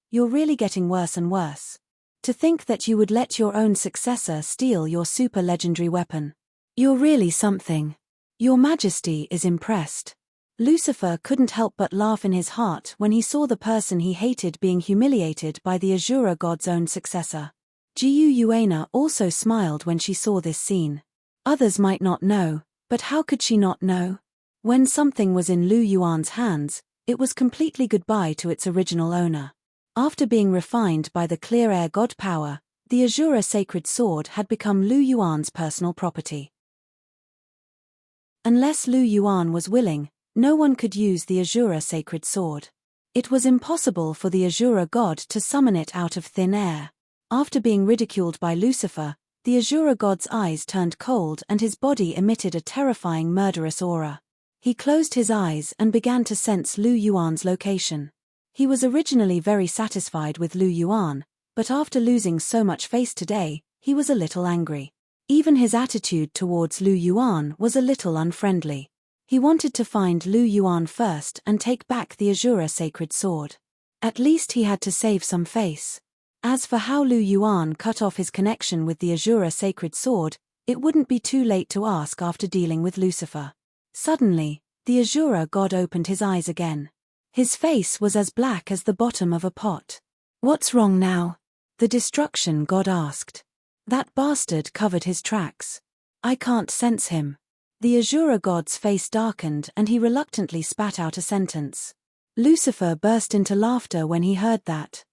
you're really getting worse and worse. To think that you would let your own successor steal your super legendary weapon. You're really something. Your Majesty is impressed." Lucifer couldn't help but laugh in his heart when he saw the person he hated being humiliated by the Azura god's own successor. Jiu Yuana also smiled when she saw this scene. Others might not know, but how could she not know? When something was in Lu Yuan's hands, it was completely goodbye to its original owner. After being refined by the clear air god power, the Azura sacred sword had become Lu Yuan's personal property. Unless Lu Yuan was willing, no one could use the Azura sacred sword. It was impossible for the Azura god to summon it out of thin air. After being ridiculed by Lucifer, the Azura god's eyes turned cold and his body emitted a terrifying murderous aura. He closed his eyes and began to sense Lu Yuan's location. He was originally very satisfied with Lu Yuan, but after losing so much face today, he was a little angry. Even his attitude towards Lu Yuan was a little unfriendly. He wanted to find Lu Yuan first and take back the Azura sacred sword. At least he had to save some face. As for how Lu Yuan cut off his connection with the Azura sacred sword, it wouldn't be too late to ask after dealing with Lucifer. Suddenly, the Azura god opened his eyes again. His face was as black as the bottom of a pot. "What's wrong now?" the destruction god asked. "That bastard covered his tracks. I can't sense him." The Azura god's face darkened and he reluctantly spat out a sentence. Lucifer burst into laughter when he heard that.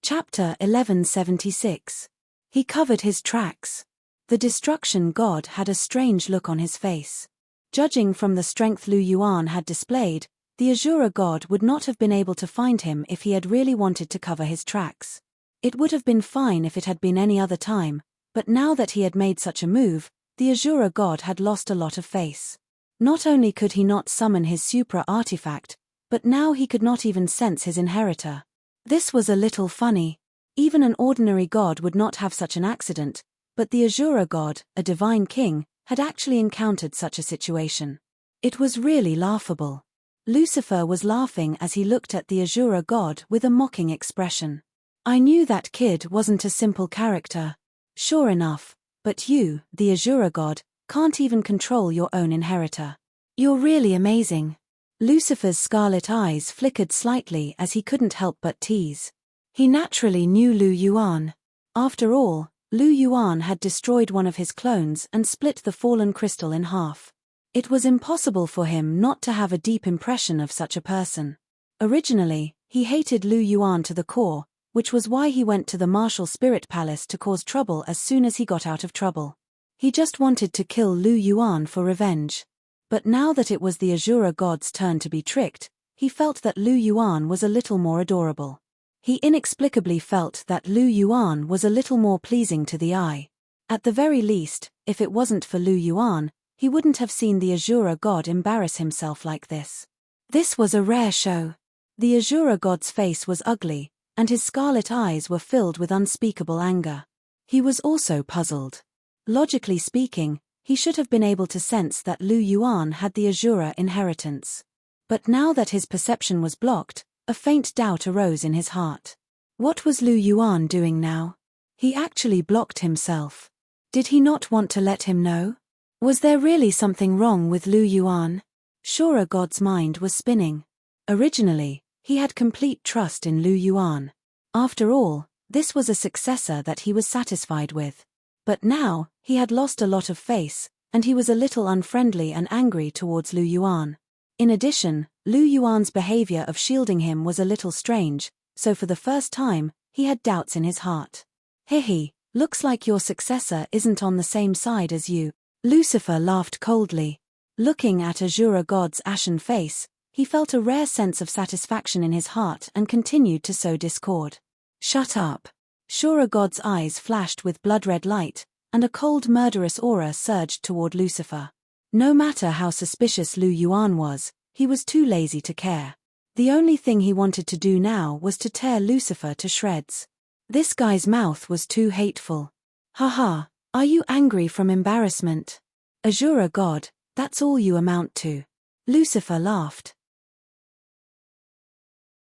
Chapter 1176. He covered his tracks. The destruction god had a strange look on his face. Judging from the strength Lu Yuan had displayed, the Azura god would not have been able to find him if he had really wanted to cover his tracks. It would have been fine if it had been any other time, but now that he had made such a move, the Azura god had lost a lot of face. Not only could he not summon his Supra artifact, but now he could not even sense his inheritor. This was a little funny. Even an ordinary god would not have such an accident, but the Azura god, a divine king, had actually encountered such a situation. It was really laughable. Lucifer was laughing as he looked at the Azura god with a mocking expression. "I knew that kid wasn't a simple character. Sure enough, but you, the Azura god, can't even control your own inheritor. You're really amazing." Lucifer's scarlet eyes flickered slightly as he couldn't help but tease. He naturally knew Lu Yuan. After all, Lu Yuan had destroyed one of his clones and split the fallen crystal in half. It was impossible for him not to have a deep impression of such a person. Originally, he hated Lu Yuan to the core, which was why he went to the martial spirit palace to cause trouble as soon as he got out of trouble. He just wanted to kill Lu Yuan for revenge. But now that it was the Azura god's turn to be tricked, he felt that Lu Yuan was a little more adorable. He inexplicably felt that Lu Yuan was a little more pleasing to the eye. At the very least, if it wasn't for Lu Yuan, he wouldn't have seen the Azura god embarrass himself like this. This was a rare show. The Azura god's face was ugly, and his scarlet eyes were filled with unspeakable anger. He was also puzzled. Logically speaking, he should have been able to sense that Lu Yuan had the Azura inheritance. But now that his perception was blocked, a faint doubt arose in his heart. What was Lu Yuan doing now? He actually blocked himself. Did he not want to let him know? Was there really something wrong with Lu Yuan? Shura god's mind was spinning. Originally, he had complete trust in Lu Yuan. After all, this was a successor that he was satisfied with. But now, he had lost a lot of face, and he was a little unfriendly and angry towards Lu Yuan. In addition, Lu Yuan's behavior of shielding him was a little strange, so for the first time, he had doubts in his heart. "Hehe, looks like your successor isn't on the same side as you." Lucifer laughed coldly. Looking at Azura god's ashen face, he felt a rare sense of satisfaction in his heart and continued to sow discord. "Shut up." Shura god's eyes flashed with blood-red light, and a cold murderous aura surged toward Lucifer. No matter how suspicious Lu Yuan was, he was too lazy to care. The only thing he wanted to do now was to tear Lucifer to shreds. This guy's mouth was too hateful. Haha, are you angry from embarrassment? Azura God, that's all you amount to. Lucifer laughed.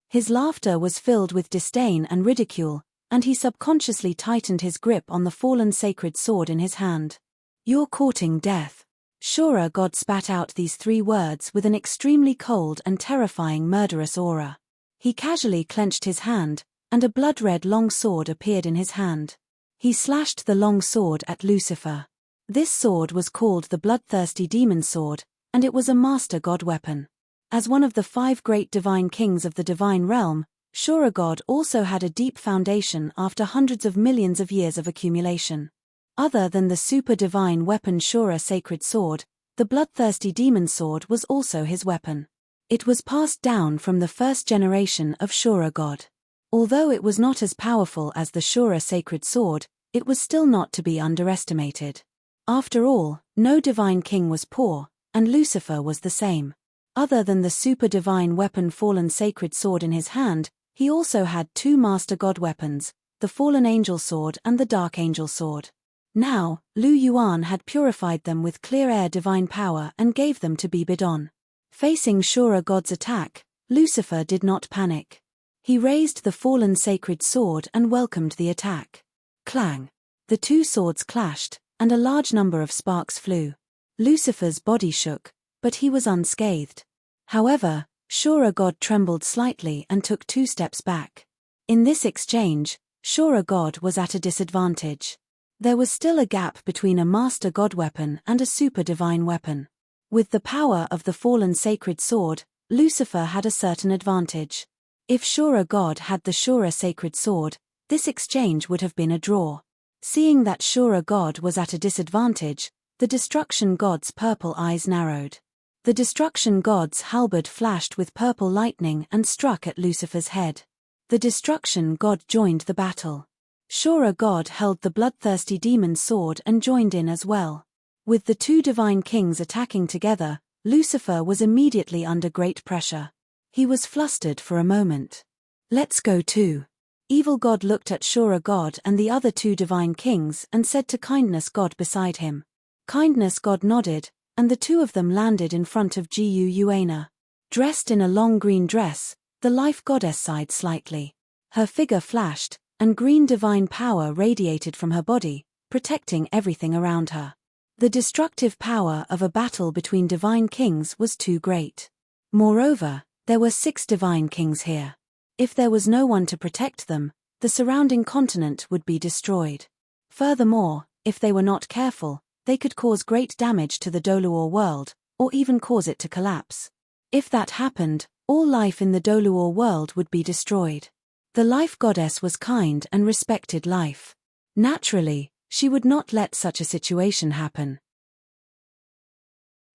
His laughter was filled with disdain and ridicule, and he subconsciously tightened his grip on the fallen sacred sword in his hand. You're courting death. Shura God spat out these 3 words with an extremely cold and terrifying murderous aura. He casually clenched his hand, and a blood-red long sword appeared in his hand. He slashed the long sword at Lucifer. This sword was called the bloodthirsty demon sword, and it was a master god weapon. As one of the 5 great divine kings of the divine realm, Shura God also had a deep foundation after hundreds of millions of years of accumulation. Other than the super-divine weapon Shura sacred sword, the bloodthirsty demon sword was also his weapon. It was passed down from the first generation of Shura God. Although it was not as powerful as the Shura sacred sword, it was still not to be underestimated. After all, no divine king was poor, and Lucifer was the same. Other than the super-divine weapon fallen sacred sword in his hand, he also had 2 master god weapons, the fallen angel sword and the dark angel sword. Now, Lu Yuan had purified them with clear air divine power and gave them to Bibidon. Facing Shura God's attack, Lucifer did not panic. He raised the fallen sacred sword and welcomed the attack. Clang! The 2 swords clashed, and a large number of sparks flew. Lucifer's body shook, but he was unscathed. However, Shura God trembled slightly and took 2 steps back. In this exchange, Shura God was at a disadvantage. There was still a gap between a master god weapon and a super divine weapon. With the power of the fallen sacred sword, Lucifer had a certain advantage. If Shura God had the Shura sacred sword, this exchange would have been a draw. Seeing that Shura God was at a disadvantage, the destruction god's purple eyes narrowed. The destruction god's halberd flashed with purple lightning and struck at Lucifer's head. The destruction god joined the battle. Shura God held the bloodthirsty demon sword and joined in as well. With the 2 divine kings attacking together, Lucifer was immediately under great pressure. He was flustered for a moment. Let's go too. Evil God looked at Shura God and the other 2 divine kings and said to Kindness God beside him. Kindness God nodded, and the 2 of them landed in front of Gu Yuana. Dressed in a long green dress, the life goddess sighed slightly. Her figure flashed, and green divine power radiated from her body, protecting everything around her. The destructive power of a battle between divine kings was too great. Moreover, there were 6 divine kings here. If there was no one to protect them, the surrounding continent would be destroyed. Furthermore, if they were not careful, they could cause great damage to the Douluo world, or even cause it to collapse. If that happened, all life in the Douluo world would be destroyed. The life goddess was kind and respected life. Naturally, she would not let such a situation happen.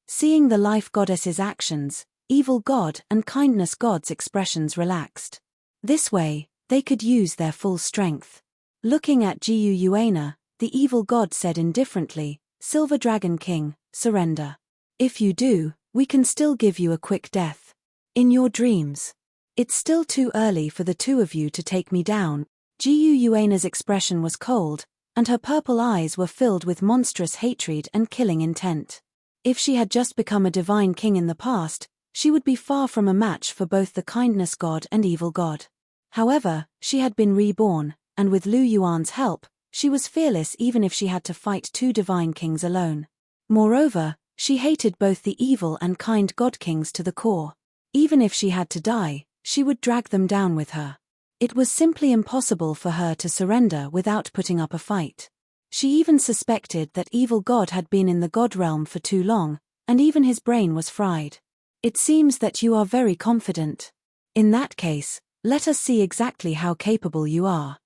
Seeing the life goddess's actions, evil god and kindness god's expressions relaxed. This way, they could use their full strength. Looking at Gu Yuana, the evil god said indifferently, Silver Dragon King, surrender. If you do, we can still give you a quick death. In your dreams. It's still too early for the 2 of you to take me down. Gu Yuana's expression was cold, and her purple eyes were filled with monstrous hatred and killing intent. If she had just become a divine king in the past, she would be far from a match for both the kindness god and evil god. However, she had been reborn, and with Lu Yuan's help, she was fearless even if she had to fight 2 divine kings alone. Moreover, she hated both the evil and kind god kings to the core. Even if she had to die, she would drag them down with her. It was simply impossible for her to surrender without putting up a fight. She even suspected that evil god had been in the god realm for too long, and even his brain was fried. It seems that you are very confident. In that case, let us see exactly how capable you are.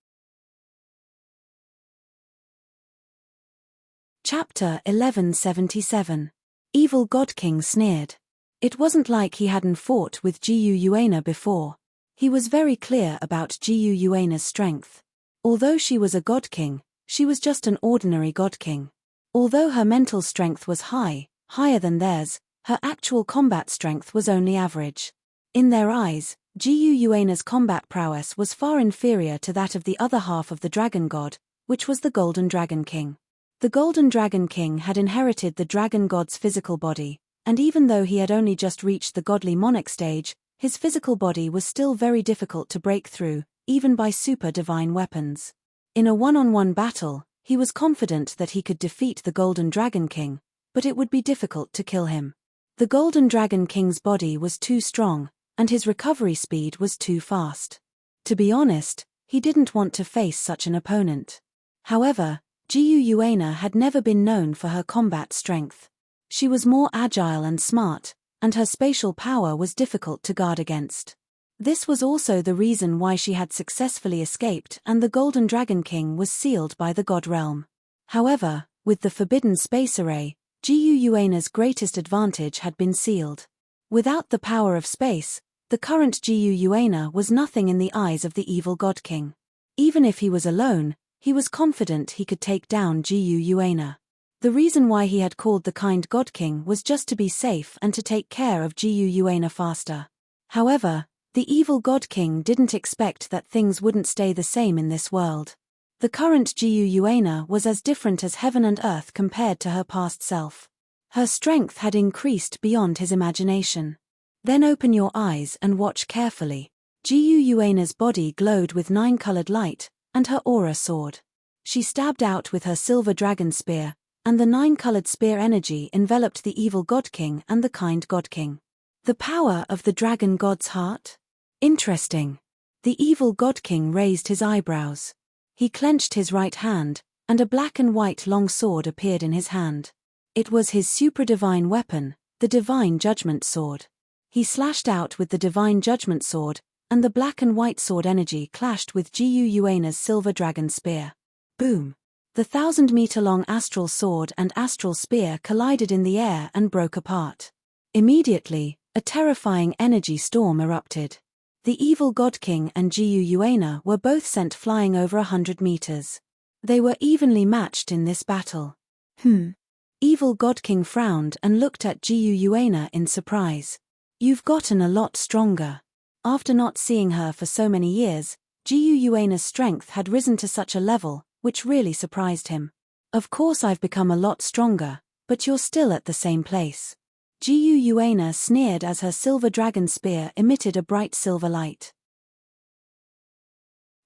Chapter 1177. Evil God King sneered. It wasn't like he hadn't fought with Gu Yuana before. He was very clear about Gu Yuana's strength. Although she was a god king, she was just an ordinary god king. Although her mental strength was higher than theirs, her actual combat strength was only average. In their eyes, Jiyu Yuana's combat prowess was far inferior to that of the other half of the dragon god, which was the Golden Dragon King. The Golden Dragon King had inherited the dragon god's physical body, and even though he had only just reached the godly monarch stage, his physical body was still very difficult to break through, even by super divine weapons. In a one-on-one battle, he was confident that he could defeat the Golden Dragon King, but it would be difficult to kill him. The Golden Dragon King's body was too strong, and his recovery speed was too fast. To be honest, he didn't want to face such an opponent. Jiyu Yuana had never been known for her combat strength. She was more agile and smart, and her spatial power was difficult to guard against. This was also the reason why she had successfully escaped and the Golden Dragon King was sealed by the God Realm. However, with the Forbidden Space Array, Jiyu Yuana's greatest advantage had been sealed. Without the power of space, the current Jiyu Yuana was nothing in the eyes of the evil God King. Even if he was alone, he was confident he could take down Jiyu Yuana. The reason why he had called the kind God King was just to be safe and to take care of Jiyu Yuana faster. However, the evil God King didn't expect that things wouldn't stay the same in this world. The current Jiyu Yuana was as different as heaven and earth compared to her past self. Her strength had increased beyond his imagination. Then open your eyes and watch carefully. Jiyu Yuana's body glowed with 9-colored light, and her aura soared. She stabbed out with her silver dragon spear, and the 9-colored spear energy enveloped the evil God King and the kind God King. The power of the dragon god's heart? Interesting. The evil God King raised his eyebrows. He clenched his right hand, and a black and white long sword appeared in his hand. It was his supra-divine weapon, the Divine Judgment Sword. He slashed out with the Divine Judgment Sword, and the black and white sword energy clashed with Jiyu Yuana's silver dragon spear. Boom! The 1,000-meter-long astral sword and astral spear collided in the air and broke apart. Immediately, a terrifying energy storm erupted. The evil God King and Jiyu Yuana were both sent flying over 100 meters. They were evenly matched in this battle. Evil God King frowned and looked at Jiyu Yuana in surprise. You've gotten a lot stronger. After not seeing her for so many years, Jiyu Yuana's strength had risen to such a level, which really surprised him. Of course I've become a lot stronger, but you're still at the same place. Jiyu Yuana sneered as her silver dragon spear emitted a bright silver light.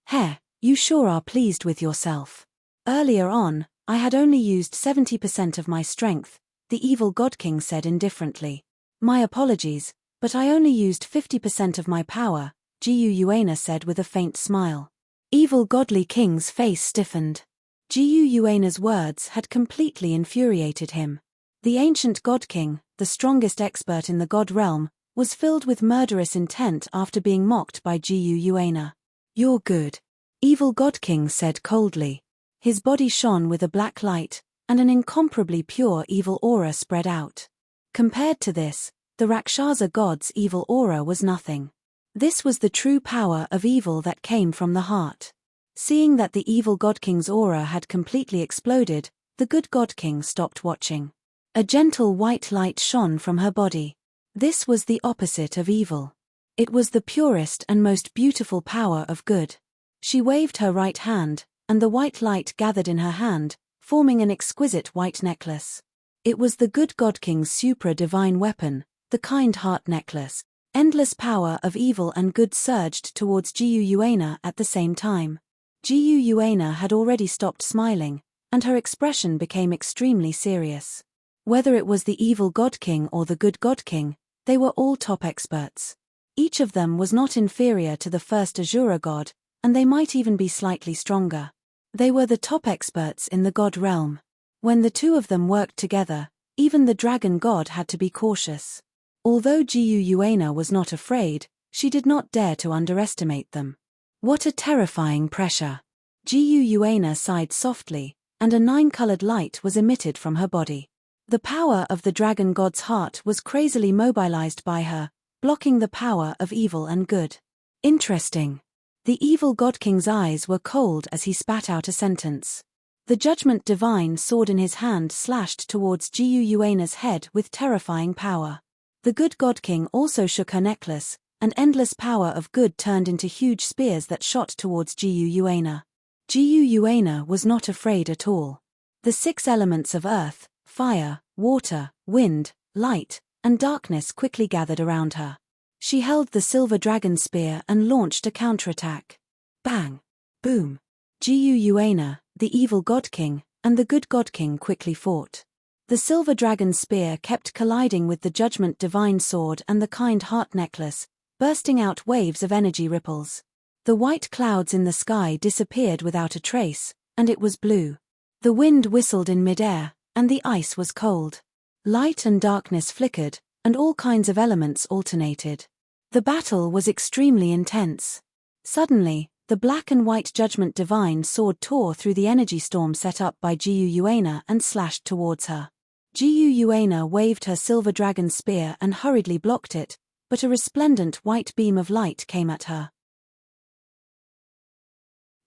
Heh, you sure are pleased with yourself. Earlier on, I had only used 70% of my strength, the evil God King said indifferently. My apologies, but I only used 50% of my power, Jiyu Yuana said with a faint smile. Evil Godly King's face stiffened. Jiyu Yuana's words had completely infuriated him. The ancient God King, the strongest expert in the God realm, was filled with murderous intent after being mocked by Jiyu Yuana. You're good. Evil God King said coldly. His body shone with a black light, and an incomparably pure evil aura spread out. Compared to this, the Rakshasa god's evil aura was nothing. This was the true power of evil that came from the heart. Seeing that the evil God King's aura had completely exploded, the good God King stopped watching. A gentle white light shone from her body. This was the opposite of evil. It was the purest and most beautiful power of good. She waved her right hand, and the white light gathered in her hand, forming an exquisite white necklace. It was the good God King's supra-divine weapon, the kind heart necklace. Endless power of evil and good surged towards Jiyu Yuana at the same time. Jiyu Yuana had already stopped smiling, and her expression became extremely serious. Whether it was the evil God King or the good God King, they were all top experts. Each of them was not inferior to the first Asura god, and they might even be slightly stronger. They were the top experts in the God realm. When the two of them worked together, even the dragon god had to be cautious. Although Jiyu Yuana was not afraid, she did not dare to underestimate them. What a terrifying pressure! Jiyu Yuana sighed softly, and a 9-colored light was emitted from her body. The power of the dragon god's heart was crazily mobilized by her, blocking the power of evil and good. Interesting. The evil God King's eyes were cold as he spat out a sentence. The Judgment Divine sword in his hand slashed towards Jiyu Yuana's head with terrifying power. The good God King also shook her necklace, and endless power of good turned into huge spears that shot towards Guoyuana. Guoyuana was not afraid at all. The 6 elements of earth, fire, water, wind, light, and darkness quickly gathered around her. She held the silver dragon spear and launched a counterattack. Bang! Boom! Guoyuana, the evil god king, and the good god king quickly fought. The silver dragon spear kept colliding with the judgment divine sword and the kind heart necklace, bursting out waves of energy ripples. The white clouds in the sky disappeared without a trace, and it was blue. The wind whistled in midair, and the ice was cold. Light and darkness flickered, and all kinds of elements alternated. The battle was extremely intense. Suddenly, the black and white judgment divine sword tore through the energy storm set up by Guoyuana and slashed towards her. Guoyuana waved her silver dragon spear and hurriedly blocked it, but a resplendent white beam of light came at her.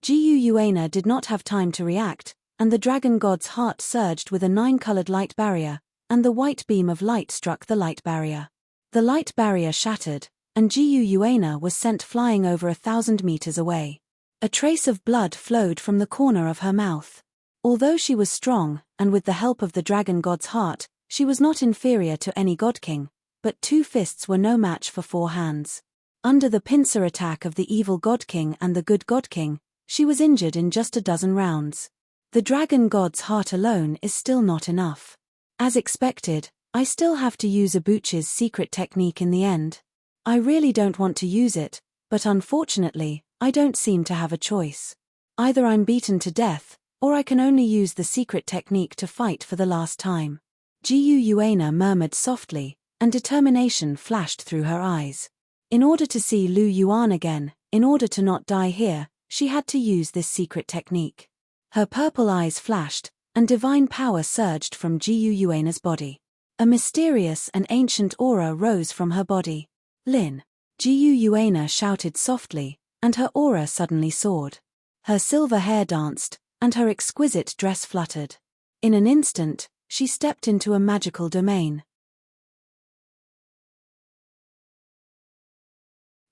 Guoyuana did not have time to react, and the dragon god's heart surged with a 9-colored light barrier, and the white beam of light struck the light barrier. The light barrier shattered, and Guoyuana was sent flying over 1,000 meters away. A trace of blood flowed from the corner of her mouth. Although she was strong, and with the help of the dragon god's heart, she was not inferior to any god king, but 2 fists were no match for 4 hands. Under the pincer attack of the evil god king and the good god king, she was injured in just a dozen rounds. The dragon god's heart alone is still not enough. As expected, I still have to use Ibuchi's secret technique in the end. I really don't want to use it, but unfortunately, I don't seem to have a choice. Either I'm beaten to death, or I can only use the secret technique to fight for the last time. Guoyuana murmured softly, and determination flashed through her eyes. In order to see Lu Yuan again, in order to not die here, she had to use this secret technique. Her purple eyes flashed, and divine power surged from Guoyuana's body. A mysterious and ancient aura rose from her body. Lin. Guoyuana shouted softly, and her aura suddenly soared. Her silver hair danced, and her exquisite dress fluttered. In an instant, she stepped into a magical domain.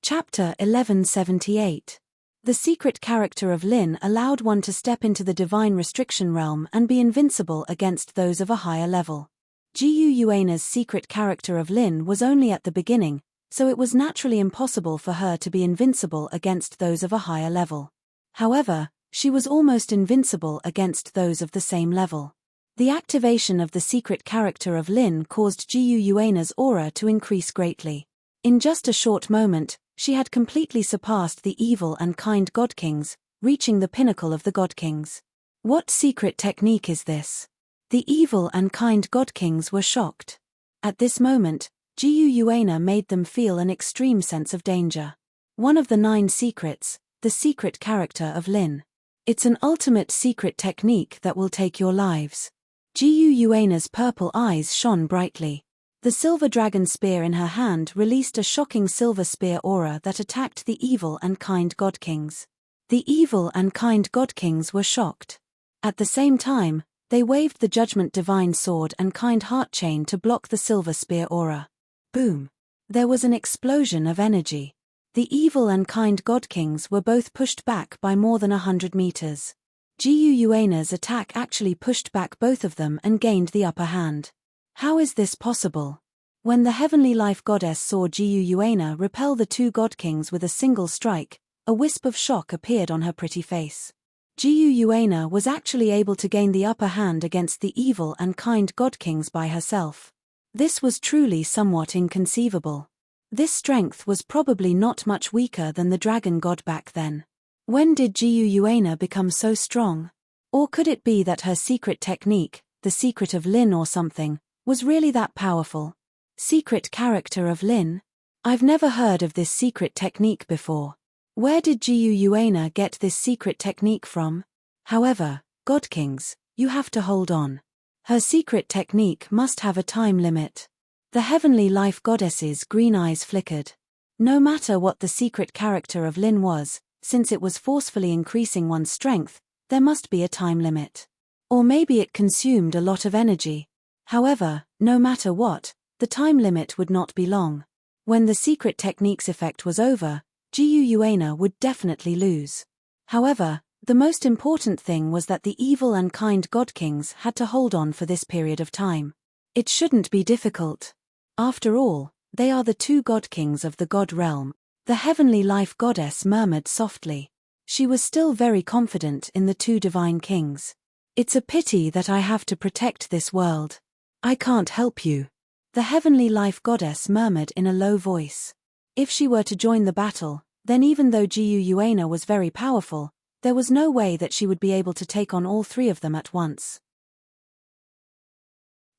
Chapter 1178. The secret character of Lin allowed one to step into the divine restriction realm and be invincible against those of a higher level. Guoyuana's secret character of Lin was only at the beginning, so it was naturally impossible for her to be invincible against those of a higher level. However, she was almost invincible against those of the same level. The activation of the secret character of Lin caused Guoyuana's aura to increase greatly. In just a short moment, she had completely surpassed the evil and kind god kings, reaching the pinnacle of the god kings. What secret technique is this? The evil and kind god kings were shocked. At this moment, Guoyuana made them feel an extreme sense of danger. One of the 9 secrets, the secret character of Lin. It's an ultimate secret technique that will take your lives. Guoyuana's purple eyes shone brightly. The silver dragon spear in her hand released a shocking silver spear aura that attacked the evil and kind god kings. The evil and kind god kings were shocked. At the same time, they waved the judgment divine sword and kind heart chain to block the silver spear aura. Boom! There was an explosion of energy. The evil and kind god kings were both pushed back by more than 100 meters. Guoyuana's attack actually pushed back both of them and gained the upper hand. How is this possible? When the heavenly life goddess saw Guoyuana repel the 2 god kings with a single strike, a wisp of shock appeared on her pretty face. Guoyuana was actually able to gain the upper hand against the evil and kind god kings by herself. This was truly somewhat inconceivable. This strength was probably not much weaker than the dragon god back then. When did Guoyuana become so strong? Or could it be that her secret technique, the secret of Lin or something, was really that powerful? Secret character of Lin? I've never heard of this secret technique before. Where did Guoyuana get this secret technique from? However, God Kings, you have to hold on. Her secret technique must have a time limit. The heavenly life goddess's green eyes flickered. No matter what the secret character of Lin was, since it was forcefully increasing one's strength, there must be a time limit. Or maybe it consumed a lot of energy. However, no matter what, the time limit would not be long. When the secret technique's effect was over, Jiu Yuana would definitely lose. However, the most important thing was that the evil and kind god kings had to hold on for this period of time. It shouldn't be difficult. After all, they are the two god kings of the god realm. The heavenly life goddess murmured softly. She was still very confident in the two divine kings. It's a pity that I have to protect this world. I can't help you. The heavenly life goddess murmured in a low voice. If she were to join the battle, then even though Jiu Yuana was very powerful, there was no way that she would be able to take on all three of them at once.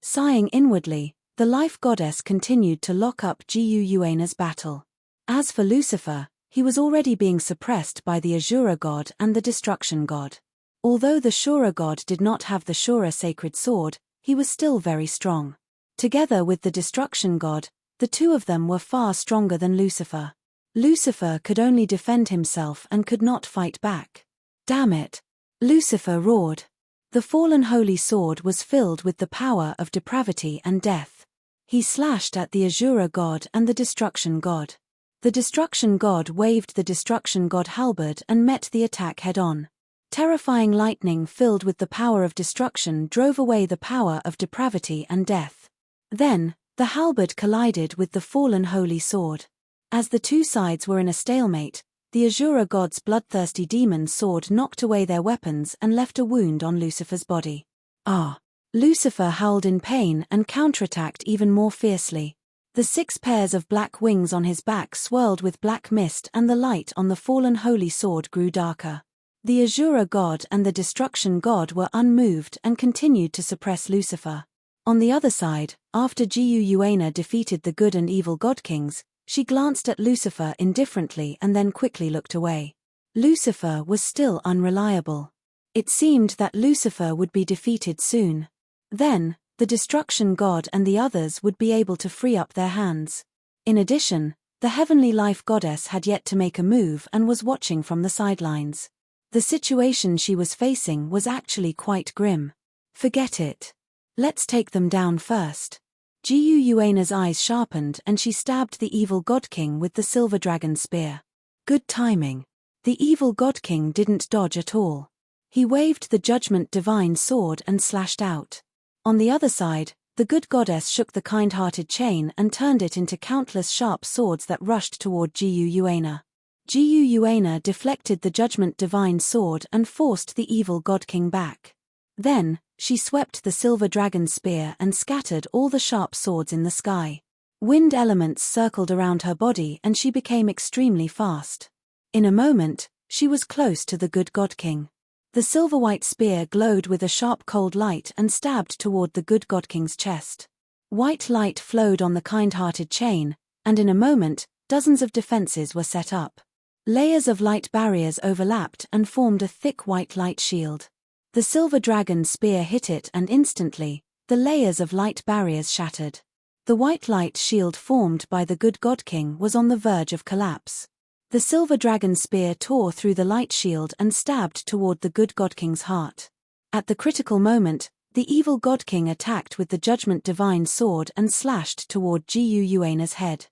Sighing inwardly, the life goddess continued to lock up Jiu Yuana's battle. As for Lucifer, he was already being suppressed by the Azura god and the destruction god. Although the Shura god did not have the Shura sacred sword, he was still very strong. Together with the destruction god, the two of them were far stronger than Lucifer. Lucifer could only defend himself and could not fight back. Damn it! Lucifer roared. The fallen holy sword was filled with the power of depravity and death. He slashed at the Azura god and the destruction god. The destruction god waved the destruction god halberd and met the attack head-on. Terrifying lightning filled with the power of destruction drove away the power of depravity and death. Then, the halberd collided with the fallen holy sword. As the two sides were in a stalemate, the Azura god's bloodthirsty demon sword knocked away their weapons and left a wound on Lucifer's body. Ah! Lucifer howled in pain and counterattacked even more fiercely. The 6 pairs of black wings on his back swirled with black mist and the light on the fallen holy sword grew darker. The Azura god and the destruction god were unmoved and continued to suppress Lucifer. On the other side, after Jiu Yuana defeated the good and evil god kings, she glanced at Lucifer indifferently and then quickly looked away. Lucifer was still unreliable. It seemed that Lucifer would be defeated soon. Then, the destruction god and the others would be able to free up their hands. In addition, the heavenly life goddess had yet to make a move and was watching from the sidelines. The situation she was facing was actually quite grim. Forget it. Let's take them down first. Jiu Yuana's eyes sharpened and she stabbed the evil god king with the silver dragon spear. Good timing. The evil god king didn't dodge at all. He waved the judgment divine sword and slashed out. On the other side, the good goddess shook the kind-hearted chain and turned it into countless sharp swords that rushed toward Jiu Yuana. Jiu Yuana deflected the judgment divine sword and forced the evil god king back. Then, she swept the silver dragon spear and scattered all the sharp swords in the sky. Wind elements circled around her body and she became extremely fast. In a moment, she was close to the good god king. The silver-white spear glowed with a sharp cold light and stabbed toward the good god king's chest. White light flowed on the kind-hearted chain, and in a moment, dozens of defenses were set up. Layers of light barriers overlapped and formed a thick white light shield. The silver dragon spear hit it and instantly, the layers of light barriers shattered. The white light shield formed by the good god king was on the verge of collapse. The silver dragon spear tore through the light shield and stabbed toward the good god king's heart. At the critical moment, the evil god king attacked with the judgment divine sword and slashed toward Jiu Yuana's head.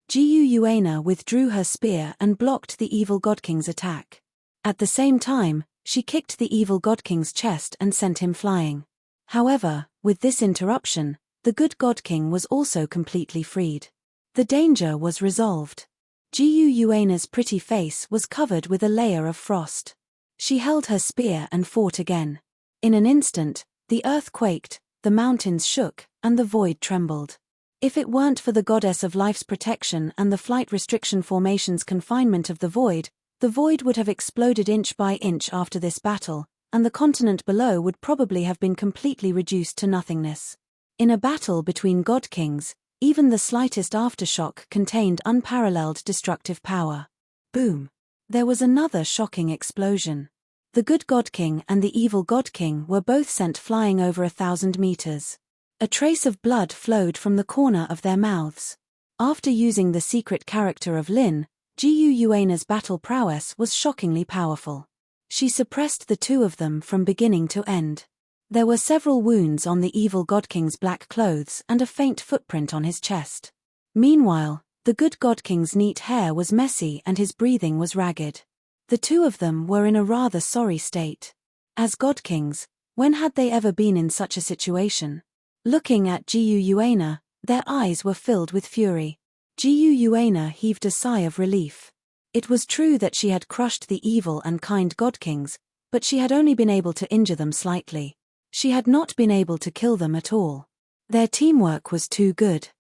Jiu Yuana withdrew her spear and blocked the evil god king's attack. At the same time, she kicked the evil god king's chest and sent him flying. However, with this interruption, the good god king was also completely freed. The danger was resolved. Jiu Yuana's pretty face was covered with a layer of frost. She held her spear and fought again. In an instant, the earth quaked, the mountains shook, and the void trembled. If it weren't for the goddess of life's protection and the flight restriction formation's confinement of the void would have exploded inch by inch after this battle, and the continent below would probably have been completely reduced to nothingness. In a battle between god kings, even the slightest aftershock contained unparalleled destructive power. Boom! There was another shocking explosion. The good god king and the evil god king were both sent flying over 1,000 meters. A trace of blood flowed from the corner of their mouths. After using the secret character of Lin, Jiu Yuana's battle prowess was shockingly powerful. She suppressed the two of them from beginning to end. There were several wounds on the evil God King's black clothes and a faint footprint on his chest. Meanwhile, the good God King's neat hair was messy and his breathing was ragged. The two of them were in a rather sorry state. As God Kings, when had they ever been in such a situation? Looking at Jiu Yuana, their eyes were filled with fury. Jiu Yuana heaved a sigh of relief. It was true that she had crushed the evil and kind God Kings, but she had only been able to injure them slightly. She had not been able to kill them at all. Their teamwork was too good.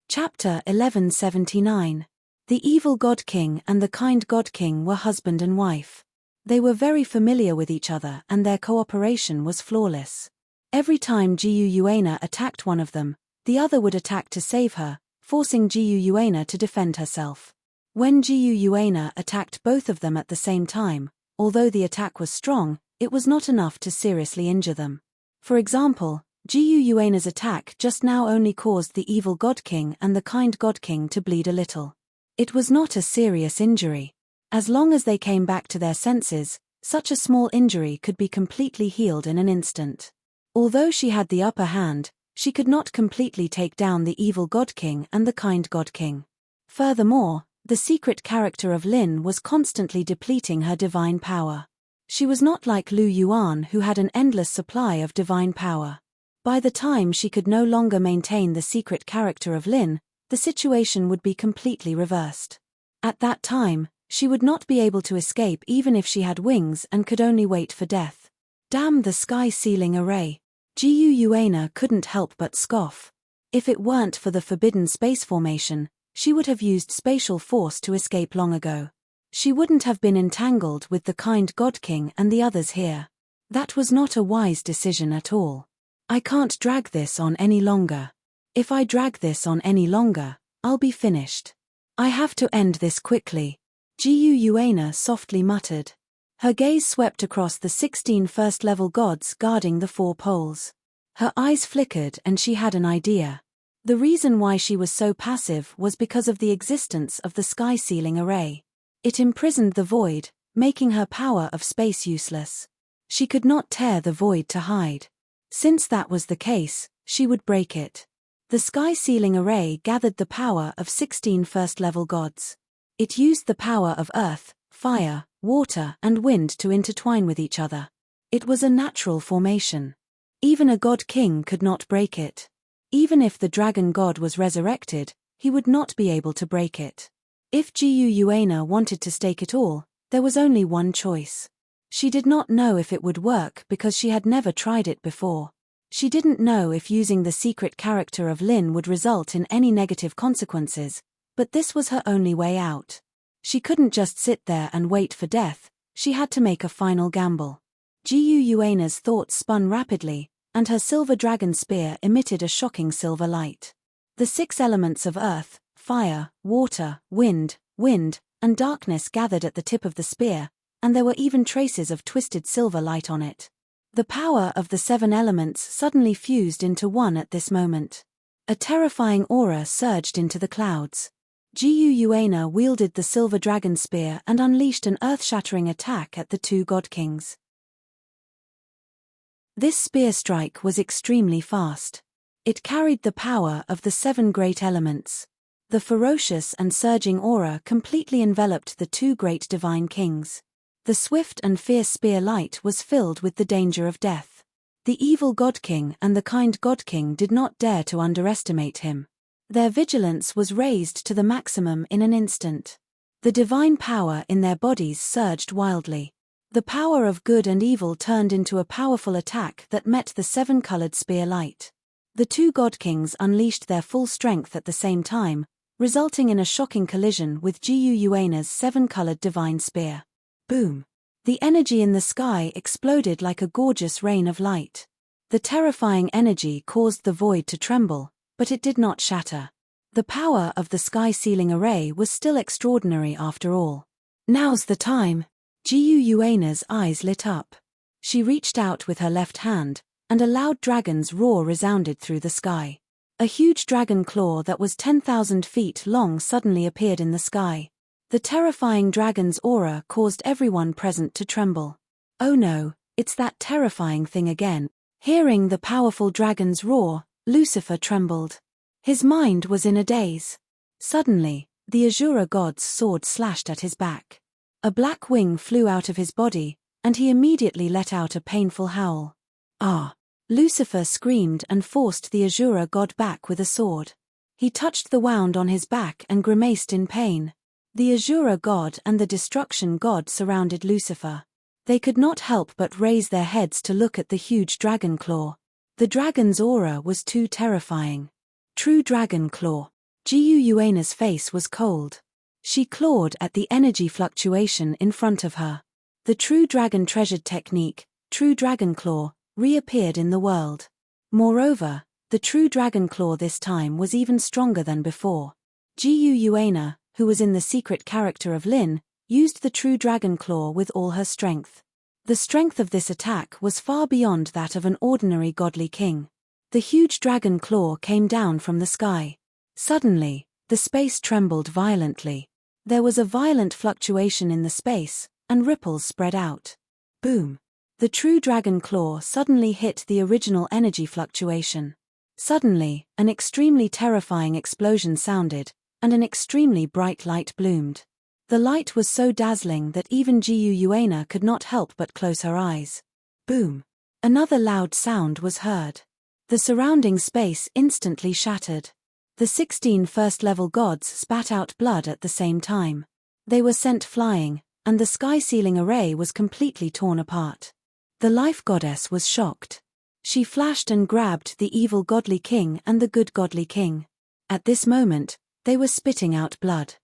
Chapter 1179. The evil God King and the kind God King were husband and wife. They were very familiar with each other and their cooperation was flawless. Every time Jiu Yuana attacked one of them, the other would attack to save her, forcing Jiu Yuana to defend herself. When Jiu Yuana attacked both of them at the same time, although the attack was strong, it was not enough to seriously injure them. For example, Jiu Yuana's attack just now only caused the evil God King and the kind God King to bleed a little. It was not a serious injury. As long as they came back to their senses, such a small injury could be completely healed in an instant. Although she had the upper hand, she could not completely take down the evil God King and the kind God King. Furthermore, the secret character of Lin was constantly depleting her divine power. She was not like Lu Yuan, who had an endless supply of divine power. By the time she could no longer maintain the secret character of Lin, the situation would be completely reversed. At that time, she would not be able to escape even if she had wings and could only wait for death. Damn the sky-sealing array. Jiu Yuana couldn't help but scoff. If it weren't for the forbidden space formation, she would have used spatial force to escape long ago. She wouldn't have been entangled with the kind God King and the others here. That was not a wise decision at all. I can't drag this on any longer. If I drag this on any longer, I'll be finished. I have to end this quickly. Jiu Yuana softly muttered. Her gaze swept across the 16 first-level gods guarding the 4 poles. Her eyes flickered and she had an idea. The reason why she was so passive was because of the existence of the sky-sealing array. It imprisoned the void, making her power of space useless. She could not tear the void to hide. Since that was the case, she would break it. The sky-sealing array gathered the power of 16 first-level gods. It used the power of earth, fire, water, and wind to intertwine with each other. It was a natural formation. Even a god king could not break it. Even if the dragon god was resurrected, he would not be able to break it. If Jiu Yuana wanted to stake it all, there was only one choice. She did not know if it would work because she had never tried it before. She didn't know if using the secret character of Lin would result in any negative consequences, but this was her only way out. She couldn't just sit there and wait for death, she had to make a final gamble. Jiu Yuana's thoughts spun rapidly, and her silver dragon spear emitted a shocking silver light. The 6 elements of earth, fire, water, wind, and darkness gathered at the tip of the spear, and there were even traces of twisted silver light on it. The power of the 7 elements suddenly fused into one at this moment. A terrifying aura surged into the clouds. Jiu Yuana wielded the silver dragon spear and unleashed an earth-shattering attack at the 2 god kings. This spear strike was extremely fast. It carried the power of the 7 great elements. The ferocious and surging aura completely enveloped the 2 great divine kings. The swift and fierce spear light was filled with the danger of death. The evil God King and the kind God King did not dare to underestimate him. Their vigilance was raised to the maximum in an instant. The divine power in their bodies surged wildly. The power of good and evil turned into a powerful attack that met the 7-colored spear light. The 2 God Kings unleashed their full strength at the same time, resulting in a shocking collision with Jiu Yuana's 7-colored divine spear. Boom! The energy in the sky exploded like a gorgeous rain of light. The terrifying energy caused the void to tremble, but it did not shatter. The power of the sky-sealing array was still extraordinary after all. Now's the time! Jiu Yuana's eyes lit up. She reached out with her left hand, and a loud dragon's roar resounded through the sky. A huge dragon claw that was 10,000 feet long suddenly appeared in the sky. The terrifying dragon's aura caused everyone present to tremble. Oh no, it's that terrifying thing again. Hearing the powerful dragon's roar, Lucifer trembled. His mind was in a daze. Suddenly, the Azura god's sword slashed at his back. A black wing flew out of his body, and he immediately let out a painful howl. Ah! Lucifer screamed and forced the Azura god back with a sword. He touched the wound on his back and grimaced in pain. The Azura god and the destruction god surrounded Lucifer. They could not help but raise their heads to look at the huge dragon claw. The dragon's aura was too terrifying. True dragon claw. Guuena's face was cold. She clawed at the energy fluctuation in front of her. The true dragon treasured technique, True Dragon Claw, reappeared in the world. Moreover, the true dragon claw this time was even stronger than before. Guuena, who was in the secret character of Lin, used the true dragon claw with all her strength. The strength of this attack was far beyond that of an ordinary godly king. The huge dragon claw came down from the sky. Suddenly, the space trembled violently. There was a violent fluctuation in the space, and ripples spread out. Boom! The true dragon claw suddenly hit the original energy fluctuation. Suddenly, an extremely terrifying explosion sounded, and an extremely bright light bloomed. The light was so dazzling that even Guuena could not help but close her eyes. Boom! Another loud sound was heard. The surrounding space instantly shattered. The 16 first-level gods spat out blood at the same time. They were sent flying, and the sky-sealing array was completely torn apart. The life goddess was shocked. She flashed and grabbed the evil godly king and the good godly king. At this moment, they were spitting out blood.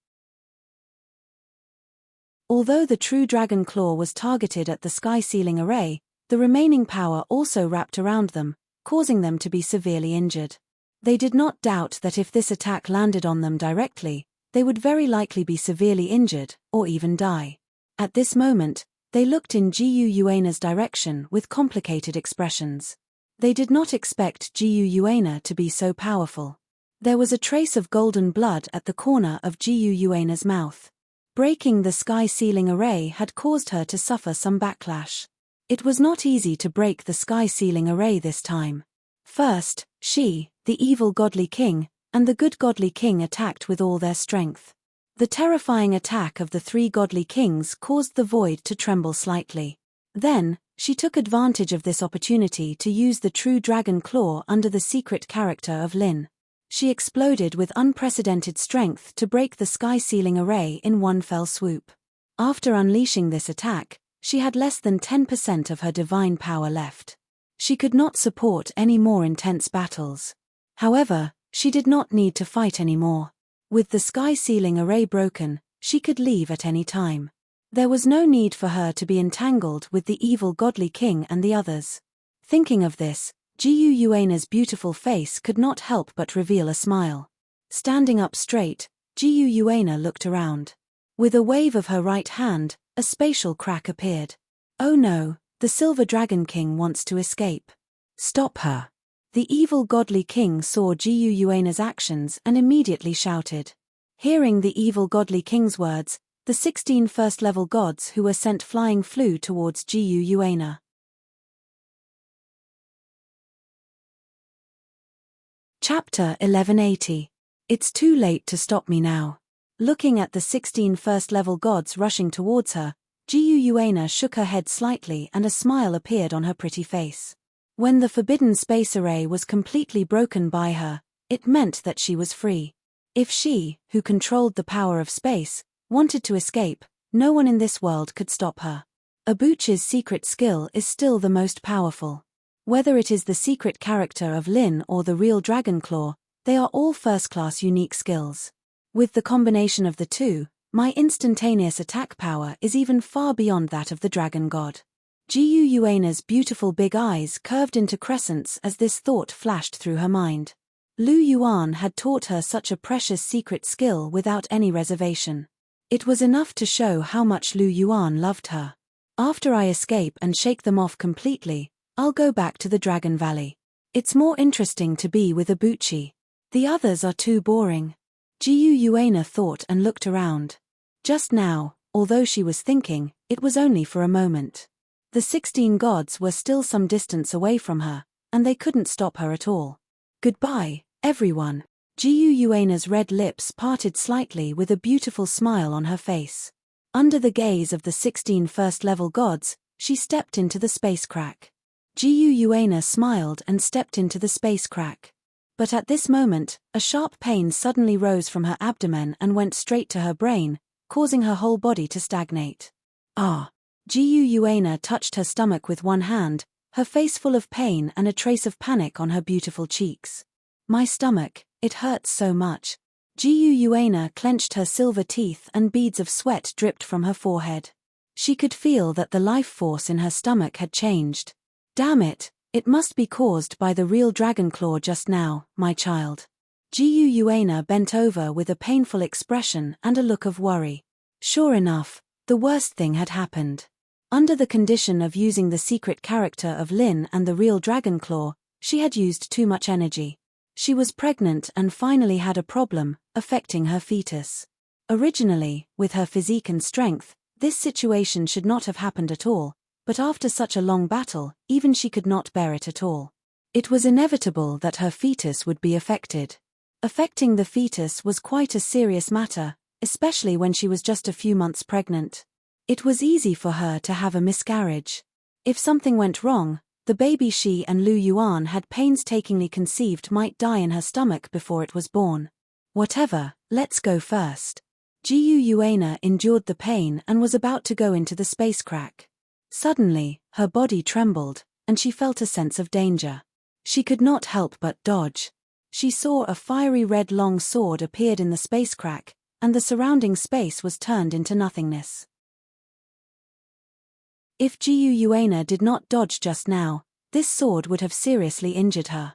Although the true dragon claw was targeted at the sky-sealing array, the remaining power also wrapped around them, causing them to be severely injured. They did not doubt that if this attack landed on them directly, they would very likely be severely injured, or even die. At this moment, they looked in Guuena's direction with complicated expressions. They did not expect Guuena to be so powerful. There was a trace of golden blood at the corner of Guuena's mouth. Breaking the sky-sealing array had caused her to suffer some backlash. It was not easy to break the sky-sealing array this time. First, she, the evil godly king, and the good godly king attacked with all their strength. The terrifying attack of the 3 godly kings caused the void to tremble slightly. Then, she took advantage of this opportunity to use the true dragon claw under the secret character of Lin. She exploded with unprecedented strength to break the sky-sealing array in one fell swoop. After unleashing this attack, she had less than 10% of her divine power left. She could not support any more intense battles. However, she did not need to fight anymore. With the sky-sealing array broken, she could leave at any time. There was no need for her to be entangled with the evil godly king and the others. Thinking of this, Guuena's beautiful face could not help but reveal a smile. Standing up straight, Guuena looked around. With a wave of her right hand, a spatial crack appeared. Oh no, the Silver Dragon King wants to escape. Stop her. The evil godly king saw Guuena's actions and immediately shouted. Hearing the evil godly king's words, the 16 first-level gods who were sent flying flew towards Guuena. Chapter 1180. It's too late to stop me now. Looking at the 16 first-level gods rushing towards her, Guuena shook her head slightly and a smile appeared on her pretty face. When the forbidden space array was completely broken by her, it meant that she was free. If she, who controlled the power of space, wanted to escape, no one in this world could stop her. Abuchi's secret skill is still the most powerful. Whether it is the secret character of Lin or the real Dragon Claw, they are all first-class unique skills. With the combination of the two, my instantaneous attack power is even far beyond that of the Dragon God. Guuena's beautiful big eyes curved into crescents as this thought flashed through her mind. Lu Yuan had taught her such a precious secret skill without any reservation. It was enough to show how much Lu Yuan loved her. After I escape and shake them off completely, I'll go back to the Dragon Valley. It's more interesting to be with Abuchi. The others are too boring. Guuena thought and looked around. Just now, although she was thinking, it was only for a moment. The 16 gods were still some distance away from her, and they couldn't stop her at all. Goodbye, everyone. Gu Yuana's red lips parted slightly with a beautiful smile on her face. Under the gaze of the 16 first-level gods, she stepped into the space crack. Gu Yuana smiled and stepped into the space crack. But at this moment, a sharp pain suddenly rose from her abdomen and went straight to her brain, causing her whole body to stagnate. Ah! Gu Yuana touched her stomach with one hand, her face full of pain and a trace of panic on her beautiful cheeks. My stomach, it hurts so much. Gu Yuana clenched her silver teeth and beads of sweat dripped from her forehead. She could feel that the life force in her stomach had changed. Damn it, it must be caused by the real dragon claw just now, my child. Gu Yuana bent over with a painful expression and a look of worry. Sure enough, the worst thing had happened. Under the condition of using the secret character of Lin and the real dragon claw, she had used too much energy. She was pregnant and finally had a problem, affecting her fetus. Originally, with her physique and strength, this situation should not have happened at all, but after such a long battle, even she could not bear it at all. It was inevitable that her fetus would be affected. Affecting the fetus was quite a serious matter, especially when she was just a few months pregnant. It was easy for her to have a miscarriage. If something went wrong, the baby she and Lu Yuan had painstakingly conceived might die in her stomach before it was born. Whatever, let's go first. Gu Yuana endured the pain and was about to go into the space crack. Suddenly, her body trembled, and she felt a sense of danger. She could not help but dodge. She saw a fiery red long sword appeared in the space crack, and the surrounding space was turned into nothingness. If Gu Yuana did not dodge just now, this sword would have seriously injured her.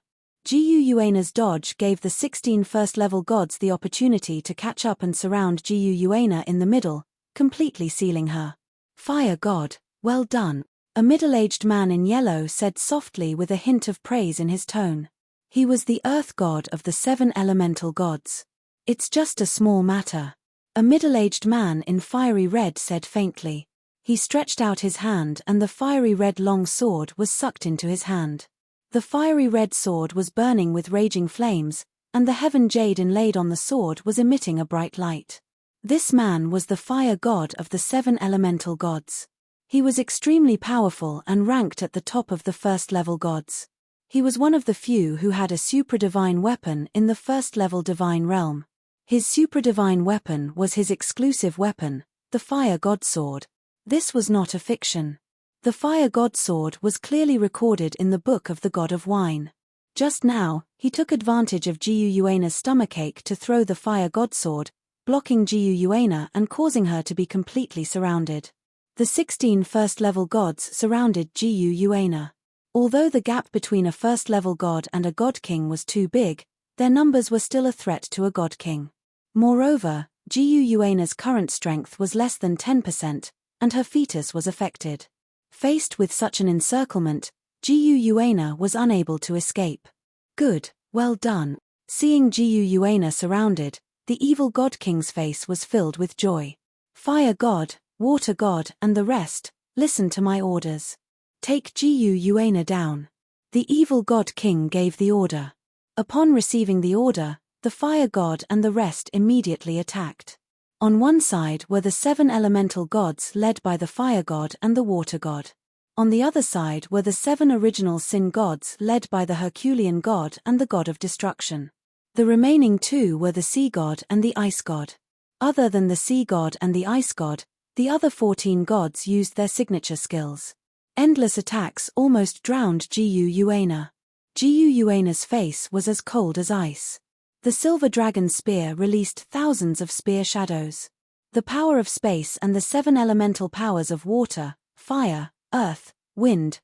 Gu Yuana's dodge gave the 16 first-level gods the opportunity to catch up and surround Gu Yuana in the middle, completely sealing her. Fire god, well done. A middle-aged man in yellow said softly with a hint of praise in his tone. He was the earth god of the 7 elemental gods. It's just a small matter. A middle-aged man in fiery red said faintly. He stretched out his hand and the fiery red long sword was sucked into his hand. The fiery red sword was burning with raging flames, and the heaven jade inlaid on the sword was emitting a bright light. This man was the fire god of the 7 elemental gods. He was extremely powerful and ranked at the top of the first-level gods. He was one of the few who had a supra-divine weapon in the first-level divine realm. His supra-divine weapon was his exclusive weapon, the fire god sword. This was not a fiction. The fire god sword was clearly recorded in the book of the god of wine. Just now, he took advantage of Gu Yuana's stomachache to throw the fire god sword, blocking Gu Yuana and causing her to be completely surrounded. The 16 first-level gods surrounded Gu Yuana. Although the gap between a first-level god and a god king was too big, their numbers were still a threat to a god king. Moreover, Gu Yuana's current strength was less than 10%, and her fetus was affected. Faced with such an encirclement, Gu Yuana was unable to escape. Good, well done. Seeing Gu Yuana surrounded, the evil god king's face was filled with joy. Fire god, water god and the rest, listen to my orders. Take Gu Yuana down. The evil god king gave the order. Upon receiving the order, the fire god and the rest immediately attacked. On one side were the 7 elemental gods led by the fire god and the water god. On the other side were the 7 original sin gods led by the Herculean god and the god of destruction. The remaining 2 were the sea god and the ice god. Other than the sea god and the ice god, the other 14 gods used their signature skills. Endless attacks almost drowned Gu Yuana. Gu Yuana's face was as cold as ice. The silver dragon spear released thousands of spear shadows. The power of space and the 7 elemental powers of water, fire, earth, wind,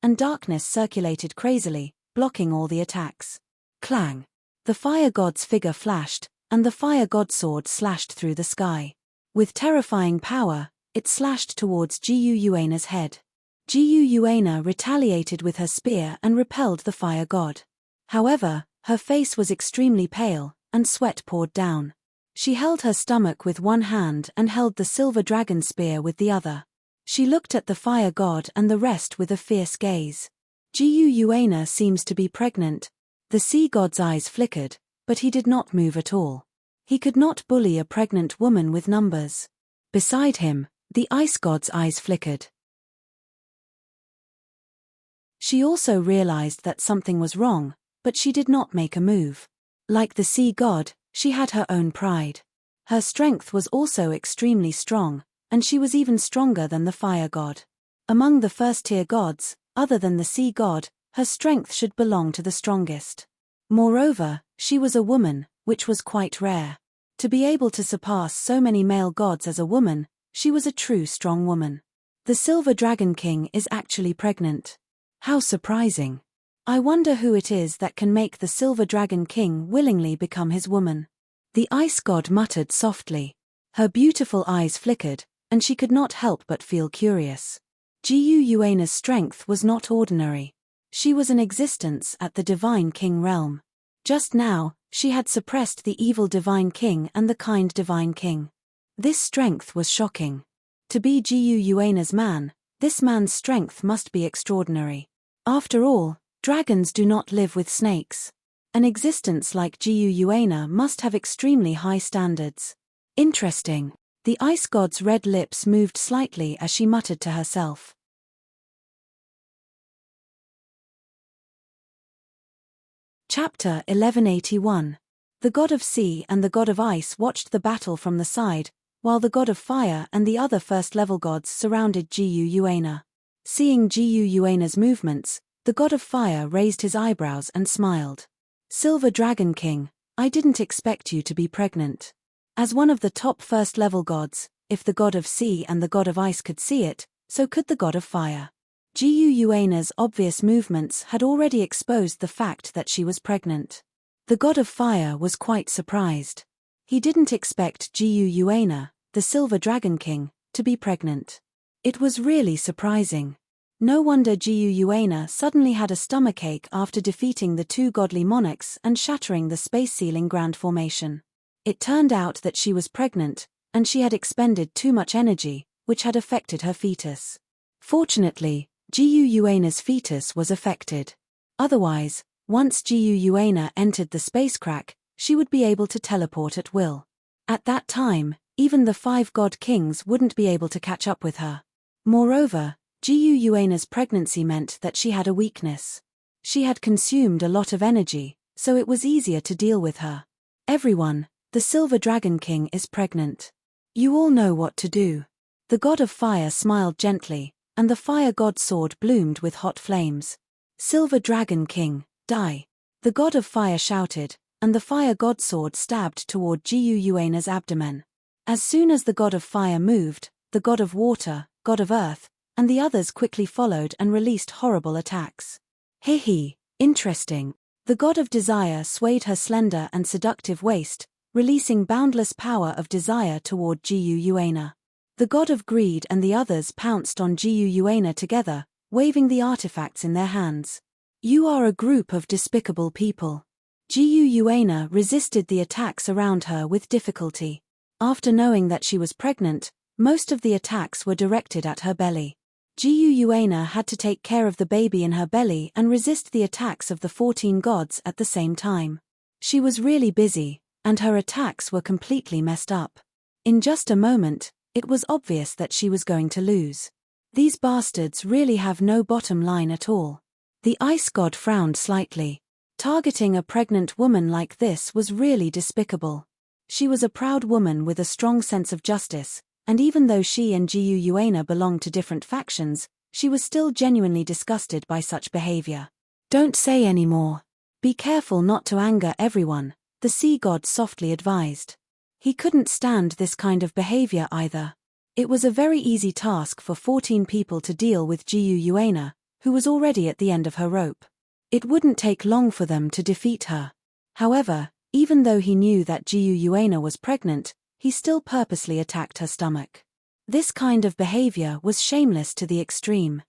and darkness circulated crazily, blocking all the attacks. Clang! The fire god's figure flashed, and the fire god sword slashed through the sky. With terrifying power, it slashed towards Gu Yuana's head. Gu Yuana retaliated with her spear and repelled the fire god. However, her face was extremely pale, and sweat poured down. She held her stomach with one hand and held the silver dragon spear with the other. She looked at the fire god and the rest with a fierce gaze. Gu seems to be pregnant. The sea god's eyes flickered, but he did not move at all. He could not bully a pregnant woman with numbers. Beside him, the ice god's eyes flickered. She also realized that something was wrong, but she did not make a move. Like the sea god, she had her own pride. Her strength was also extremely strong, and she was even stronger than the fire god. Among the first-tier gods, other than the sea god, her strength should belong to the strongest. Moreover, she was a woman, which was quite rare. To be able to surpass so many male gods as a woman, she was a true strong woman. The Silver Dragon King is actually pregnant. How surprising. I wonder who it is that can make the Silver Dragon King willingly become his woman. The ice god muttered softly. Her beautiful eyes flickered, and she could not help but feel curious. Gu strength was not ordinary. She was an existence at the Divine King realm. Just now, she had suppressed the evil Divine King and the kind Divine King. This strength was shocking. To be Gu man, this man's strength must be extraordinary. After all, dragons do not live with snakes. An existence like Gu must have extremely high standards. Interesting. The ice god's red lips moved slightly as she muttered to herself. Chapter 1181. The god of sea and the god of ice watched the battle from the side, while the god of fire and the other first-level gods surrounded Gu. Seeing Gu movements, the god of fire raised his eyebrows and smiled. Silver Dragon King, I didn't expect you to be pregnant. As one of the top first-level gods, if the god of sea and the god of ice could see it, so could the god of fire. Gu obvious movements had already exposed the fact that she was pregnant. The god of fire was quite surprised. He didn't expect Gu, the Silver Dragon King, to be pregnant. It was really surprising. No wonder Gu suddenly had a stomachache after defeating the two godly monarchs and shattering the space-sealing grand formation. It turned out that she was pregnant, and she had expended too much energy, which had affected her fetus. Fortunately, Gu fetus was affected. Otherwise, once Gu entered the space crack, she would be able to teleport at will. At that time, even the 5 god kings wouldn't be able to catch up with her. Moreover, Gu pregnancy meant that she had a weakness. She had consumed a lot of energy, so it was easier to deal with her. Everyone, the Silver Dragon King is pregnant. You all know what to do. The god of fire smiled gently, and the fire god sword bloomed with hot flames. Silver Dragon King, die. The god of fire shouted, and the fire god sword stabbed toward Gu abdomen. As soon as the god of fire moved, the god of water, god of earth, and the others quickly followed and released horrible attacks. Interesting. The god of desire swayed her slender and seductive waist, releasing boundless power of desire toward Gu. The god of greed and the others pounced on Gu together, waving the artifacts in their hands. You are a group of despicable people. Gu resisted the attacks around her with difficulty. After knowing that she was pregnant, most of the attacks were directed at her belly. Gu had to take care of the baby in her belly and resist the attacks of the 14 gods at the same time. She was really busy, and her attacks were completely messed up. In just a moment, it was obvious that she was going to lose. These bastards really have no bottom line at all. The ice god frowned slightly. Targeting a pregnant woman like this was really despicable. She was a proud woman with a strong sense of justice, and even though she and Gu belonged to different factions, she was still genuinely disgusted by such behavior. Don't say any more. Be careful not to anger everyone, the sea god softly advised. He couldn't stand this kind of behavior either. It was a very easy task for 14 people to deal with Gu, who was already at the end of her rope. It wouldn't take long for them to defeat her. However, even though he knew that Gu was pregnant, he still purposely attacked her stomach. This kind of behavior was shameless to the extreme.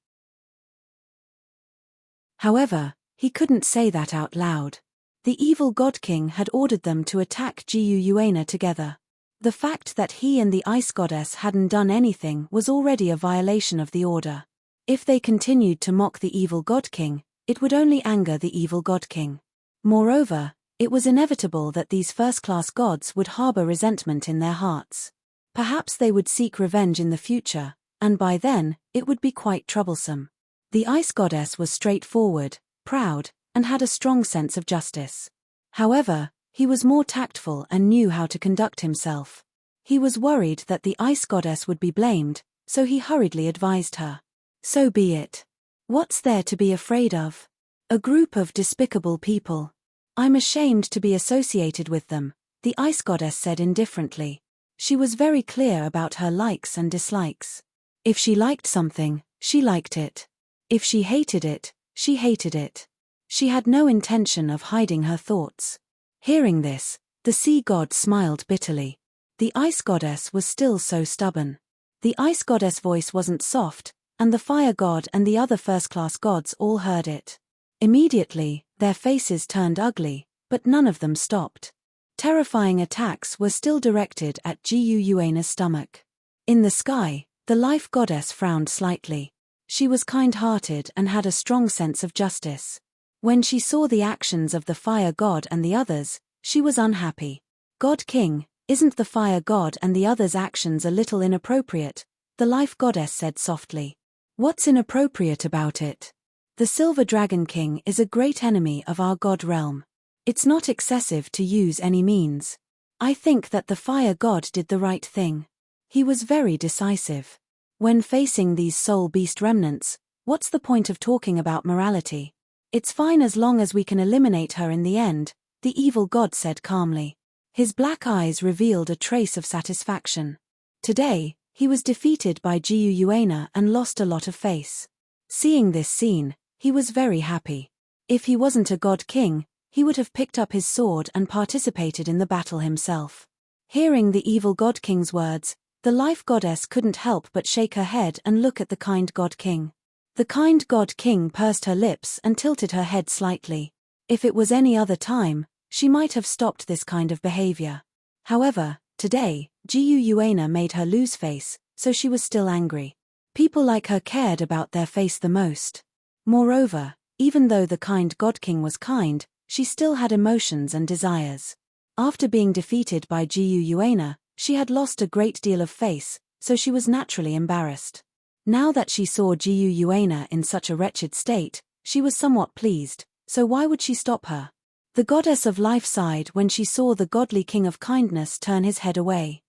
However, he couldn't say that out loud. The evil God King had ordered them to attack Guuana together. The fact that he and the Ice Goddess hadn't done anything was already a violation of the order. If they continued to mock the evil God King, it would only anger the evil God King. Moreover, it was inevitable that these first-class gods would harbor resentment in their hearts. Perhaps they would seek revenge in the future, and by then, it would be quite troublesome. The Ice Goddess was straightforward, proud, and had a strong sense of justice. However, he was more tactful and knew how to conduct himself. He was worried that the Ice Goddess would be blamed, so he hurriedly advised her. So be it. What's there to be afraid of? A group of despicable people. I'm ashamed to be associated with them, the Ice Goddess said indifferently. She was very clear about her likes and dislikes. If she liked something, she liked it. If she hated it, she hated it. She had no intention of hiding her thoughts. Hearing this, the Sea God smiled bitterly. The Ice Goddess was still so stubborn. The Ice Goddess' voice wasn't soft, and the Fire God and the other first-class gods all heard it. Immediately, their faces turned ugly, but none of them stopped. Terrifying attacks were still directed at Guuana's stomach. In the sky, the Life Goddess frowned slightly. She was kind-hearted and had a strong sense of justice. When she saw the actions of the Fire God and the others, she was unhappy. God King, isn't the Fire God and the others' actions a little inappropriate? The Life Goddess said softly. What's inappropriate about it? The Silver Dragon King is a great enemy of our God realm. It's not excessive to use any means. I think that the Fire God did the right thing. He was very decisive. When facing these soul beast remnants, what's the point of talking about morality? It's fine as long as we can eliminate her in the end, the evil god said calmly. His black eyes revealed a trace of satisfaction. Today, he was defeated by Guuana and lost a lot of face. Seeing this scene, he was very happy. If he wasn't a god king, he would have picked up his sword and participated in the battle himself. Hearing the evil god king's words, the Life Goddess couldn't help but shake her head and look at the kind god king. The kind god king pursed her lips and tilted her head slightly. If it was any other time, she might have stopped this kind of behavior. However, today, Guuana made her lose face, so she was still angry. People like her cared about their face the most. Moreover, even though the kind god king was kind, she still had emotions and desires. After being defeated by Guuana, she had lost a great deal of face, so she was naturally embarrassed. Now that she saw Guuana in such a wretched state, she was somewhat pleased, so why would she stop her? The goddess of life sighed when she saw the godly king of kindness turn his head away.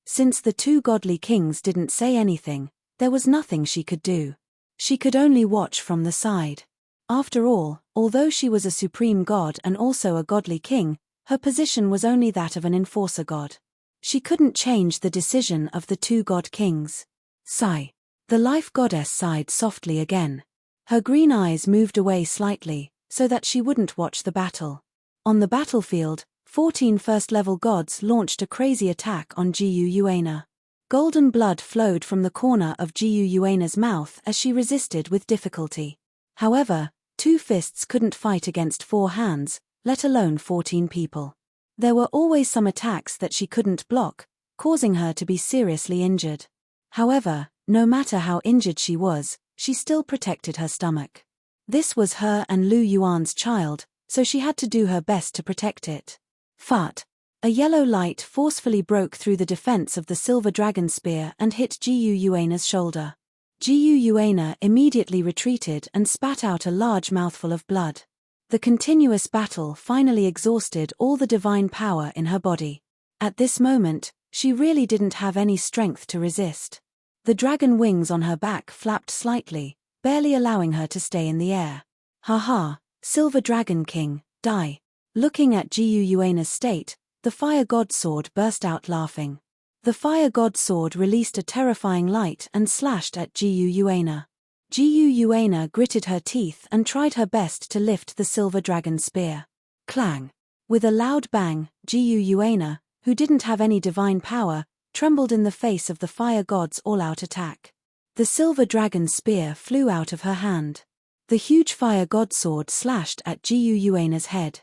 Since the two godly kings didn't say anything, there was nothing she could do. She could only watch from the side. After all, although she was a supreme god and also a godly king, her position was only that of an enforcer god. She couldn't change the decision of the two god kings. Sigh. The life goddess sighed softly again. Her green eyes moved away slightly, so that she wouldn't watch the battle. On the battlefield, 14 first-level gods launched a crazy attack on Guuana. Golden blood flowed from the corner of Guuana's mouth as she resisted with difficulty. However, 2 fists couldn't fight against 4 hands, let alone 14 people. There were always some attacks that she couldn't block, causing her to be seriously injured. However, no matter how injured she was, she still protected her stomach. This was her and Lu Yuan's child, so she had to do her best to protect it. Fart. A yellow light forcefully broke through the defense of the silver dragon spear and hit Guuana's shoulder. Guuana immediately retreated and spat out a large mouthful of blood. The continuous battle finally exhausted all the divine power in her body. At this moment, she really didn't have any strength to resist. The dragon wings on her back flapped slightly, barely allowing her to stay in the air. Ha, Silver Dragon King, die. Looking at Guuana's state, the fire god sword burst out laughing. The fire god sword released a terrifying light and slashed at Guuana. Guuana gritted her teeth and tried her best to lift the silver dragon spear. Clang! With a loud bang, Guuana, who didn't have any divine power, trembled in the face of the fire god's all-out attack. The silver dragon spear flew out of her hand. The huge fire god sword slashed at Jiu Yuana's head.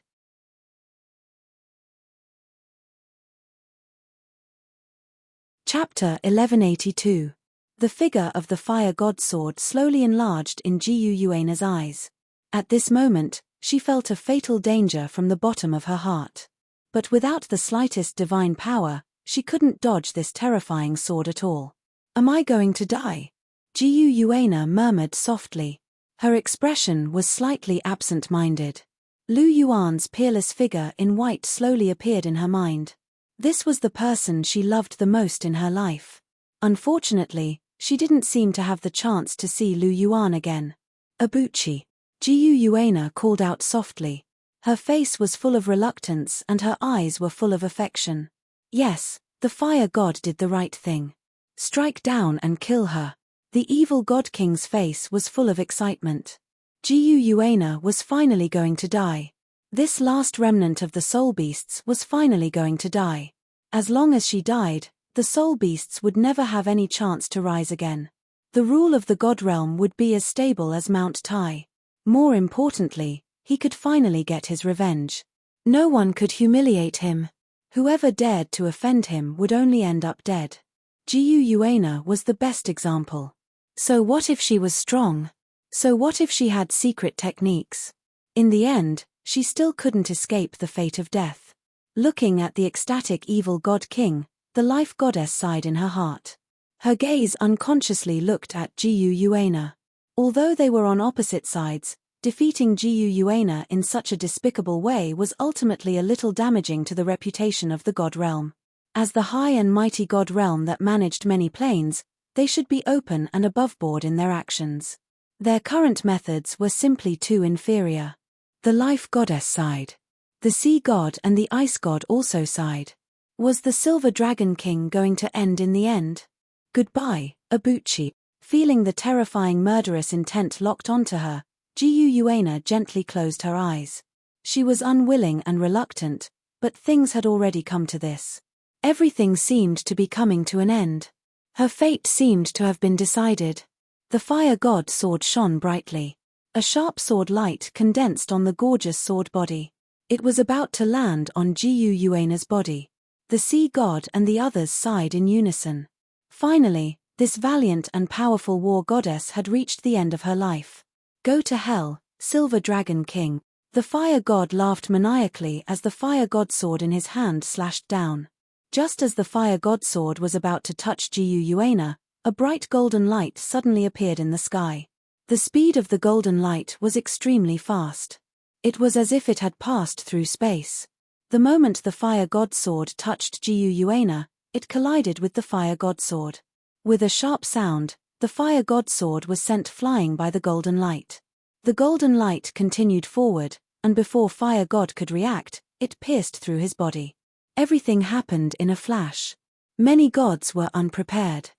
Chapter 1182. The figure of the fire god sword slowly enlarged in Jiu Yuana's eyes. At this moment, she felt a fatal danger from the bottom of her heart. But without the slightest divine power, she couldn't dodge this terrifying sword at all. "Am I going to die?" Jiu Yuana murmured softly. Her expression was slightly absent-minded. Lu Yuan's peerless figure in white slowly appeared in her mind. This was the person she loved the most in her life. Unfortunately, she didn't seem to have the chance to see Lu Yuan again. "Abuchi." Jiu Yuana called out softly. Her face was full of reluctance and her eyes were full of affection. Yes, the fire god did the right thing. Strike down and kill her. The evil god king's face was full of excitement. Jiu Yuana was finally going to die. This last remnant of the soul beasts was finally going to die. As long as she died, the soul beasts would never have any chance to rise again. The rule of the god realm would be as stable as Mount Tai. More importantly, he could finally get his revenge. No one could humiliate him. Whoever dared to offend him would only end up dead. Jiu Yuana was the best example. So what if she was strong? So what if she had secret techniques? In the end, she still couldn't escape the fate of death. Looking at the ecstatic evil god king, the life goddess sighed in her heart. Her gaze unconsciously looked at Jiu Yuana. Although they were on opposite sides, defeating Jiu Yuana in such a despicable way was ultimately a little damaging to the reputation of the god realm. As the high and mighty god realm that managed many planes, they should be open and aboveboard in their actions. Their current methods were simply too inferior. The life goddess sighed. The sea god and the ice god also sighed. Was the silver dragon king going to end in the end? "Goodbye, Abuchi." Feeling the terrifying murderous intent locked onto her, Jiu Yuana gently closed her eyes. She was unwilling and reluctant, but things had already come to this. Everything seemed to be coming to an end. Her fate seemed to have been decided. The fire god sword shone brightly. A sharp sword light condensed on the gorgeous sword body. It was about to land on Jiu Yuana's body. The sea god and the others sighed in unison. Finally, this valiant and powerful war goddess had reached the end of her life. "Go to hell, Silver Dragon King." The fire god laughed maniacally as the fire god sword in his hand slashed down. Just as the fire god sword was about to touch Jiu Yuana, a bright golden light suddenly appeared in the sky. The speed of the golden light was extremely fast. It was as if it had passed through space. The moment the fire god sword touched Jiu Yuana, it collided with the fire god sword. With a sharp sound, the fire god sword was sent flying by the golden light. The golden light continued forward, and before fire god could react, it pierced through his body. Everything happened in a flash. Many gods were unprepared.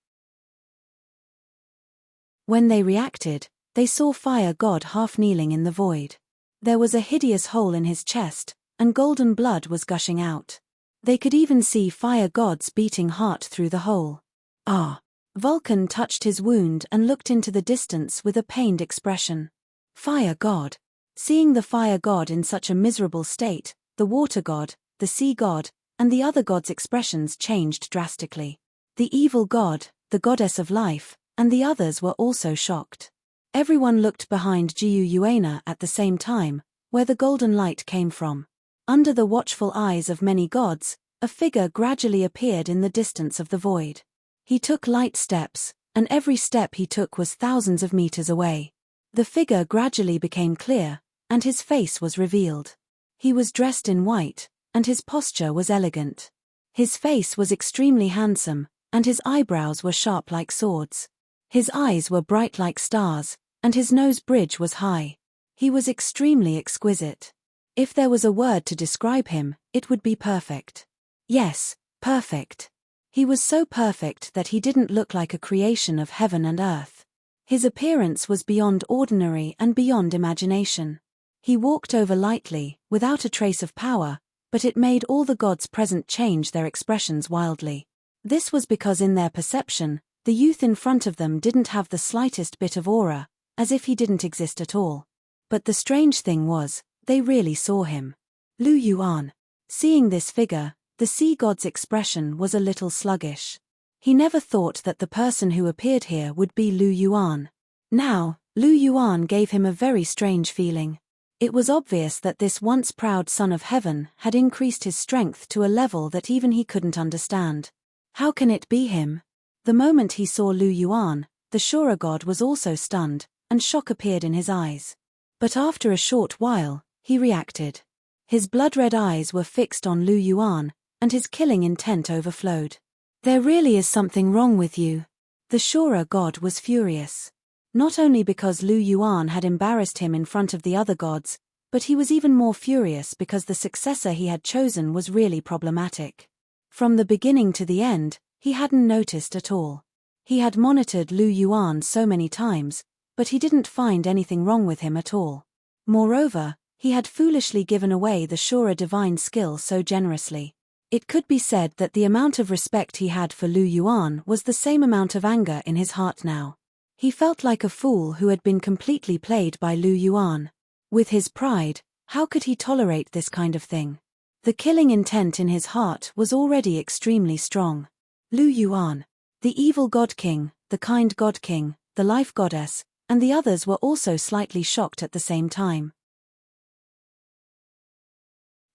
When they reacted, they saw fire god half kneeling in the void. There was a hideous hole in his chest, and golden blood was gushing out. They could even see fire god's beating heart through the hole. "Ah!" Vulcan touched his wound and looked into the distance with a pained expression. Fire god. Seeing the fire god in such a miserable state, the water god, the sea god, and the other gods' expressions changed drastically. The evil god, the goddess of life, and the others were also shocked. Everyone looked behind Jiu Yuana at the same time, where the golden light came from. Under the watchful eyes of many gods, a figure gradually appeared in the distance of the void. He took light steps, and every step he took was thousands of meters away. The figure gradually became clear, and his face was revealed. He was dressed in white, and his posture was elegant. His face was extremely handsome, and his eyebrows were sharp like swords. His eyes were bright like stars, and his nose bridge was high. He was extremely exquisite. If there was a word to describe him, it would be perfect. Yes, perfect. He was so perfect that he didn't look like a creation of heaven and earth. His appearance was beyond ordinary and beyond imagination. He walked over lightly, without a trace of power, but it made all the gods present change their expressions wildly. This was because in their perception, the youth in front of them didn't have the slightest bit of aura, as if he didn't exist at all. But the strange thing was, they really saw him. Lu Yuan. Seeing this figure, the sea god's expression was a little sluggish. He never thought that the person who appeared here would be Lu Yuan. Now, Lu Yuan gave him a very strange feeling. It was obvious that this once proud son of heaven had increased his strength to a level that even he couldn't understand. How can it be him? The moment he saw Lu Yuan, the Shura god was also stunned, and shock appeared in his eyes. But after a short while, he reacted. His blood-red eyes were fixed on Lu Yuan, and his killing intent overflowed. There really is something wrong with you. The Shura god was furious. Not only because Lu Yuan had embarrassed him in front of the other gods, but he was even more furious because the successor he had chosen was really problematic. From the beginning to the end, he hadn't noticed at all. He had monitored Lu Yuan so many times, but he didn't find anything wrong with him at all. Moreover, he had foolishly given away the Shura divine skill so generously. It could be said that the amount of respect he had for Lu Yuan was the same amount of anger in his heart now. He felt like a fool who had been completely played by Lu Yuan. With his pride, how could he tolerate this kind of thing? The killing intent in his heart was already extremely strong. Lu Yuan, the evil god king, the kind god king, the life goddess, and the others were also slightly shocked at the same time.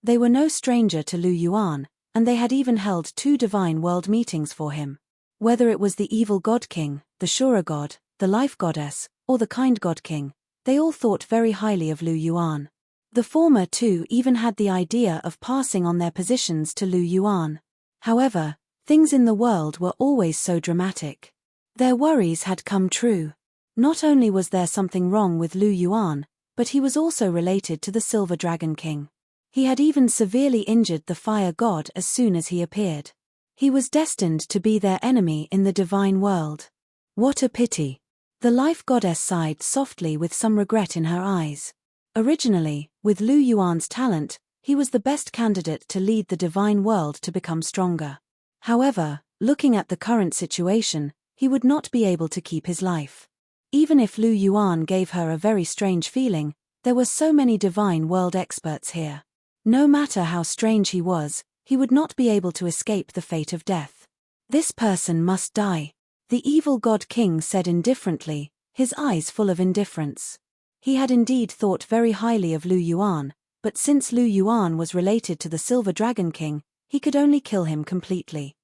They were no stranger to Lu Yuan, and they had even held 2 divine world meetings for him. Whether it was the evil god king, the Shura god, the life goddess, or the kind god king, they all thought very highly of Lu Yuan. The former two even had the idea of passing on their positions to Lu Yuan. However, things in the world were always so dramatic. Their worries had come true. Not only was there something wrong with Lu Yuan, but he was also related to the Silver Dragon King. He had even severely injured the fire god as soon as he appeared. He was destined to be their enemy in the divine world. What a pity. The life goddess sighed softly with some regret in her eyes. Originally, with Lu Yuan's talent, he was the best candidate to lead the divine world to become stronger. However, looking at the current situation, he would not be able to keep his life. Even if Lu Yuan gave her a very strange feeling, there were so many divine world experts here. No matter how strange he would not be able to escape the fate of death. This person must die, the evil god king said indifferently, his eyes full of indifference. He had indeed thought very highly of Lu Yuan, but since Lu Yuan was related to the Silver Dragon King, he could only kill him completely.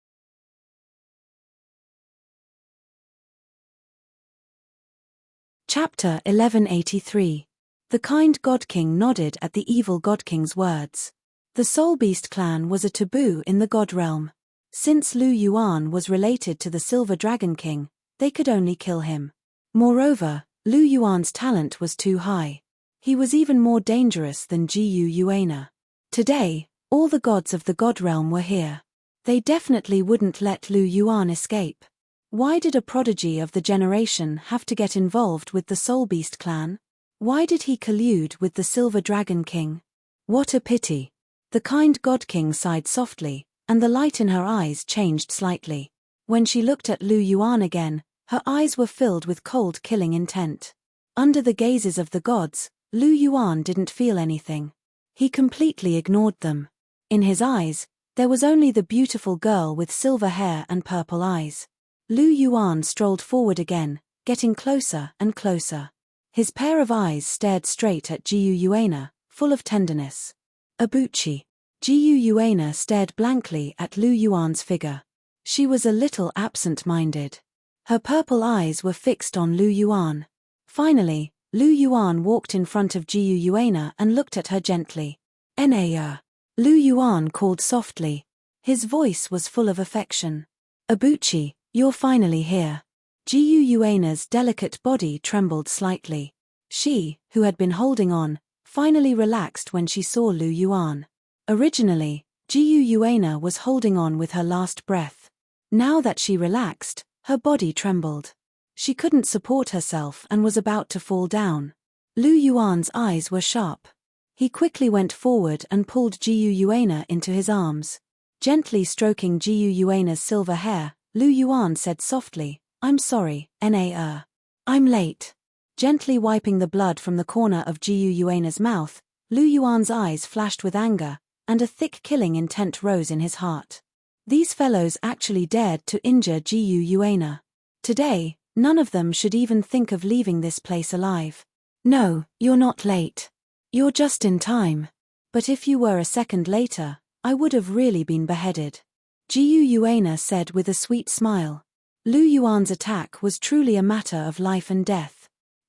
Chapter 1183. The kind God King nodded at the evil God King's words. The Soul Beast clan was a taboo in the God realm. Since Lu Yuan was related to the Silver Dragon King, they could only kill him. Moreover, Lu Yuan's talent was too high. He was even more dangerous than Gu Yuana. Today, all the gods of the God realm were here. They definitely wouldn't let Lu Yuan escape. Why did a prodigy of the generation have to get involved with the Soul Beast clan? Why did he collude with the Silver Dragon King? What a pity. The kind God King sighed softly, and the light in her eyes changed slightly. When she looked at Lu Yuan again, her eyes were filled with cold killing intent. Under the gazes of the gods, Lu Yuan didn't feel anything. He completely ignored them. In his eyes, there was only the beautiful girl with silver hair and purple eyes. Lu Yuan strolled forward again, getting closer and closer. His pair of eyes stared straight at Gu Yuana, full of tenderness. Abuchi. Gu Yuana stared blankly at Lu Yuan's figure. She was a little absent-minded. Her purple eyes were fixed on Lu Yuan. Finally, Lu Yuan walked in front of Gu Yuana and looked at her gently. "Naya." Lu Yuan called softly. His voice was full of affection. "Abuchi, you're finally here." Gu Yuana's delicate body trembled slightly. She, who had been holding on, finally relaxed when she saw Lu Yuan. Originally, Gu Yuana was holding on with her last breath. Now that she relaxed, her body trembled. She couldn't support herself and was about to fall down. Lu Yuan's eyes were sharp. He quickly went forward and pulled Gu Yuana into his arms. Gently stroking Gu Yuana's silver hair, Lu Yuan said softly, "I'm sorry, Na. I'm late." Gently wiping the blood from the corner of Jiu Yuan's mouth, Lu Yuan's eyes flashed with anger, and a thick killing intent rose in his heart. These fellows actually dared to injure Jiu Yuan. Today, none of them should even think of leaving this place alive. No, you're not late. You're just in time. But if you were a second later, I would have really been beheaded. Jiu Yuan said with a sweet smile. Lu Yuan's attack was truly a matter of life and death.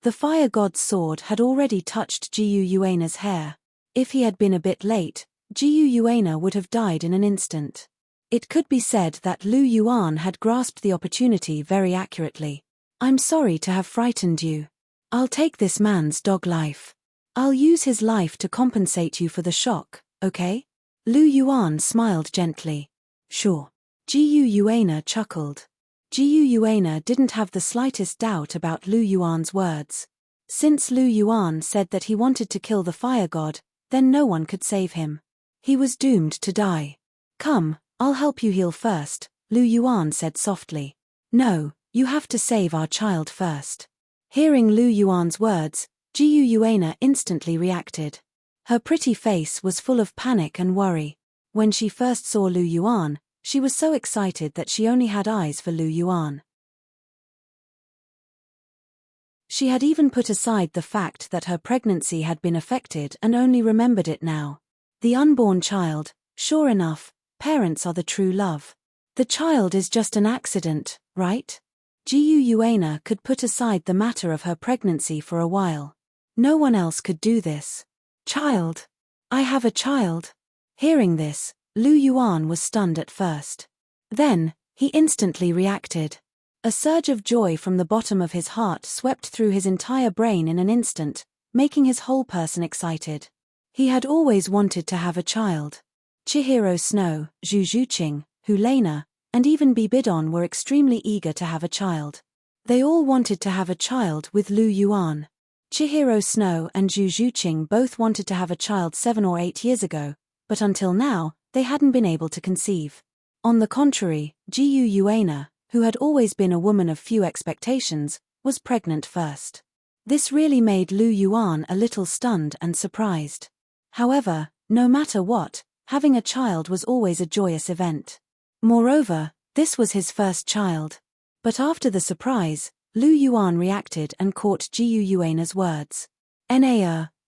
The fire god's sword had already touched Jiu Yuan's hair. If he had been a bit late, Jiu Yuan would have died in an instant. It could be said that Lu Yuan had grasped the opportunity very accurately. I'm sorry to have frightened you. I'll take this man's dog life. I'll use his life to compensate you for the shock, okay? Lu Yuan smiled gently. Sure. Jiu Yuan chuckled. Jiu Yuan didn't have the slightest doubt about Lu Yuan's words. Since Lu Yuan said that he wanted to kill the fire god, then no one could save him. He was doomed to die. Come, I'll help you heal first, Lu Yuan said softly. No, you have to save our child first. Hearing Lu Yuan's words, Jiu Yuan instantly reacted. Her pretty face was full of panic and worry. When she first saw Lu Yuan, she was so excited that she only had eyes for Lu Yuan. She had even put aside the fact that her pregnancy had been affected and only remembered it now. The unborn child, sure enough, parents are the true love. The child is just an accident, right? Jiu Yuan could put aside the matter of her pregnancy for a while. No one else could do this. Child. I have a child. Hearing this, Lu Yuan was stunned at first. Then, he instantly reacted. A surge of joy from the bottom of his heart swept through his entire brain in an instant, making his whole person excited. He had always wanted to have a child. Chihiro Snow, Zhu Zhuqing, Hulena, and even Bibidon were extremely eager to have a child. They all wanted to have a child with Lu Yuan. Chihiro Snow and Zhu Zhuqing both wanted to have a child 7 or 8 years ago, but until now, they hadn't been able to conceive. On the contrary, Jiu Yuan, who had always been a woman of few expectations, was pregnant first. This really made Lu Yuan a little stunned and surprised. However, no matter what, having a child was always a joyous event. Moreover, this was his first child. But after the surprise, Lu Yuan reacted and caught Jiu Yuan's words.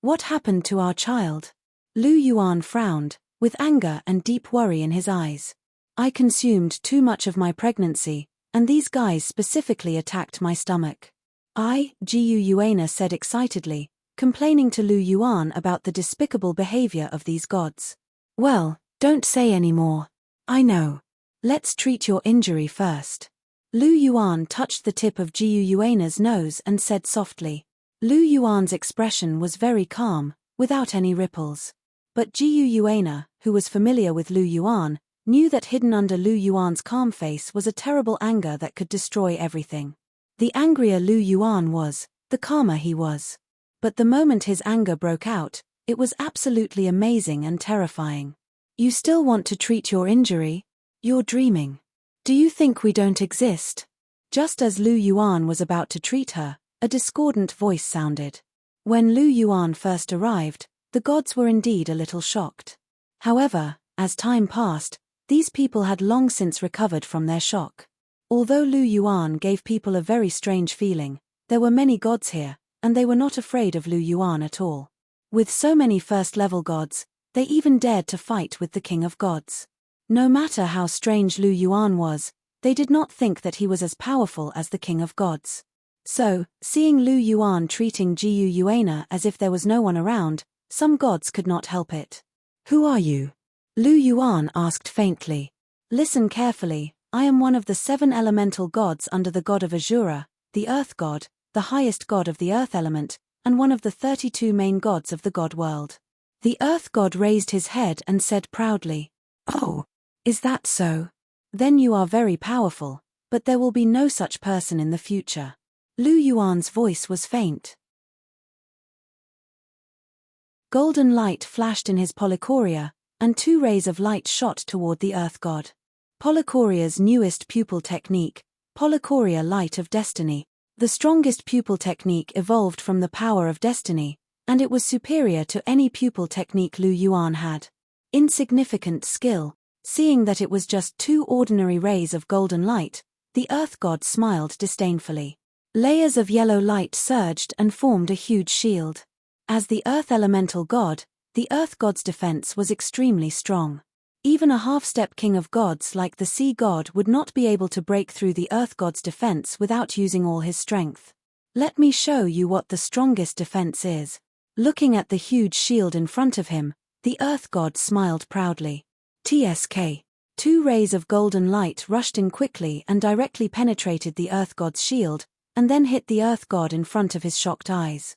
What happened to our child? Lu Yuan frowned, with anger and deep worry in his eyes. I consumed too much of my pregnancy, and these guys specifically attacked my stomach. Jiu Yuan said excitedly, complaining to Lu Yuan about the despicable behavior of these gods. Well, don't say any more. I know. Let's treat your injury first. Lu Yuan touched the tip of Jiu Yuan's nose and said softly. Lu Yuan's expression was very calm, without any ripples. But Jiu Yuan, who was familiar with Lu Yuan, knew that hidden under Lu Yuan's calm face was a terrible anger that could destroy everything. The angrier Lu Yuan was, the calmer he was. But the moment his anger broke out, it was absolutely amazing and terrifying. You still want to treat your injury? You're dreaming. Do you think we don't exist? Just as Lu Yuan was about to treat her, a discordant voice sounded. When Lu Yuan first arrived, the gods were indeed a little shocked. However, as time passed, these people had long since recovered from their shock. Although Lu Yuan gave people a very strange feeling, there were many gods here, and they were not afraid of Lu Yuan at all. With so many first-level gods, they even dared to fight with the king of gods. No matter how strange Lu Yuan was, they did not think that he was as powerful as the king of gods. So, seeing Lu Yuan treating Jiu Yuan as if there was no one around, some gods could not help it. Who are you? Lu Yuan asked faintly. Listen carefully, I am one of the 7 elemental gods under the god of Azura, the earth god, the highest god of the earth element, and one of the 32 main gods of the god world. The earth god raised his head and said proudly, Oh, is that so? Then you are very powerful, but there will be no such person in the future. Lu Yuan's voice was faint. Golden light flashed in his polychoria, and 2 rays of light shot toward the earth god. Polychoria's newest pupil technique, Polychoria Light of Destiny. The strongest pupil technique evolved from the power of destiny, and it was superior to any pupil technique Lu Yuan had. Insignificant skill. Seeing that it was just 2 ordinary rays of golden light, the Earth God smiled disdainfully. Layers of yellow light surged and formed a huge shield. As the Earth Elemental God, the Earth God's defense was extremely strong. Even a half-step king of gods like the Sea God would not be able to break through the Earth God's defense without using all his strength. Let me show you what the strongest defense is. Looking at the huge shield in front of him, the Earth God smiled proudly. TSK. 2 rays of golden light rushed in quickly and directly penetrated the Earth God's shield, and then hit the Earth God in front of his shocked eyes.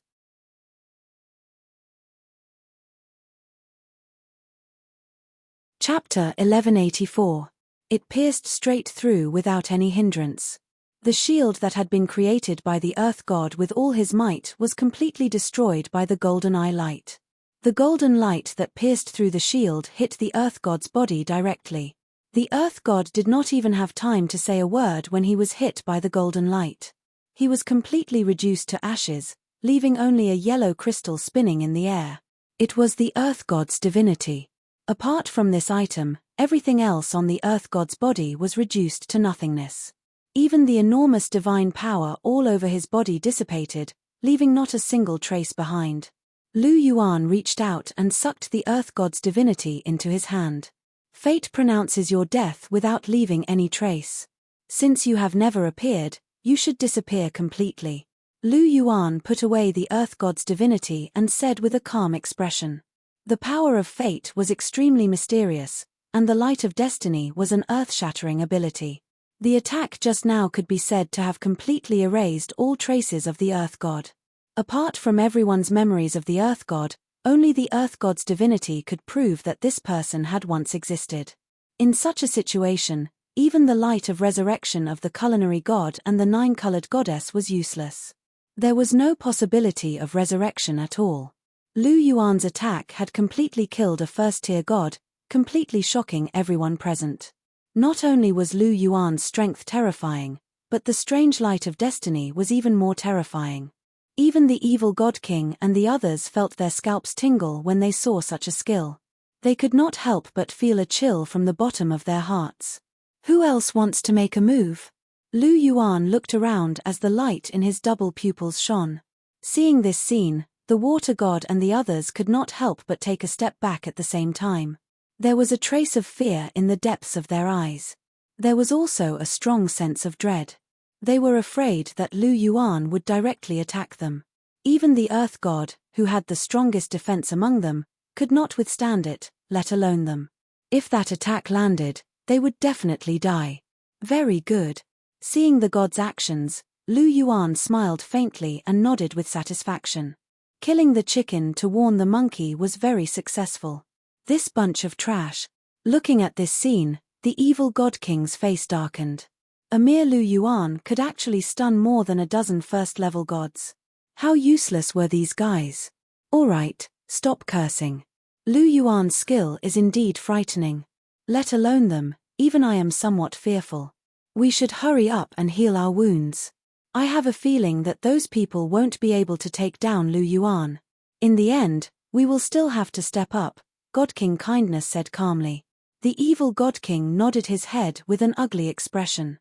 Chapter 1184. It pierced straight through without any hindrance. The shield that had been created by the Earth God with all his might was completely destroyed by the golden eye light. The golden light that pierced through the shield hit the Earth God's body directly. The Earth God did not even have time to say a word when he was hit by the golden light. He was completely reduced to ashes, leaving only a yellow crystal spinning in the air. It was the Earth God's divinity. Apart from this item, everything else on the Earth God's body was reduced to nothingness. Even the enormous divine power all over his body dissipated, leaving not a single trace behind. Lu Yuan reached out and sucked the Earth God's divinity into his hand. Fate pronounces your death without leaving any trace. Since you have never appeared, you should disappear completely. Lu Yuan put away the Earth God's divinity and said with a calm expression. The power of fate was extremely mysterious, and the light of destiny was an earth-shattering ability. The attack just now could be said to have completely erased all traces of the Earth God. Apart from everyone's memories of the Earth God, only the Earth God's divinity could prove that this person had once existed. In such a situation, even the light of resurrection of the culinary god and the 9-colored goddess was useless. There was no possibility of resurrection at all. Lu Yuan's attack had completely killed a first-tier god, completely shocking everyone present. Not only was Lu Yuan's strength terrifying, but the strange light of destiny was even more terrifying. Even the evil God King and the others felt their scalps tingle when they saw such a skill. They could not help but feel a chill from the bottom of their hearts. Who else wants to make a move? Lu Yuan looked around as the light in his double pupils shone. Seeing this scene, the water god and the others could not help but take a step back at the same time. There was a trace of fear in the depths of their eyes. There was also a strong sense of dread. They were afraid that Lu Yuan would directly attack them. Even the Earth God, who had the strongest defense among them, could not withstand it, let alone them. If that attack landed, they would definitely die. Very good. Seeing the god's actions, Lu Yuan smiled faintly and nodded with satisfaction. Killing the chicken to warn the monkey was very successful. This bunch of trash. Looking at this scene, the evil God King's face darkened. A mere Lu Yuan could actually stun more than a dozen first-level gods. How useless were these guys? Alright, stop cursing. Lu Yuan's skill is indeed frightening. Let alone them, even I am somewhat fearful. We should hurry up and heal our wounds. I have a feeling that those people won't be able to take down Lu Yuan. In the end, we will still have to step up, God King Kindness said calmly. The evil God King nodded his head with an ugly expression.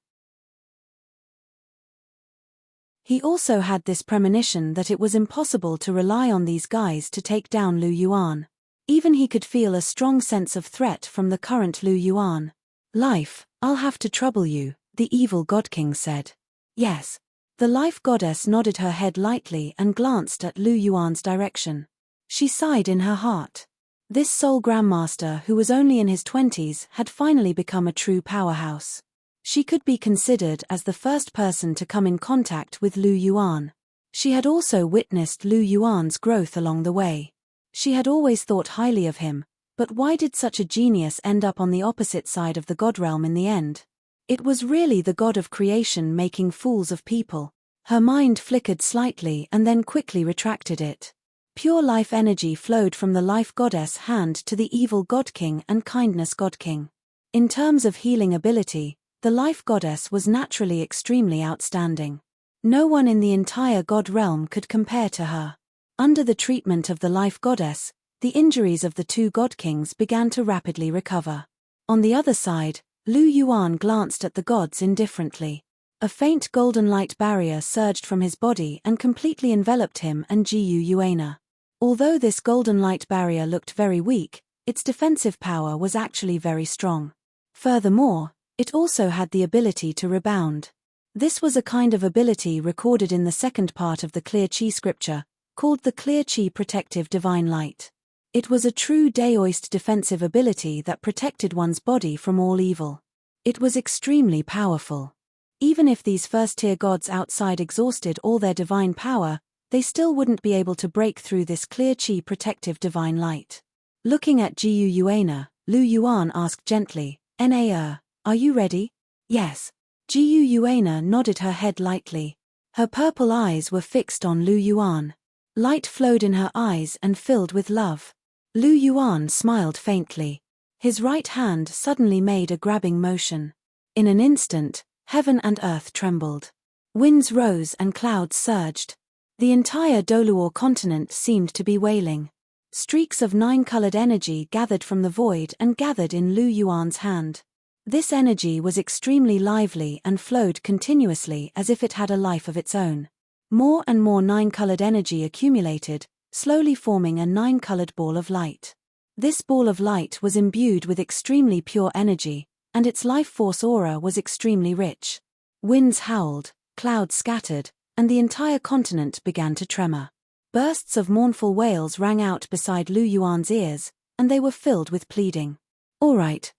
He also had this premonition that it was impossible to rely on these guys to take down Lu Yuan. Even he could feel a strong sense of threat from the current Lu Yuan. Life, I'll have to trouble you, the evil God King said. Yes. The life goddess nodded her head lightly and glanced at Lu Yuan's direction. She sighed in her heart. This Soul Grandmaster who was only in his 20s had finally become a true powerhouse. She could be considered as the first person to come in contact with Lu Yuan. She had also witnessed Lu Yuan's growth along the way. She had always thought highly of him, but why did such a genius end up on the opposite side of the god realm in the end? It was really the god of creation making fools of people. Her mind flickered slightly and then quickly retracted it. Pure life energy flowed from the life goddess hand to the evil God King and kindness God King. In terms of healing ability, the life goddess was naturally extremely outstanding. No one in the entire god realm could compare to her. Under the treatment of the life goddess, the injuries of the two god kings began to rapidly recover. On the other side, Lu Yuan glanced at the gods indifferently. A faint golden light barrier surged from his body and completely enveloped him and Jiyu Yuana. Although this golden light barrier looked very weak, its defensive power was actually very strong. Furthermore, it also had the ability to rebound. This was a kind of ability recorded in the second part of the Clear Chi scripture, called the Clear Chi Protective Divine Light. It was a true Daoist defensive ability that protected one's body from all evil. It was extremely powerful. Even if these first-tier gods outside exhausted all their divine power, they still wouldn't be able to break through this Clear Chi Protective Divine Light. Looking at Jiyu Yuana, Lu Yuan asked gently, are you ready? Yes. Jiyu Yuana nodded her head lightly. Her purple eyes were fixed on Lu Yuan. Light flowed in her eyes and filled with love. Lu Yuan smiled faintly. His right hand suddenly made a grabbing motion. In an instant, heaven and earth trembled. Winds rose and clouds surged. The entire Douluo continent seemed to be wailing. Streaks of nine-colored energy gathered from the void and gathered in Lu Yuan's hand. This energy was extremely lively and flowed continuously as if it had a life of its own. More and more nine-colored energy accumulated, slowly forming a nine-colored ball of light. This ball of light was imbued with extremely pure energy, and its life force aura was extremely rich. Winds howled, clouds scattered, and the entire continent began to tremor. Bursts of mournful wails rang out beside Lu Yuan's ears, and they were filled with pleading. All right,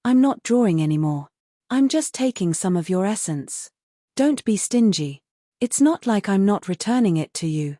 I'm not drawing anymore. I'm just taking some of your essence. Don't be stingy. It's not like I'm not returning it to you.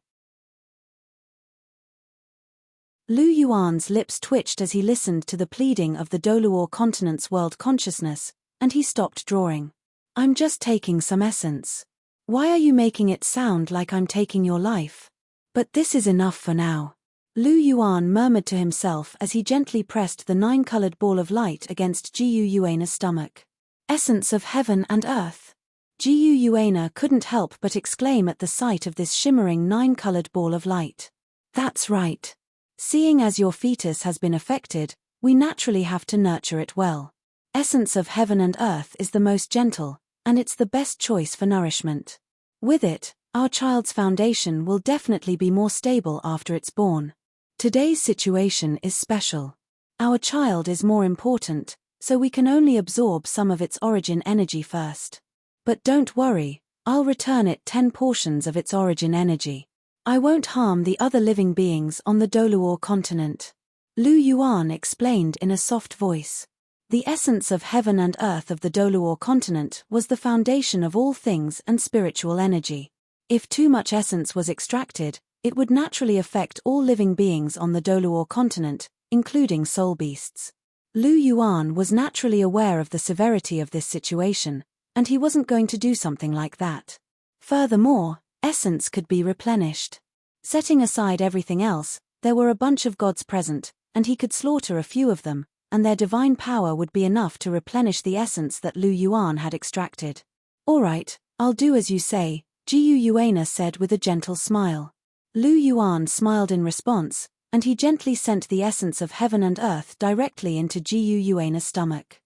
Lu Yuan's lips twitched as he listened to the pleading of the Douluo continent's world consciousness, and he stopped drawing. I'm just taking some essence. Why are you making it sound like I'm taking your life? But this is enough for now. Lu Yuan murmured to himself as he gently pressed the nine-colored ball of light against Jiyu Yuana's stomach. Essence of heaven and earth. Jiyu Yuana couldn't help but exclaim at the sight of this shimmering nine-colored ball of light. That's right. Seeing as your fetus has been affected, we naturally have to nurture it well. Essence of heaven and earth is the most gentle, and it's the best choice for nourishment. With it, our child's foundation will definitely be more stable after it's born. Today's situation is special. Our child is more important, so we can only absorb some of its origin energy first. But don't worry, I'll return it 10 portions of its origin energy. I won't harm the other living beings on the Douluo continent. Lu Yuan explained in a soft voice. The essence of heaven and earth of the Douluo continent was the foundation of all things and spiritual energy. If too much essence was extracted, it would naturally affect all living beings on the Douluo continent, including soul beasts. Lu Yuan was naturally aware of the severity of this situation, and he wasn't going to do something like that. Furthermore, essence could be replenished. Setting aside everything else, there were a bunch of gods present, and he could slaughter a few of them, and their divine power would be enough to replenish the essence that Lu Yuan had extracted. All right, I'll do as you say, Jiyu Yuana said with a gentle smile. Lu Yuan smiled in response, and he gently sent the essence of heaven and earth directly into Jiyu Yuana's stomach.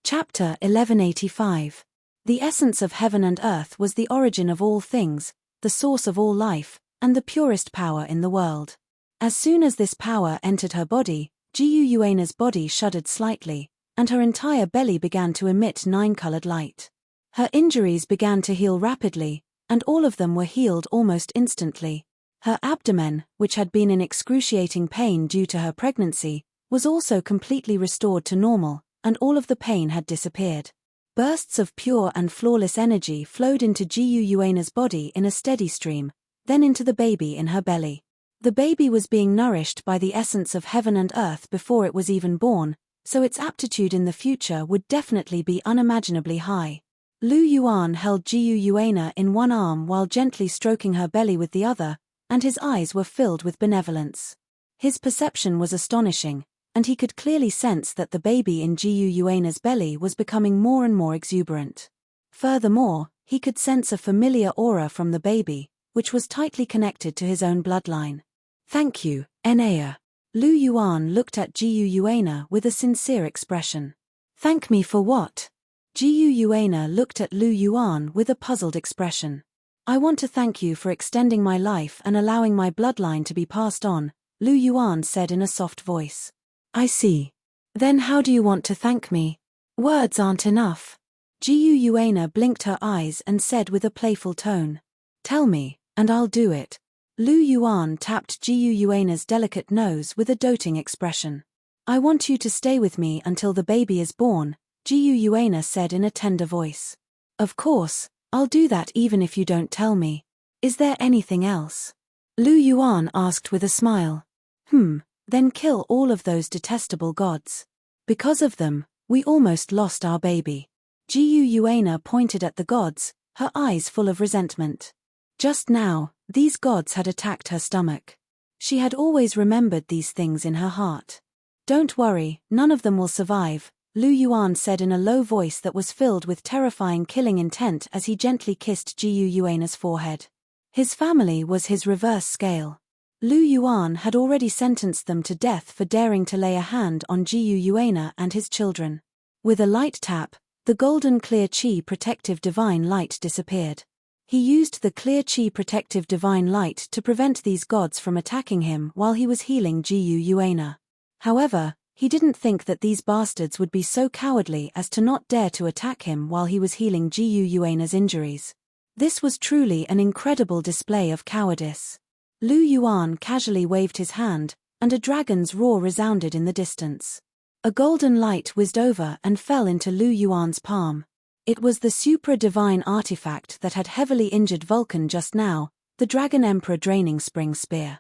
Chapter 1185. The essence of heaven and earth was the origin of all things, the source of all life, and the purest power in the world. As soon as this power entered her body, Jiyu Yuana's body shuddered slightly, and her entire belly began to emit nine-colored light. Her injuries began to heal rapidly, and all of them were healed almost instantly. Her abdomen, which had been in excruciating pain due to her pregnancy, was also completely restored to normal, and all of the pain had disappeared. Bursts of pure and flawless energy flowed into Jiyu Yuana's body in a steady stream, then into the baby in her belly. The baby was being nourished by the essence of heaven and earth before it was even born, so its aptitude in the future would definitely be unimaginably high. Lu Yuan held Jiyu Yuana in one arm while gently stroking her belly with the other, and his eyes were filled with benevolence. His perception was astonishing, and he could clearly sense that the baby in Guuena's belly was becoming more and more exuberant. Furthermore, he could sense a familiar aura from the baby, which was tightly connected to his own bloodline. "Thank you, Enea." Lu Yuan looked at Guuena with a sincere expression. "Thank me for what?" Guuena looked at Lu Yuan with a puzzled expression. "I want to thank you for extending my life and allowing my bloodline to be passed on," Lu Yuan said in a soft voice. "I see. Then how do you want to thank me? Words aren't enough." Guuena blinked her eyes and said with a playful tone. "Tell me, and I'll do it." Lu Yuan tapped Guuena's delicate nose with a doting expression. "I want you to stay with me until the baby is born," Guuena said in a tender voice. "Of course, I'll do that even if you don't tell me. Is there anything else?" Lu Yuan asked with a smile. Then kill all of those detestable gods. Because of them, we almost lost our baby." Guuena pointed at the gods, her eyes full of resentment. Just now, these gods had attacked her stomach. She had always remembered these things in her heart. "Don't worry, none of them will survive," Lu Yuan said in a low voice that was filled with terrifying killing intent as he gently kissed Guuena's forehead. His family was his reverse scale. Lu Yuan had already sentenced them to death for daring to lay a hand on Guuena and his children. With a light tap, the golden clear chi protective divine light disappeared. He used the clear chi protective divine light to prevent these gods from attacking him while he was healing Guuena. However, he didn't think that these bastards would be so cowardly as to not dare to attack him while he was healing Guuena's injuries. This was truly an incredible display of cowardice. Lu Yuan casually waved his hand, and a dragon's roar resounded in the distance. A golden light whizzed over and fell into Lu Yuan's palm. It was the supra-divine artifact that had heavily injured Vulcan just now, the Dragon Emperor Draining Spring Spear.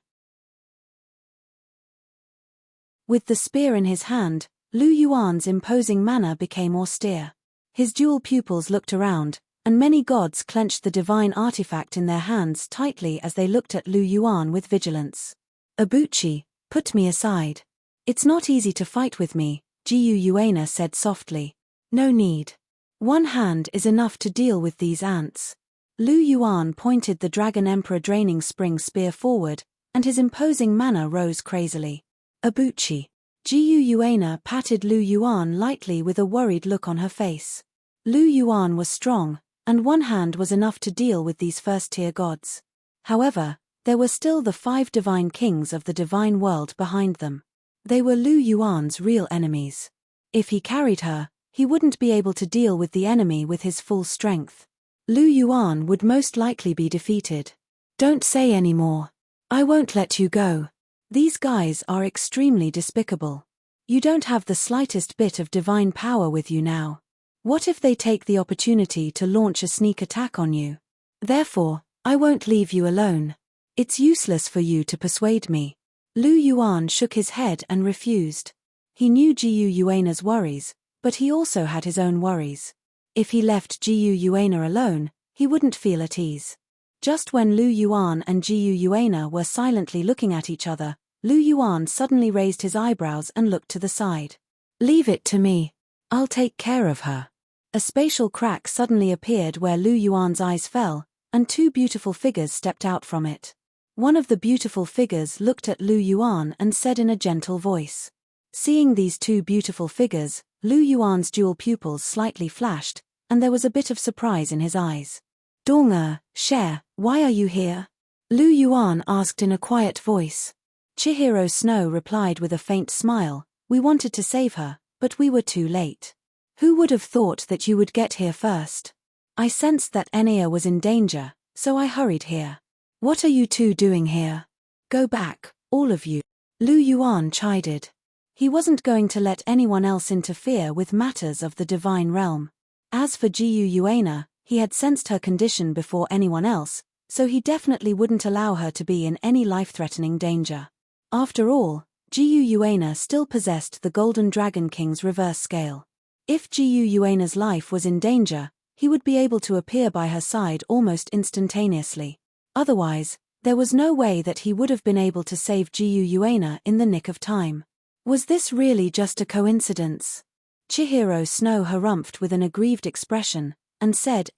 With the spear in his hand, Lu Yuan's imposing manner became austere. His dual pupils looked around, and many gods clenched the divine artifact in their hands tightly as they looked at Lu Yuan with vigilance. "Abuchi, put me aside. It's not easy to fight with me," Guuena said softly. "No need. One hand is enough to deal with these ants." Lu Yuan pointed the Dragon Emperor Draining Spring Spear forward, and his imposing manner rose crazily. "Abuchi." Guuena patted Lu Yuan lightly with a worried look on her face. Lu Yuan was strong, and one hand was enough to deal with these first-tier gods. However, there were still the 5 divine kings of the divine world behind them. They were Lu Yuan's real enemies. If he carried her, he wouldn't be able to deal with the enemy with his full strength. Lu Yuan would most likely be defeated. "Don't say any more. I won't let you go. These guys are extremely despicable. You don't have the slightest bit of divine power with you now. What if they take the opportunity to launch a sneak attack on you? Therefore, I won't leave you alone. It's useless for you to persuade me." Lu Yuan shook his head and refused. He knew Guuena's worries, but he also had his own worries. If he left Guuena alone, he wouldn't feel at ease. Just when Lu Yuan and Guuena were silently looking at each other, Lu Yuan suddenly raised his eyebrows and looked to the side. "Leave it to me. I'll take care of her." A spatial crack suddenly appeared where Lu Yuan's eyes fell, and 2 beautiful figures stepped out from it. One of the beautiful figures looked at Lu Yuan and said in a gentle voice. Seeing these 2 beautiful figures, Lu Yuan's dual pupils slightly flashed, and there was a bit of surprise in his eyes. "Donger, Cher, why are you here?" Lu Yuan asked in a quiet voice. Chihiro Snow replied with a faint smile, "We wanted to save her, but we were too late. Who would have thought that you would get here first? I sensed that Enea was in danger, so I hurried here. What are you 2 doing here? Go back, all of you." Lu Yuan chided. He wasn't going to let anyone else interfere with matters of the divine realm. As for Guuena, he had sensed her condition before anyone else, so he definitely wouldn't allow her to be in any life-threatening danger. After all, Guuena still possessed the Golden Dragon King's reverse scale. If Guuena's life was in danger, he would be able to appear by her side almost instantaneously. Otherwise, there was no way that he would have been able to save Guuena in the nick of time. Was this really just a coincidence? Chihiro Snow harumphed with an aggrieved expression, and said,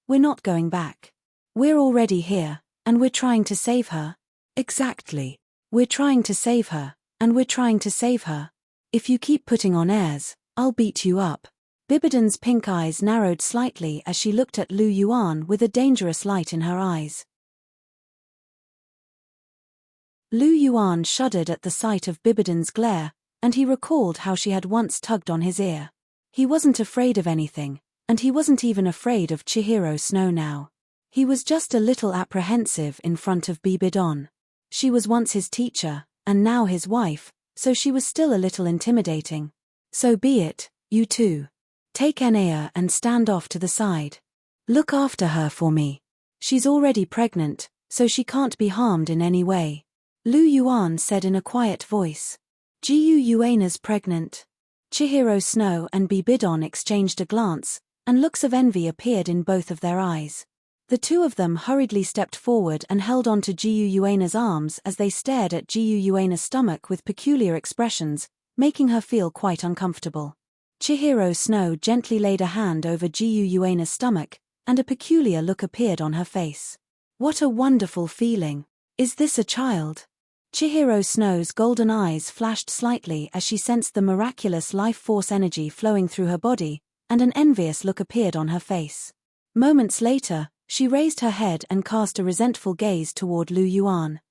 we're not going back. We're already here, and we're trying to save her. Exactly. We're trying to save her, and we're trying to save her. If you keep putting on airs, I'll beat you up. Bibidon's pink eyes narrowed slightly as she looked at Lu Yuan with a dangerous light in her eyes. Lu Yuan shuddered at the sight of Bibidon's glare, and he recalled how she had once tugged on his ear. He wasn't afraid of anything, and he wasn't even afraid of Chihiro Snow now. He was just a little apprehensive in front of Bibidon. She was once his teacher, and now his wife, so she was still a little intimidating. So be it, you two. Take Enea and stand off to the side. Look after her for me. She's already pregnant, so she can't be harmed in any way. Lu Yuan said in a quiet voice. Jiu Yuana's pregnant. Chihiro Snow and Bibidon exchanged a glance, and looks of envy appeared in both of their eyes. The two of them hurriedly stepped forward and held on to Jiu Yuana's arms as they stared at Jiu Yuana's stomach with peculiar expressions, making her feel quite uncomfortable. Chihiro Snow gently laid a hand over Jiu Yuana's stomach, and a peculiar look appeared on her face. What a wonderful feeling. Is this a child? Chihiro Snow's golden eyes flashed slightly as she sensed the miraculous life force energy flowing through her body, and an envious look appeared on her face. Moments later, she raised her head and cast a resentful gaze toward Lu Yuan.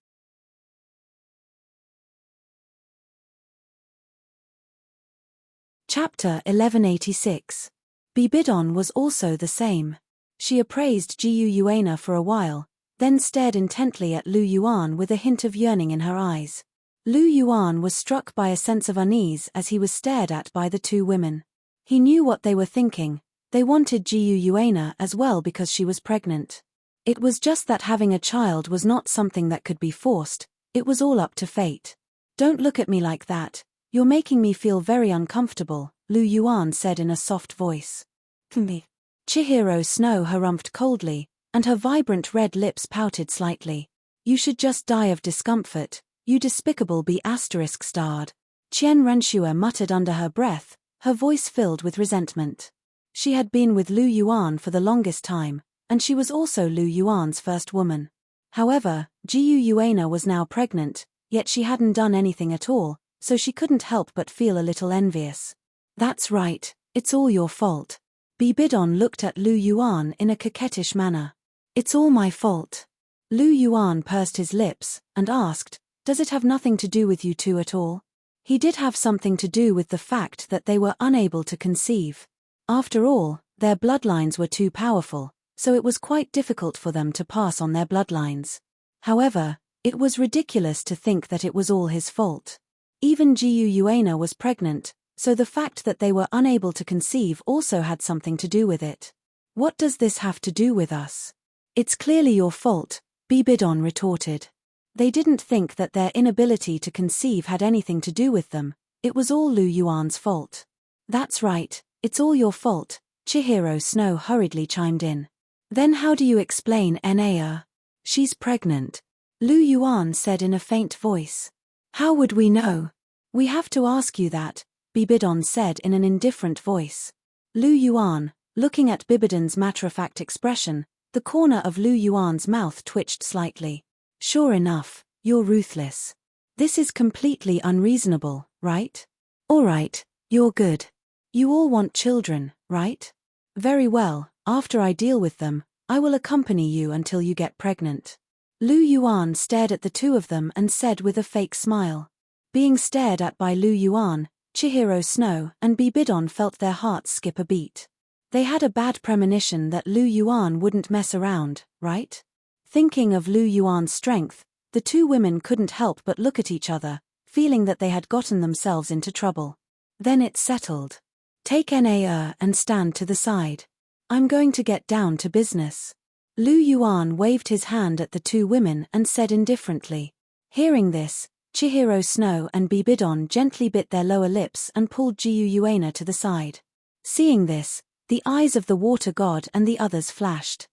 Chapter 1186. Bibidon was also the same. She appraised Jiu Yuana for a while, then stared intently at Lu Yuan with a hint of yearning in her eyes. Lu Yuan was struck by a sense of unease as he was stared at by the two women. He knew what they were thinking. They wanted Jiu Yuana as well because she was pregnant. It was just that having a child was not something that could be forced, it was all up to fate. Don't look at me like that, you're making me feel very uncomfortable, Lu Yuan said in a soft voice. Chihiro Snow harumphed coldly, and her vibrant red lips pouted slightly. You should just die of discomfort, you despicable B*****. Qian Renshua muttered under her breath, her voice filled with resentment. She had been with Lu Yuan for the longest time, and she was also Lu Yuan's first woman. However, Jiu Yuana was now pregnant, yet she hadn't done anything at all, so she couldn't help but feel a little envious. That's right, it's all your fault. Bibidon looked at Lu Yuan in a coquettish manner. It's all my fault. Lu Yuan pursed his lips, and asked, does it have nothing to do with you two at all? He did have something to do with the fact that they were unable to conceive. After all, their bloodlines were too powerful, so it was quite difficult for them to pass on their bloodlines. However, it was ridiculous to think that it was all his fault. Even Jiu Yuana was pregnant, so the fact that they were unable to conceive also had something to do with it. What does this have to do with us? It's clearly your fault, Bibidon retorted. They didn't think that their inability to conceive had anything to do with them, it was all Lu Yuan's fault. That's right. It's all your fault, Chihiro Snow hurriedly chimed in. Then how do you explain Enea? She's pregnant. Lu Yuan said in a faint voice. How would we know? We have to ask you that, Bibidon said in an indifferent voice. Lu Yuan, looking at Bibidon's matter-of-fact expression, the corner of Lu Yuan's mouth twitched slightly. Sure enough, you're ruthless. This is completely unreasonable, right? All right, you're good. You all want children, right? Very well, after I deal with them, I will accompany you until you get pregnant. Lu Yuan stared at the two of them and said with a fake smile. Being stared at by Lu Yuan, Chihiro Snow and Bibidon felt their hearts skip a beat. They had a bad premonition that Lu Yuan wouldn't mess around, right? Thinking of Lu Yuan's strength, the two women couldn't help but look at each other, feeling that they had gotten themselves into trouble. Then it settled. Take Enea and stand to the side. I'm going to get down to business. Lu Yuan waved his hand at the two women and said indifferently. Hearing this, Chihiro Snow and Bibidon gently bit their lower lips and pulled Jiu Yuana to the side. Seeing this, the eyes of the water god and the others flashed.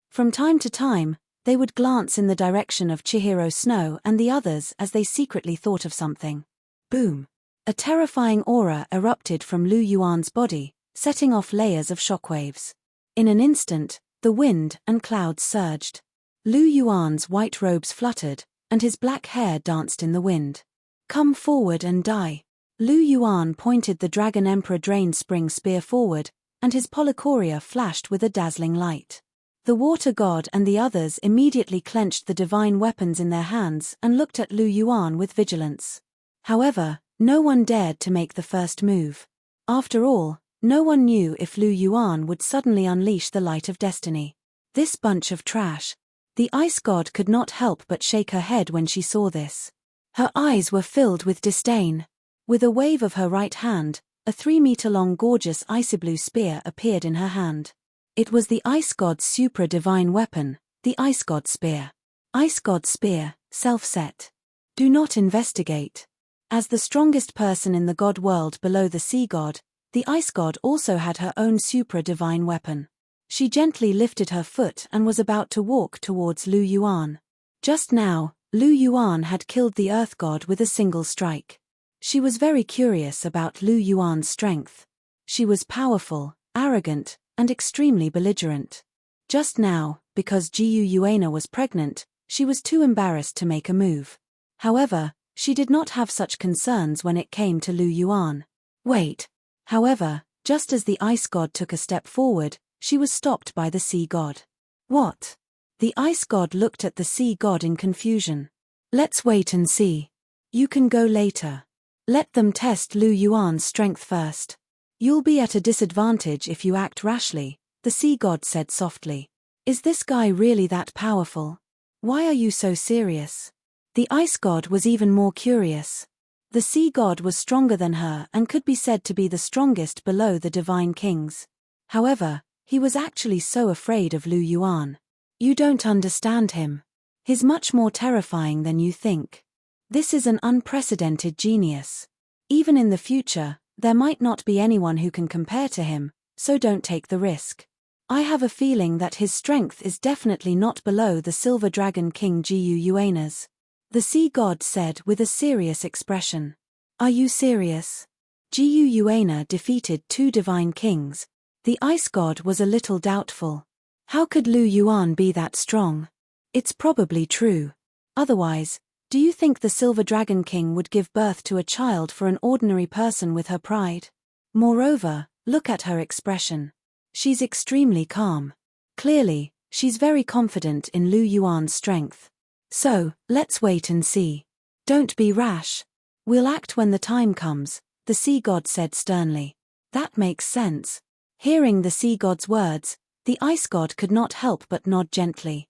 From time to time, they would glance in the direction of Chihiro Snow and the others as they secretly thought of something. Boom! A terrifying aura erupted from Lu Yuan's body, setting off layers of shockwaves. In an instant, the wind and clouds surged. Lu Yuan's white robes fluttered, and his black hair danced in the wind. Come forward and die. Lu Yuan pointed the Dragon Emperor Drain Spring Spear forward, and his polychoria flashed with a dazzling light. The water god and the others immediately clenched the divine weapons in their hands and looked at Lu Yuan with vigilance. However, no one dared to make the first move. After all, no one knew if Lu Yuan would suddenly unleash the light of destiny. This bunch of trash. The ice god could not help but shake her head when she saw this. Her eyes were filled with disdain. With a wave of her right hand, a 3-meter-long gorgeous icy blue spear appeared in her hand. It was the ice god's supra-divine weapon, the ice god spear. Ice god spear, self-set. Do not investigate. As the strongest person in the god world below the sea god, the ice god also had her own supra-divine weapon. She gently lifted her foot and was about to walk towards Lu Yuan. Just now, Lu Yuan had killed the earth god with a single strike. She was very curious about Lu Yuan's strength. She was powerful, arrogant, and extremely belligerent. Just now, because Jiu Yuana was pregnant, she was too embarrassed to make a move. However, she did not have such concerns when it came to Lu Yuan. Wait. However, just as the ice god took a step forward, she was stopped by the sea god. What? The ice god looked at the sea god in confusion. Let's wait and see. You can go later. Let them test Lu Yuan's strength first. You'll be at a disadvantage if you act rashly, the sea god said softly. Is this guy really that powerful? Why are you so serious? The ice god was even more curious. The sea god was stronger than her and could be said to be the strongest below the divine kings. However, he was actually so afraid of Lu Yuan. You don't understand him. He's much more terrifying than you think. This is an unprecedented genius. Even in the future, there might not be anyone who can compare to him, so don't take the risk. I have a feeling that his strength is definitely not below the Silver Dragon King Jiu Yuana's. The sea god said with a serious expression. Are you serious? Jiu Yuana defeated 2 divine kings. The ice god was a little doubtful. How could Lu Yuan be that strong? It's probably true. Otherwise, do you think the Silver Dragon King would give birth to a child for an ordinary person with her pride? Moreover, look at her expression. She's extremely calm. Clearly, she's very confident in Lu Yuan's strength. So, let's wait and see. Don't be rash. We'll act when the time comes, the sea god said sternly. That makes sense. Hearing the sea god's words, the ice god could not help but nod gently.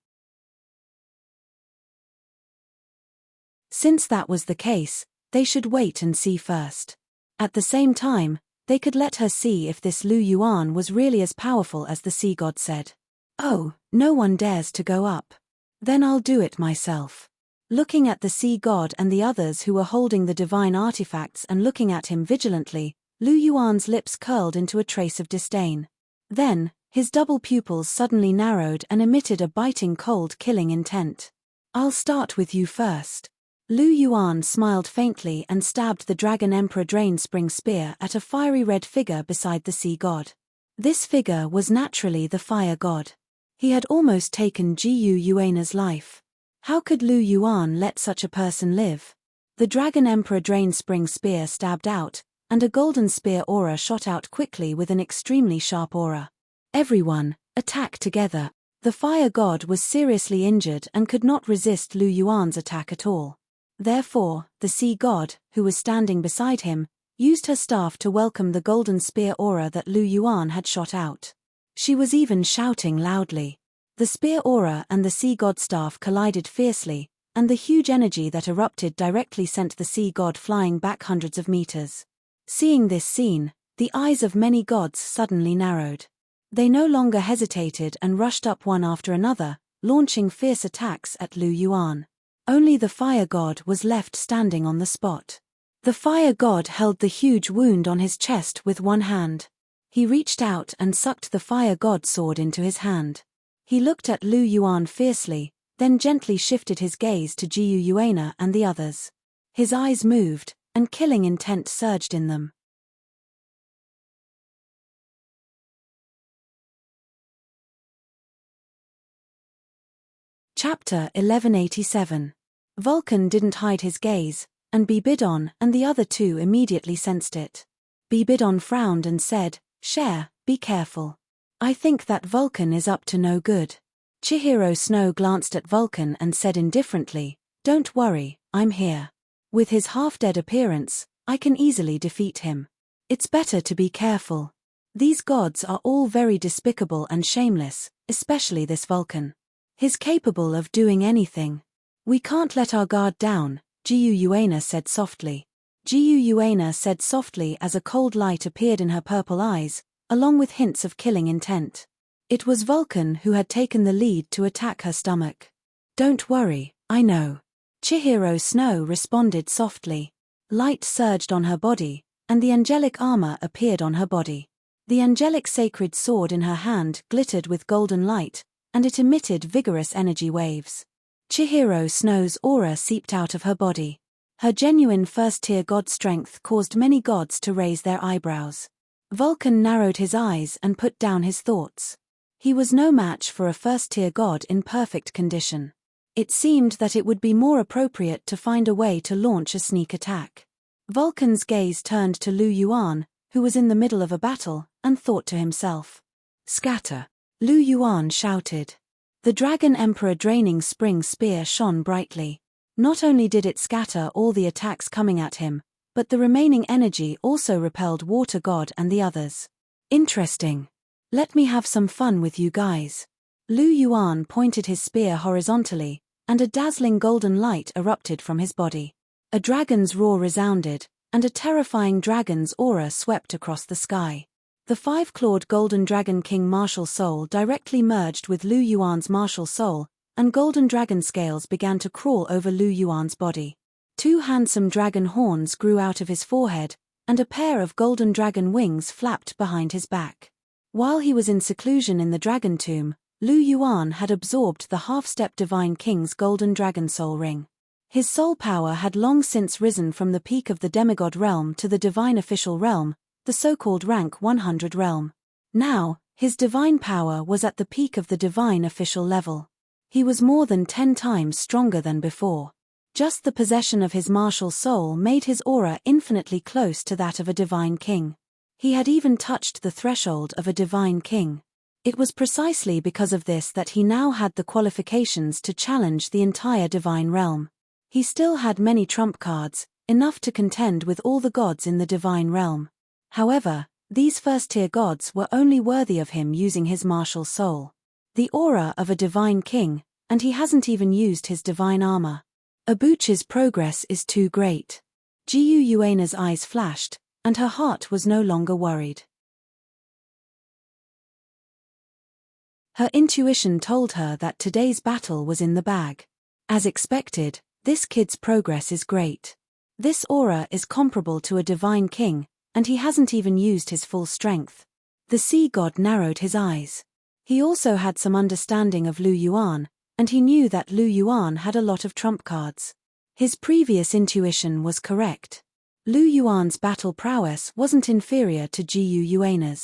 Since that was the case, they should wait and see first. At the same time, they could let her see if this Lu Yuan was really as powerful as the sea god said. Oh, no one dares to go up. Then I'll do it myself. Looking at the sea god and the others who were holding the divine artifacts and looking at him vigilantly, Lu Yuan's lips curled into a trace of disdain. Then, his double pupils suddenly narrowed and emitted a biting cold killing intent. I'll start with you first. Lu Yuan smiled faintly and stabbed the Dragon Emperor Drain Spring Spear at a fiery red figure beside the sea god. This figure was naturally the fire god. He had almost taken Jiu Yuana's life. How could Lu Yuan let such a person live? The Dragon Emperor Drain Spring Spear stabbed out, and a golden spear aura shot out quickly with an extremely sharp aura. Everyone, attack together. The fire god was seriously injured and could not resist Lu Yuan's attack at all. Therefore, the sea god, who was standing beside him, used her staff to welcome the golden spear aura that Lu Yuan had shot out. She was even shouting loudly. The spear aura and the sea god staff collided fiercely, and the huge energy that erupted directly sent the sea god flying back hundreds of meters. Seeing this scene, the eyes of many gods suddenly narrowed. They no longer hesitated and rushed up one after another, launching fierce attacks at Lu Yuan. Only the fire god was left standing on the spot. The fire god held the huge wound on his chest with one hand. He reached out and sucked the fire god's sword into his hand. He looked at Lu Yuan fiercely, then gently shifted his gaze to Jiu and the others. His eyes moved, and killing intent surged in them. Chapter 1187. Vulcan didn't hide his gaze, and Bibidon and the other two immediately sensed it. Bibidon frowned and said, "Share, be careful. I think that Vulcan is up to no good." Chihiro Snow glanced at Vulcan and said indifferently, "Don't worry, I'm here. With his half-dead appearance, I can easily defeat him. It's better to be careful. These gods are all very despicable and shameless, especially this Vulcan. He's capable of doing anything. We can't let our guard down," Jiu said softly. Jiu said softly as a cold light appeared in her purple eyes, along with hints of killing intent. It was Vulcan who had taken the lead to attack her stomach. "Don't worry, I know." Chihiro Snow responded softly. Light surged on her body, and the angelic armor appeared on her body. The angelic sacred sword in her hand glittered with golden light, and it emitted vigorous energy waves. Chihiro Snow's aura seeped out of her body. Her genuine first-tier god strength caused many gods to raise their eyebrows. Vulcan narrowed his eyes and put down his thoughts. He was no match for a first-tier god in perfect condition. It seemed that it would be more appropriate to find a way to launch a sneak attack. Vulcan's gaze turned to Lu Yuan, who was in the middle of a battle, and thought to himself. "Scatter!" Lu Yuan shouted. The Dragon Emperor Draining Spring Spear shone brightly. Not only did it scatter all the attacks coming at him, but the remaining energy also repelled Water God and the others. "Interesting. Let me have some fun with you guys." Lu Yuan pointed his spear horizontally, and a dazzling golden light erupted from his body. A dragon's roar resounded, and a terrifying dragon's aura swept across the sky. The five-clawed golden dragon king martial soul directly merged with Lu Yuan's martial soul, and golden dragon scales began to crawl over Lu Yuan's body. Two handsome dragon horns grew out of his forehead, and a pair of golden dragon wings flapped behind his back. While he was in seclusion in the dragon tomb, Lu Yuan had absorbed the half-step divine king's golden dragon soul ring. His soul power had long since risen from the peak of the demigod realm to the divine official realm, the so-called rank 100 realm. Now, his divine power was at the peak of the divine official level. He was more than 10 times stronger than before. Just the possession of his martial soul made his aura infinitely close to that of a divine king. He had even touched the threshold of a divine king. It was precisely because of this that he now had the qualifications to challenge the entire divine realm. He still had many trump cards, enough to contend with all the gods in the divine realm. However, these first-tier gods were only worthy of him using his martial soul. The aura of a divine king, and he hasn't even used his divine armor. Abuchi's progress is too great. Jiu eyes flashed, and her heart was no longer worried. Her intuition told her that today's battle was in the bag. As expected, this kid's progress is great. This aura is comparable to a divine king, and he hasn't even used his full strength. The sea god narrowed his eyes. He also had some understanding of Lu Yuan, and he knew that Lu Yuan had a lot of trump cards. His previous intuition was correct. Lu Yuan's battle prowess wasn't inferior to Jiu.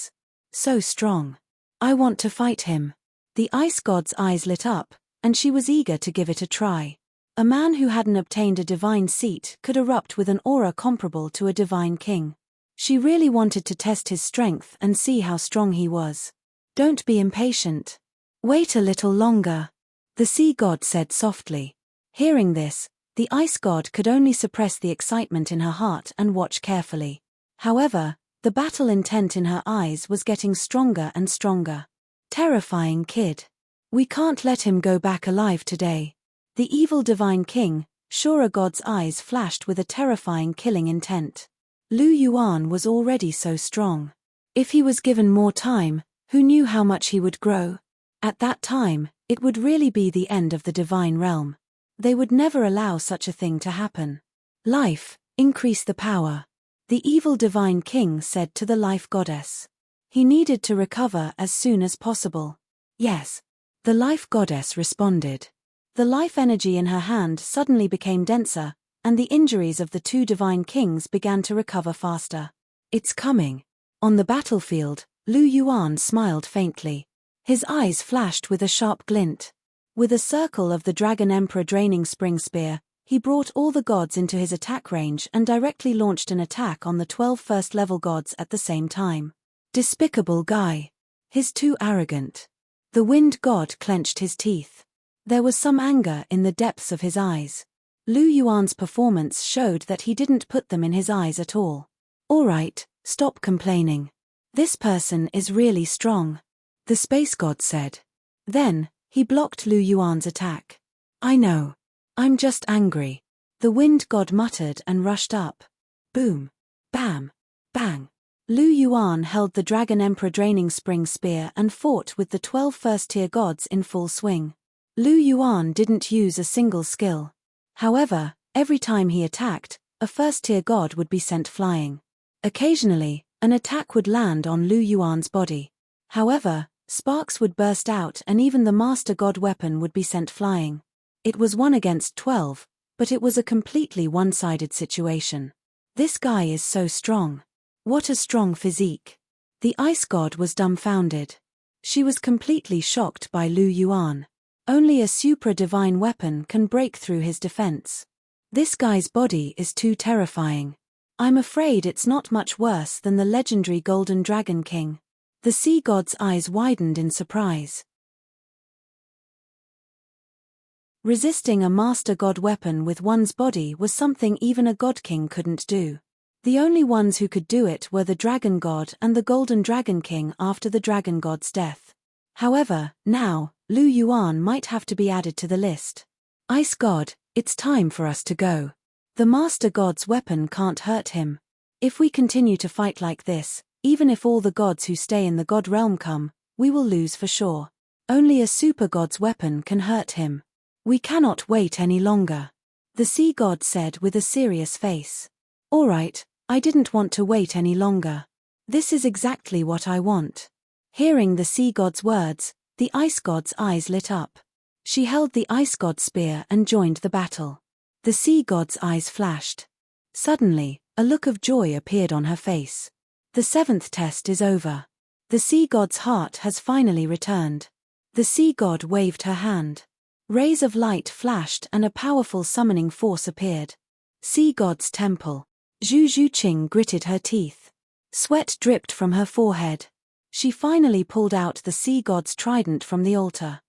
So strong. I want to fight him. The ice god's eyes lit up, and she was eager to give it a try. A man who hadn't obtained a divine seat could erupt with an aura comparable to a divine king. She really wanted to test his strength and see how strong he was. "Don't be impatient. Wait a little longer," the sea god said softly. Hearing this, the ice god could only suppress the excitement in her heart and watch carefully. However, the battle intent in her eyes was getting stronger and stronger. Terrifying kid. We can't let him go back alive today. The evil divine king, Shura god's eyes flashed with a terrifying killing intent. Lu Yuan was already so strong. If he was given more time, who knew how much he would grow? At that time, it would really be the end of the divine realm. They would never allow such a thing to happen. Life, increase the power. The evil divine king said to the life goddess. He needed to recover as soon as possible. Yes. The life goddess responded. The life energy in her hand suddenly became denser, and the injuries of the two divine kings began to recover faster. It's coming. On the battlefield, Lu Yuan smiled faintly. His eyes flashed with a sharp glint. With a circle of the Dragon Emperor draining spring spear, he brought all the gods into his attack range and directly launched an attack on the 12 first-level gods at the same time. Despicable guy. He's too arrogant. The wind god clenched his teeth. There was some anger in the depths of his eyes. Lu Yuan's performance showed that he didn't put them in his eyes at all. All right, stop complaining. This person is really strong, the space god said. Then, he blocked Lu Yuan's attack. I know. I'm just angry. The wind god muttered and rushed up. Boom. Bam. Bang. Lu Yuan held the Dragon Emperor draining spring spear and fought with the 12 first-tier gods in full swing. Lu Yuan didn't use a single skill. However, every time he attacked, a first-tier god would be sent flying. Occasionally, an attack would land on Lu Yuan's body. However, sparks would burst out and even the master god weapon would be sent flying. It was 1 against 12, but it was a completely one-sided situation. This guy is so strong. What a strong physique. The ice god was dumbfounded. She was completely shocked by Lu Yuan. Only a supra-divine weapon can break through his defense. This guy's body is too terrifying. I'm afraid it's not much worse than the legendary Golden Dragon King. The sea god's eyes widened in surprise. Resisting a master god weapon with one's body was something even a god king couldn't do. The only ones who could do it were the dragon god and the Golden Dragon King after the dragon god's death. However, now, Lu Yuan might have to be added to the list. Ice god, it's time for us to go. The master god's weapon can't hurt him. If we continue to fight like this, even if all the gods who stay in the god realm come, we will lose for sure. Only a super god's weapon can hurt him. We cannot wait any longer. The sea god said with a serious face. All right, I didn't want to wait any longer. This is exactly what I want. Hearing the sea god's words, the ice god's eyes lit up. She held the ice god's spear and joined the battle. The sea god's eyes flashed. Suddenly, a look of joy appeared on her face. The 7th test is over. The sea god's heart has finally returned. The sea god waved her hand. Rays of light flashed and a powerful summoning force appeared. Sea god's temple. Zhu Zhuqing gritted her teeth. Sweat dripped from her forehead. She finally pulled out the sea god's trident from the altar.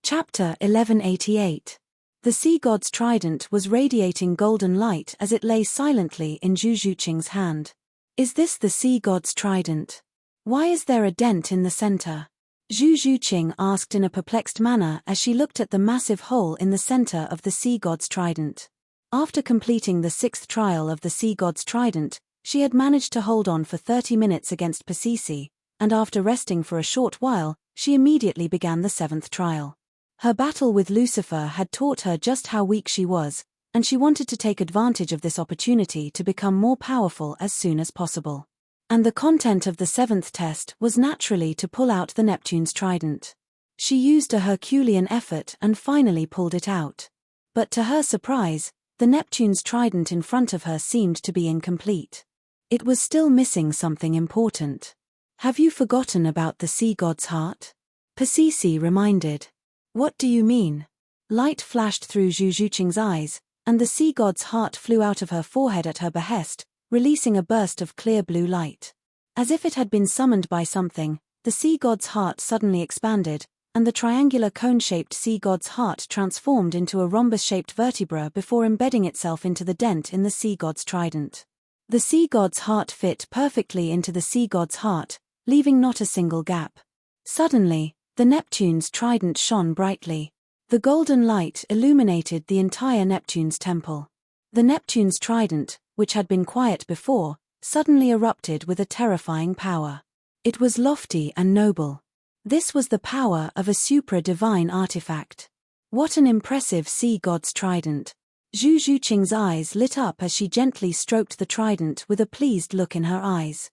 Chapter 1188. The sea god's trident was radiating golden light as it lay silently in Zhu Zhuqing's hand. Is this the sea god's trident? Why is there a dent in the center? Zhu Zhuqing asked in a perplexed manner as she looked at the massive hole in the center of the sea god's trident. After completing the 6th trial of the sea god's trident, she had managed to hold on for 30 minutes against Pasisi, and after resting for a short while, she immediately began the 7th trial. Her battle with Lucifer had taught her just how weak she was, and she wanted to take advantage of this opportunity to become more powerful as soon as possible. And the content of the 7th test was naturally to pull out the Neptune's trident. She used a Herculean effort and finally pulled it out. But to her surprise, the Neptune's trident in front of her seemed to be incomplete. It was still missing something important. Have you forgotten about the sea god's heart? Pasisi reminded. What do you mean? Light flashed through Zhu Zhuqing's eyes, and the sea god's heart flew out of her forehead at her behest, releasing a burst of clear blue light. As if it had been summoned by something, the sea god's heart suddenly expanded, and the triangular cone-shaped sea god's heart transformed into a rhombus-shaped vertebra before embedding itself into the dent in the sea god's trident. The sea god's heart fit perfectly into the sea god's heart, leaving not a single gap. Suddenly, the Neptune's trident shone brightly. The golden light illuminated the entire Neptune's temple. The Neptune's trident, which had been quiet before, suddenly erupted with a terrifying power. It was lofty and noble. This was the power of a supra-divine artifact. What an impressive sea god's trident. Zhu Zhuqing's eyes lit up as she gently stroked the trident with a pleased look in her eyes.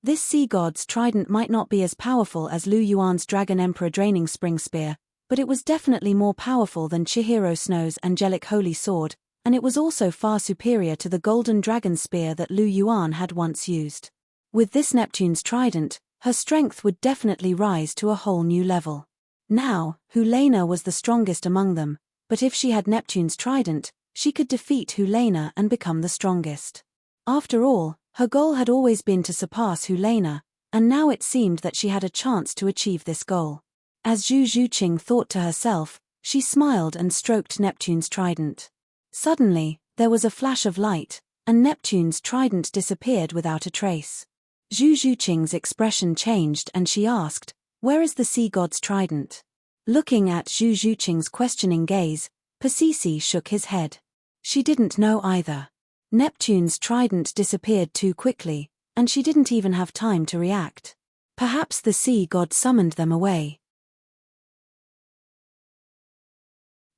This sea god's trident might not be as powerful as Lu Yuan's Dragon Emperor Draining Spring Spear, but it was definitely more powerful than Chihiro Snow's angelic holy sword, and it was also far superior to the golden dragon spear that Lu Yuan had once used. With this Neptune's trident, her strength would definitely rise to a whole new level. Now, Helena was the strongest among them, but if she had Neptune's trident, she could defeat Helena and become the strongest. After all, her goal had always been to surpass Helena, and now it seemed that she had a chance to achieve this goal. As Zhu Zhuqing thought to herself, she smiled and stroked Neptune's trident. Suddenly, there was a flash of light, and Neptune's trident disappeared without a trace. Zhu Zhuqing's expression changed and she asked, "Where is the sea god's trident?" Looking at Zhu Zhuqing's questioning gaze, Pasisi shook his head. She didn't know either. Neptune's trident disappeared too quickly, and she didn't even have time to react. Perhaps the sea god summoned them away.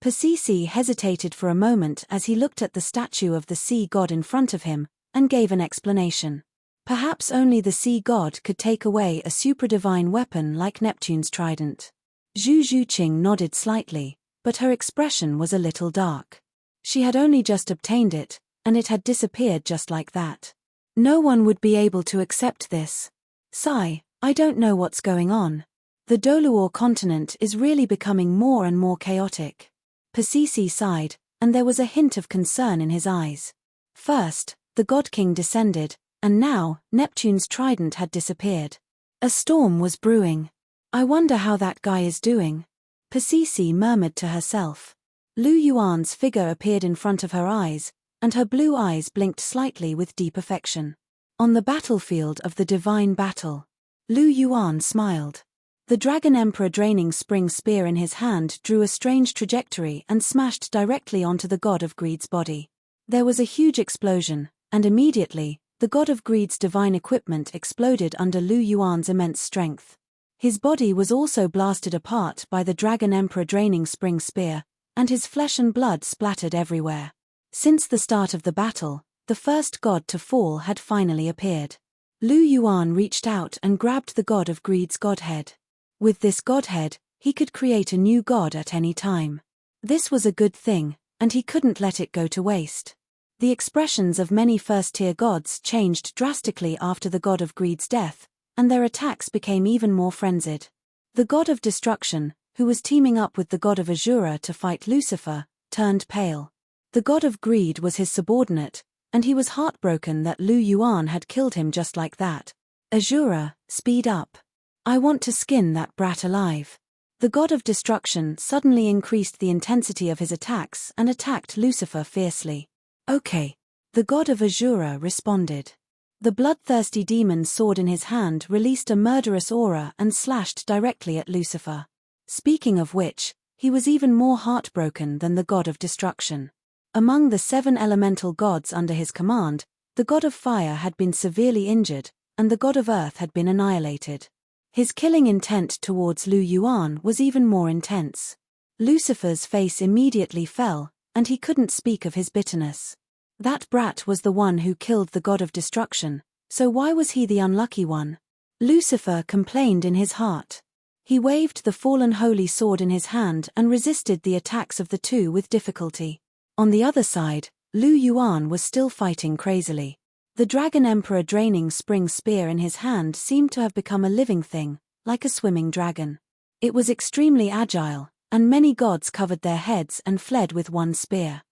Pasisi hesitated for a moment as he looked at the statue of the sea god in front of him, and gave an explanation. Perhaps only the sea god could take away a supradivine weapon like Neptune's trident. Zhu Zhuqing nodded slightly, but her expression was a little dark. She had only just obtained it, and it had disappeared just like that. No one would be able to accept this. Sigh, I don't know what's going on. The Douluo continent is really becoming more and more chaotic. Pasisi sighed, and there was a hint of concern in his eyes. First, the God King descended, and now, Neptune's trident had disappeared. A storm was brewing. I wonder how that guy is doing. Pasisi murmured to herself. Lu Yuan's figure appeared in front of her eyes, and her blue eyes blinked slightly with deep affection. On the battlefield of the divine battle, Lu Yuan smiled. The Dragon Emperor Draining Spring Spear in his hand drew a strange trajectory and smashed directly onto the God of Greed's body. There was a huge explosion, and immediately, the God of Greed's divine equipment exploded under Lu Yuan's immense strength. His body was also blasted apart by the Dragon Emperor Draining Spring Spear, and his flesh and blood splattered everywhere. Since the start of the battle, the first god to fall had finally appeared. Lu Yuan reached out and grabbed the God of Greed's godhead. With this godhead, he could create a new god at any time. This was a good thing, and he couldn't let it go to waste. The expressions of many first-tier gods changed drastically after the God of Greed's death, and their attacks became even more frenzied. The God of Destruction, who was teaming up with the God of Azura to fight Lucifer, turned pale. The God of Greed was his subordinate, and he was heartbroken that Lu Yuan had killed him just like that. Azura, speed up. I want to skin that brat alive. The God of Destruction suddenly increased the intensity of his attacks and attacked Lucifer fiercely. Okay. The God of Azura responded. The bloodthirsty demon's sword in his hand released a murderous aura and slashed directly at Lucifer. Speaking of which, he was even more heartbroken than the God of Destruction. Among the 7 elemental gods under his command, the God of Fire had been severely injured, and the God of Earth had been annihilated. His killing intent towards Lu Yuan was even more intense. Lucifer's face immediately fell, and he couldn't speak of his bitterness. That brat was the one who killed the God of Destruction, so why was he the unlucky one? Lucifer complained in his heart. He waved the fallen holy sword in his hand and resisted the attacks of the two with difficulty. On the other side, Lu Yuan was still fighting crazily. The Dragon Emperor Draining Spring Spear in his hand seemed to have become a living thing, like a swimming dragon. It was extremely agile, and many gods covered their heads and fled with one spear.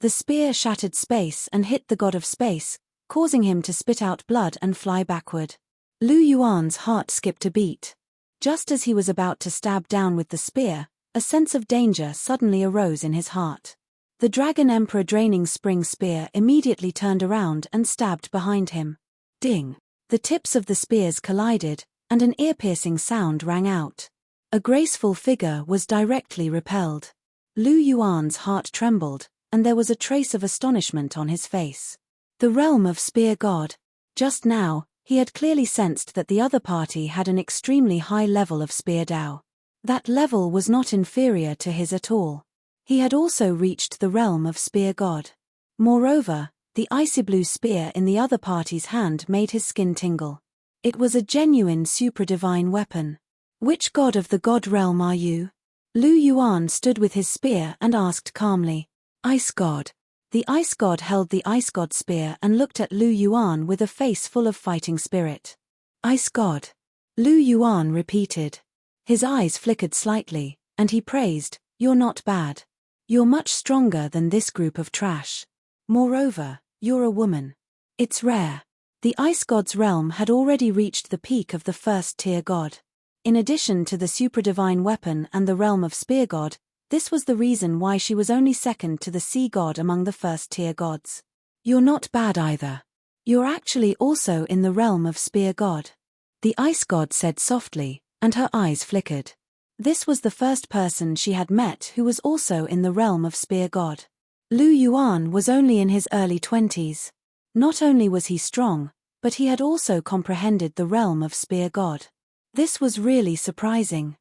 The spear shattered space and hit the God of Space, causing him to spit out blood and fly backward. Lu Yuan's heart skipped a beat. Just as he was about to stab down with the spear, a sense of danger suddenly arose in his heart. The Dragon Emperor Draining Spring Spear immediately turned around and stabbed behind him. Ding! The tips of the spears collided, and an ear-piercing sound rang out. A graceful figure was directly repelled. Lu Yuan's heart trembled, and there was a trace of astonishment on his face. The realm of Spear God. Just now, he had clearly sensed that the other party had an extremely high level of Spear Dao. That level was not inferior to his at all. He had also reached the realm of Spear God. Moreover, the The icy blue spear in the other party's hand made his skin tingle. It was a genuine supra-divine weapon. Which god of the god realm are you? Lu Yuan stood with his spear and asked calmly. Ice god. The ice god held the ice god spear and looked at Lu Yuan with a face full of fighting spirit. Ice god. Lu Yuan repeated. His eyes flickered slightly, and he praised, You're not bad. You're much stronger than this group of trash. Moreover, you're a woman. It's rare. The ice god's realm had already reached the peak of the first-tier god. In addition to the supradivine weapon and the realm of spear god, this was the reason why she was only second to the sea god among the first-tier gods. You're not bad either. You're actually also in the realm of spear god. The ice god said softly, and her eyes flickered. This was the first person she had met who was also in the realm of spear god. Lu Yuan was only in his early 20s. Not only was he strong, but he had also comprehended the realm of spear god. This was really surprising.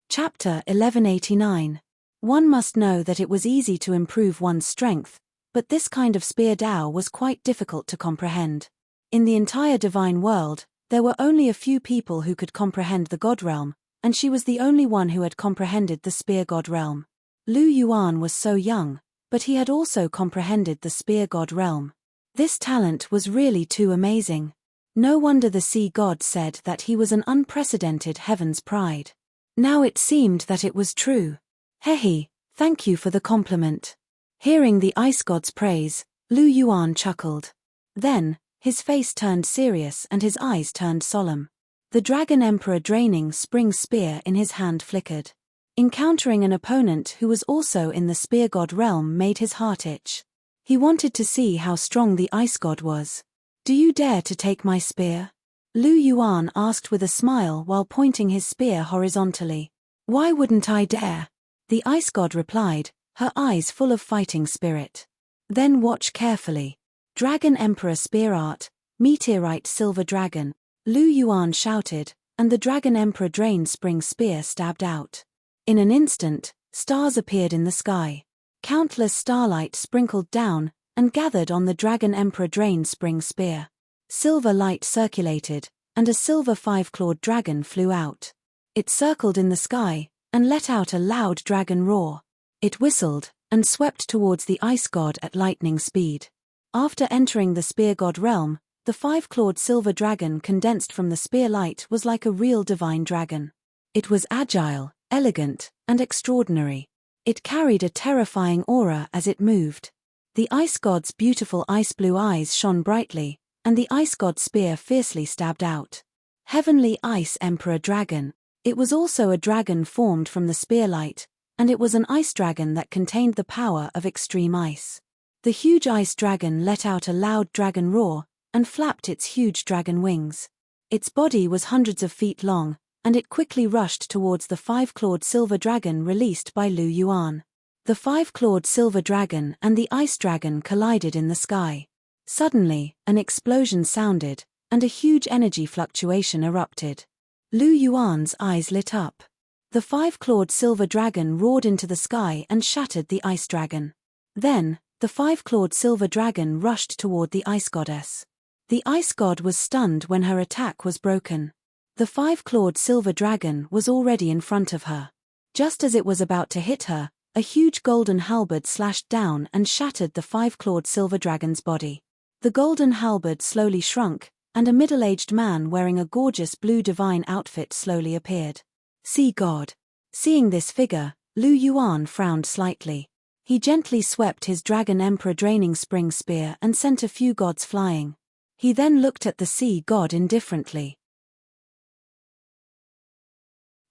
Chapter 1189. One must know that it was easy to improve one's strength, but this kind of spear Dao was quite difficult to comprehend. In the entire divine world, there were only a few people who could comprehend the god realm, and she was the only one who had comprehended the spear god realm. Lu Yuan was so young, but he had also comprehended the spear god realm. This talent was really too amazing. No wonder the sea god said that he was an unprecedented heaven's pride. Now it seemed that it was true. Hehe, thank you for the compliment. Hearing the ice god's praise, Lu Yuan chuckled. Then, his face turned serious and his eyes turned solemn. The Dragon Emperor draining spring spear in his hand flickered. Encountering an opponent who was also in the spear god realm made his heart itch. He wanted to see how strong the ice god was. Do you dare to take my spear? Lu Yuan asked with a smile while pointing his spear horizontally. Why wouldn't I dare? The ice god replied, her eyes full of fighting spirit. Then watch carefully. Dragon Emperor Spear Art, Meteorite Silver Dragon, Lu Yuan shouted, and the Dragon Emperor Drain Spring Spear stabbed out. In an instant, stars appeared in the sky. Countless starlight sprinkled down and gathered on the Dragon Emperor Drain Spring Spear. Silver light circulated, and a silver five-clawed dragon flew out. It circled in the sky and let out a loud dragon roar. It whistled and swept towards the ice god at lightning speed. After entering the spear god realm, the five-clawed silver dragon condensed from the spear light was like a real divine dragon. It was agile, elegant, and extraordinary. It carried a terrifying aura as it moved. The ice god's beautiful ice blue eyes shone brightly, and the ice god's spear fiercely stabbed out. Heavenly Ice Emperor Dragon. It was also a dragon formed from the spear light, and it was an ice dragon that contained the power of extreme ice. The huge ice dragon let out a loud dragon roar, and flapped its huge dragon wings. Its body was hundreds of feet long, and it quickly rushed towards the five-clawed silver dragon released by Lu Yuan. The five-clawed silver dragon and the ice dragon collided in the sky. Suddenly, an explosion sounded, and a huge energy fluctuation erupted. Lu Yuan's eyes lit up. The five-clawed silver dragon roared into the sky and shattered the ice dragon. Then, the five-clawed silver dragon rushed toward the ice goddess. The ice god was stunned when her attack was broken. The five-clawed silver dragon was already in front of her. Just as it was about to hit her, a huge golden halberd slashed down and shattered the five-clawed silver dragon's body. The golden halberd slowly shrunk, and a middle-aged man wearing a gorgeous blue divine outfit slowly appeared. Sea god. Seeing this figure, Lu Yuan frowned slightly. He gently swept his Dragon Emperor draining spring spear and sent a few gods flying. He then looked at the sea god indifferently.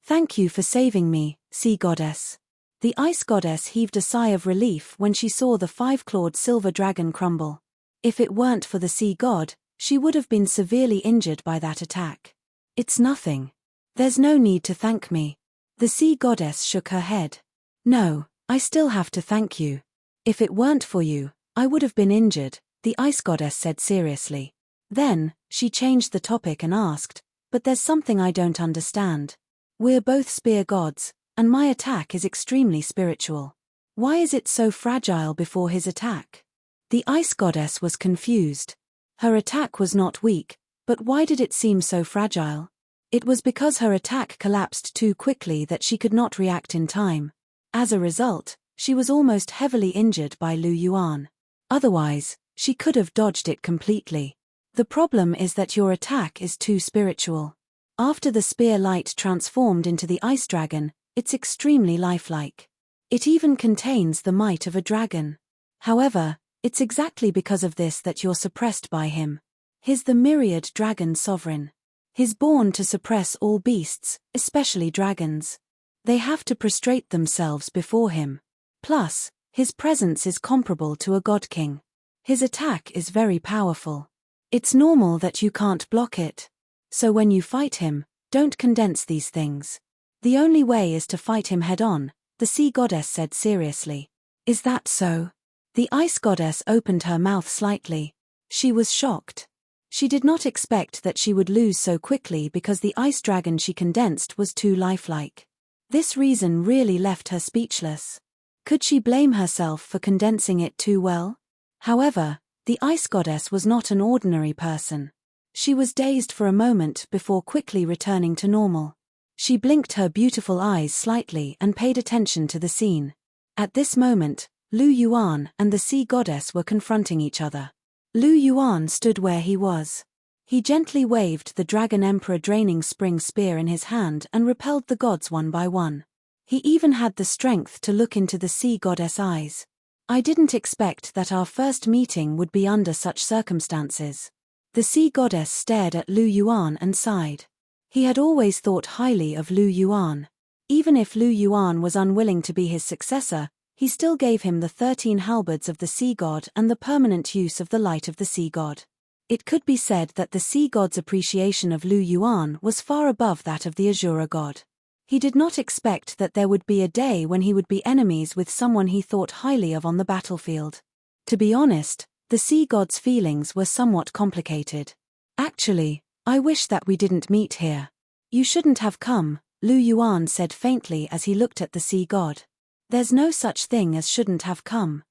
Thank you for saving me, sea goddess. The ice goddess heaved a sigh of relief when she saw the five-clawed silver dragon crumble. If it weren't for the sea god, she would have been severely injured by that attack. It's nothing. There's no need to thank me. The sea goddess shook her head. No, I still have to thank you. If it weren't for you, I would have been injured, the ice goddess said seriously. Then, she changed the topic and asked, but there's something I don't understand. We're both spear gods, and my attack is extremely spiritual. Why is it so fragile before his attack? The ice goddess was confused. Her attack was not weak, but why did it seem so fragile? It was because her attack collapsed too quickly that she could not react in time. As a result, she was almost heavily injured by Lu Yuan. Otherwise, she could have dodged it completely. The problem is that your attack is too spiritual. After the spear light transformed into the ice dragon, it's extremely lifelike. It even contains the might of a dragon. However, it's exactly because of this that you're suppressed by him. He's the myriad dragon sovereign. He's born to suppress all beasts, especially dragons. They have to prostrate themselves before him. Plus, his presence is comparable to a god king. His attack is very powerful. It's normal that you can't block it. So when you fight him, don't condense these things. The only way is to fight him head-on, the sea goddess said seriously. Is that so? The ice goddess opened her mouth slightly. She was shocked. She did not expect that she would lose so quickly because the ice dragon she condensed was too lifelike. This reason really left her speechless. Could she blame herself for condensing it too well? However, the ice goddess was not an ordinary person. She was dazed for a moment before quickly returning to normal. She blinked her beautiful eyes slightly and paid attention to the scene. At this moment, Lu Yuan and the sea goddess were confronting each other. Lu Yuan stood where he was. He gently waved the Dragon Emperor draining spring spear in his hand and repelled the gods one by one. He even had the strength to look into the sea goddess' eyes. I didn't expect that our first meeting would be under such circumstances. The sea goddess stared at Lu Yuan and sighed. He had always thought highly of Lu Yuan. Even if Lu Yuan was unwilling to be his successor, he still gave him the 13 halberds of the sea god and the permanent use of the light of the sea god. It could be said that the sea god's appreciation of Lu Yuan was far above that of the Azura god. He did not expect that there would be a day when he would be enemies with someone he thought highly of on the battlefield. To be honest, the sea god's feelings were somewhat complicated. Actually, I wish that we didn't meet here. You shouldn't have come, Lu Yuan said faintly as he looked at the sea god. There's no such thing as shouldn't have come.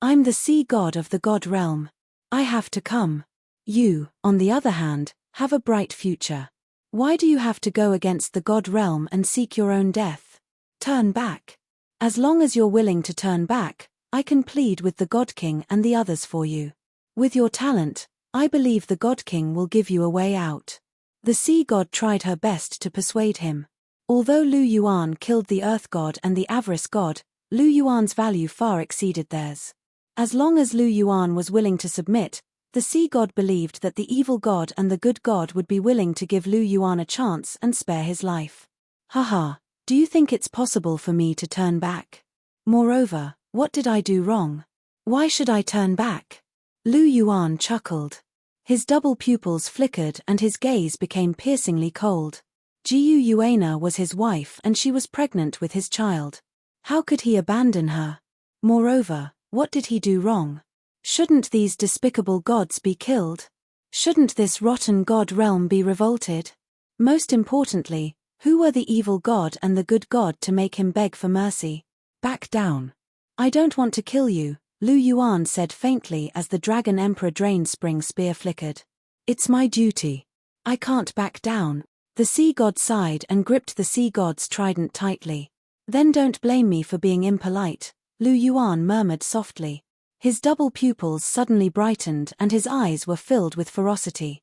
I'm the sea god of the god realm. I have to come. You, on the other hand, have a bright future. Why do you have to go against the god realm and seek your own death? Turn back. As long as you're willing to turn back, I can plead with the god king and the others for you. With your talent, I believe the god king will give you a way out. The sea god tried her best to persuade him. Although Lu Yuan killed the earth god and the avarice god, Lu Yuan's value far exceeded theirs. As long as Lu Yuan was willing to submit, the sea god believed that the evil god and the good god would be willing to give Lu Yuan a chance and spare his life. Haha, do you think it's possible for me to turn back? Moreover, what did I do wrong? Why should I turn back? Lu Yuan chuckled. His double pupils flickered and his gaze became piercingly cold. Jiu Yuana was his wife and she was pregnant with his child. How could he abandon her? Moreover, what did he do wrong? Shouldn't these despicable gods be killed? Shouldn't this rotten god realm be revolted? Most importantly, who were the evil god and the good god to make him beg for mercy? Back down. I don't want to kill you, Lu Yuan said faintly as the Dragon Emperor drained spring spear flickered. It's my duty. I can't back down. The sea god sighed and gripped the sea god's trident tightly. Then don't blame me for being impolite, Lu Yuan murmured softly. His double pupils suddenly brightened and his eyes were filled with ferocity.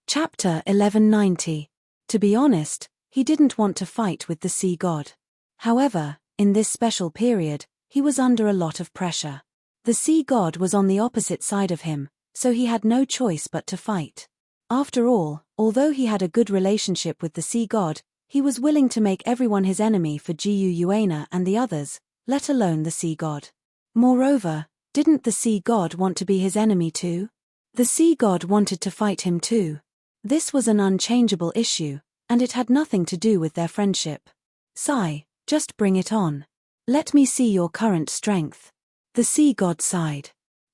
Chapter 1190. To be honest, he didn't want to fight with the sea god. However, in this special period, he was under a lot of pressure. The sea god was on the opposite side of him, so he had no choice but to fight. After all, although he had a good relationship with the sea god, he was willing to make everyone his enemy for Jiu Yuana and the others, let alone the sea god. Moreover, didn't the sea god want to be his enemy too? The sea god wanted to fight him too. This was an unchangeable issue, and it had nothing to do with their friendship. Sigh, just bring it on. Let me see your current strength. The sea god sighed.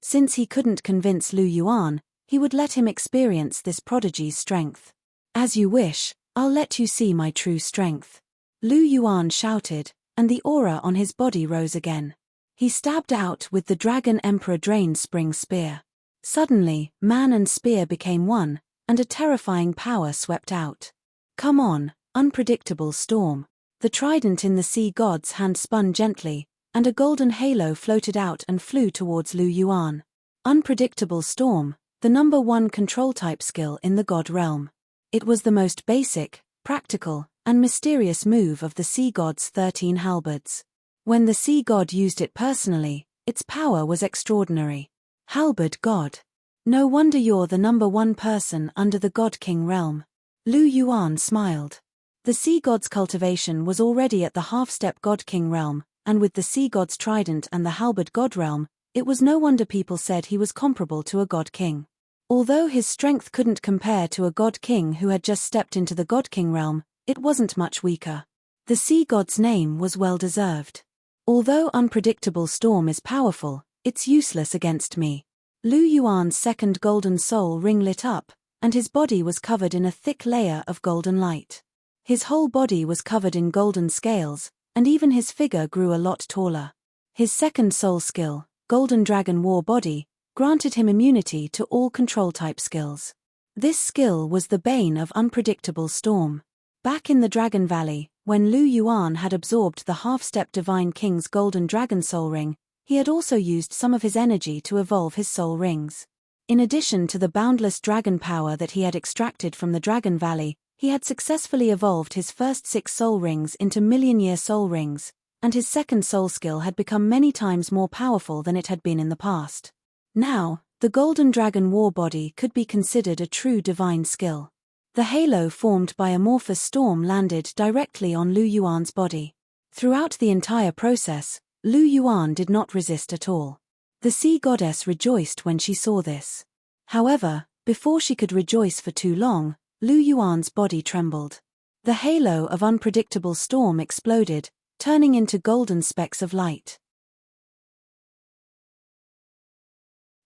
Since he couldn't convince Lu Yuan, he would let him experience this prodigy's strength. As you wish, I'll let you see my true strength. Lu Yuan shouted, and the aura on his body rose again. He stabbed out with the Dragon Emperor Drain Spring Spear. Suddenly, man and spear became one, and a terrifying power swept out. Come on, unpredictable storm. The trident in the sea god's hand spun gently, and a golden halo floated out and flew towards Lu Yuan. Unpredictable storm, the number one control type skill in the god realm. It was the most basic, practical, and mysterious move of the sea god's 13 halberds. When the sea god used it personally, its power was extraordinary. Halberd god. No wonder you're the number one person under the God King realm. Lu Yuan smiled. The sea god's cultivation was already at the half-step God King realm, and with the sea god's trident and the halberd god realm, it was no wonder people said he was comparable to a God King. Although his strength couldn't compare to a God King who had just stepped into the God King realm, it wasn't much weaker. The sea god's name was well deserved. Although unpredictable storm is powerful, it's useless against me. Lu Yuan's second golden soul ring lit up, and his body was covered in a thick layer of golden light. His whole body was covered in golden scales, and even his figure grew a lot taller. His second soul skill, Golden Dragon War Body, granted him immunity to all control-type skills. This skill was the bane of unpredictable storm. Back in the Dragon Valley, when Lu Yuan had absorbed the half-step Divine King's Golden Dragon Soul Ring, he had also used some of his energy to evolve his soul rings. In addition to the boundless dragon power that he had extracted from the Dragon Valley, he had successfully evolved his first 6 soul rings into million-year soul rings, and his second soul skill had become many times more powerful than it had been in the past. Now, the Golden Dragon War Body could be considered a true divine skill. The halo formed by amorphous storm landed directly on Lu Yuan's body. Throughout the entire process, Lu Yuan did not resist at all. The sea goddess rejoiced when she saw this. However, before she could rejoice for too long, Lu Yuan's body trembled. The halo of unpredictable storm exploded, turning into golden specks of light.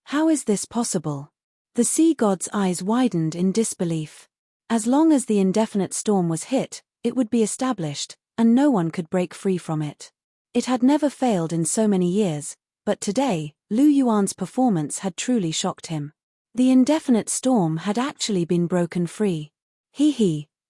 How is this possible? The sea god's eyes widened in disbelief. As long as the indefinite storm was hit, it would be established, and no one could break free from it. It had never failed in so many years, but today, Lu Yuan's performance had truly shocked him. The indefinite storm had actually been broken free.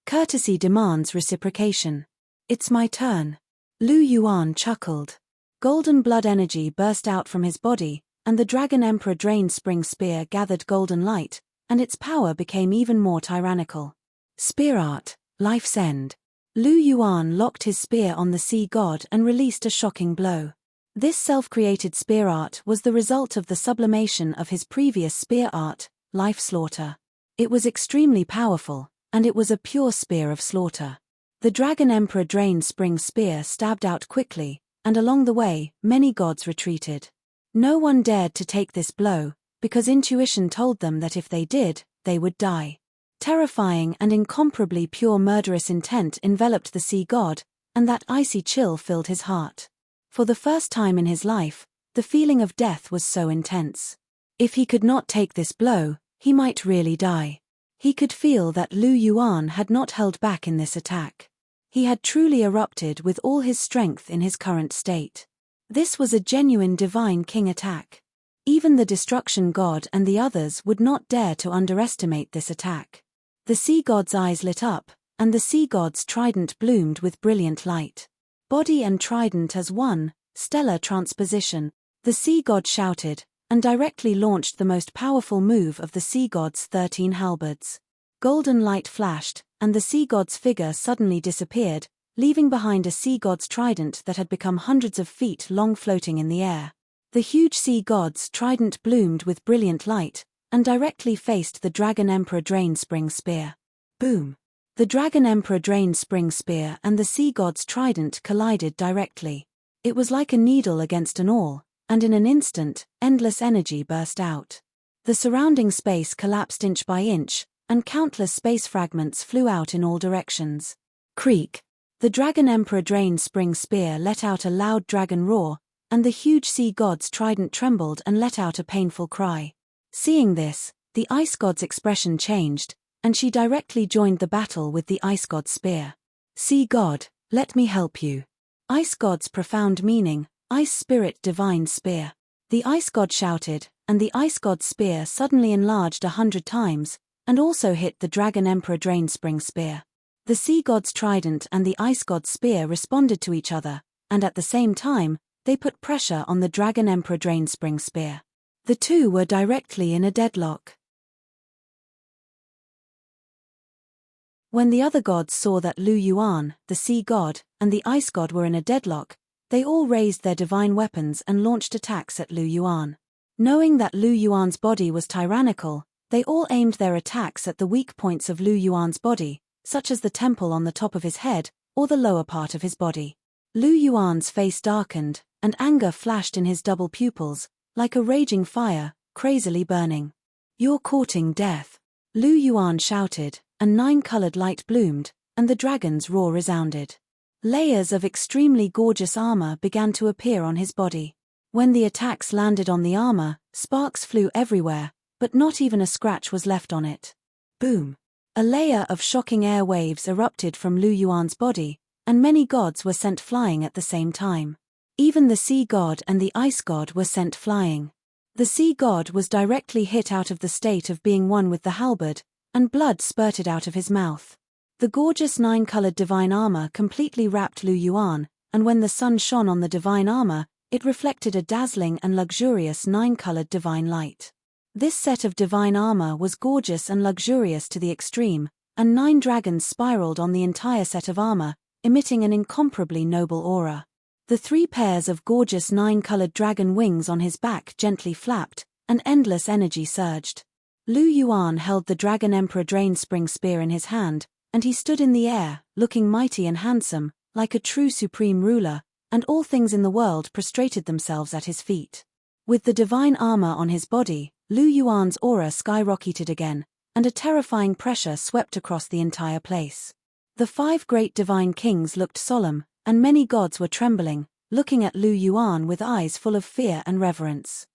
Courtesy demands reciprocation. It's my turn. Lu Yuan chuckled. Golden blood energy burst out from his body, and the Dragon Emperor Drain Spring Spear gathered golden light, and its power became even more tyrannical. Spear Art, Life's End. Lu Yuan locked his spear on the sea god and released a shocking blow. This self-created spear art was the result of the sublimation of his previous spear art, Life Slaughter. It was extremely powerful, and it was a pure spear of slaughter. The Dragon Emperor Drain Spring Spear stabbed out quickly, and along the way, many gods retreated. No one dared to take this blow, because intuition told them that if they did, they would die. Terrifying and incomparably pure murderous intent enveloped the sea god, and that icy chill filled his heart. For the first time in his life, the feeling of death was so intense. If he could not take this blow, he might really die. He could feel that Lu Yuan had not held back in this attack. He had truly erupted with all his strength in his current state. This was a genuine Divine King attack. Even the Destruction God and the others would not dare to underestimate this attack. The sea god's eyes lit up, and the sea god's trident bloomed with brilliant light. Body and trident as one, stellar transposition, the sea god shouted, and directly launched the most powerful move of the sea god's 13 halberds. Golden light flashed, and the sea god's figure suddenly disappeared, leaving behind a sea god's trident that had become hundreds of feet long floating in the air. The huge sea god's trident bloomed with brilliant light, and directly faced the Dragon Emperor Drain Spring Spear. Boom! The Dragon Emperor Drain Spring Spear and the sea god's trident collided directly. It was like a needle against an awl, and in an instant, endless energy burst out. The surrounding space collapsed inch by inch, and countless space fragments flew out in all directions. Creak! The Dragon Emperor Drain Spring Spear let out a loud dragon roar, and the huge sea god's trident trembled and let out a painful cry. Seeing this, the ice god's expression changed, and she directly joined the battle with the ice god's spear. Sea god, let me help you. Ice god's profound meaning, ice spirit divine spear. The ice god shouted, and the ice god's spear suddenly enlarged 100 times, and also hit the dragon emperor Drainspring spear. The sea god's trident and the ice god's spear responded to each other, and at the same time, they put pressure on the dragon emperor Drainspring spear. The two were directly in a deadlock. When the other gods saw that Lu Yuan, the sea god, and the ice god were in a deadlock, they all raised their divine weapons and launched attacks at Lu Yuan. Knowing that Lu Yuan's body was tyrannical, they all aimed their attacks at the weak points of Lu Yuan's body, such as the temple on the top of his head, or the lower part of his body. Lu Yuan's face darkened, and anger flashed in his double pupils, like a raging fire, crazily burning. "You're courting death," Lu Yuan shouted, and 9-colored light bloomed, and the dragon's roar resounded. Layers of extremely gorgeous armor began to appear on his body. When the attacks landed on the armor, sparks flew everywhere, but not even a scratch was left on it. Boom! A layer of shocking air waves erupted from Lu Yuan's body, and many gods were sent flying at the same time. Even the sea god and the ice god were sent flying. The sea god was directly hit out of the state of being one with the halberd, and blood spurted out of his mouth. The gorgeous 9-colored divine armor completely wrapped Lu Yuan, and when the sun shone on the divine armor, it reflected a dazzling and luxurious 9-colored divine light. This set of divine armor was gorgeous and luxurious to the extreme, and 9 dragons spiraled on the entire set of armor, emitting an incomparably noble aura. The 3 pairs of gorgeous 9-colored dragon wings on his back gently flapped, and endless energy surged. Lu Yuan held the Dragon Emperor Drainspring spear in his hand, and he stood in the air, looking mighty and handsome, like a true supreme ruler, and all things in the world prostrated themselves at his feet. With the divine armor on his body, Lu Yuan's aura skyrocketed again, and a terrifying pressure swept across the entire place. The 5 great divine kings looked solemn, and many gods were trembling, looking at Lu Yuan with eyes full of fear and reverence.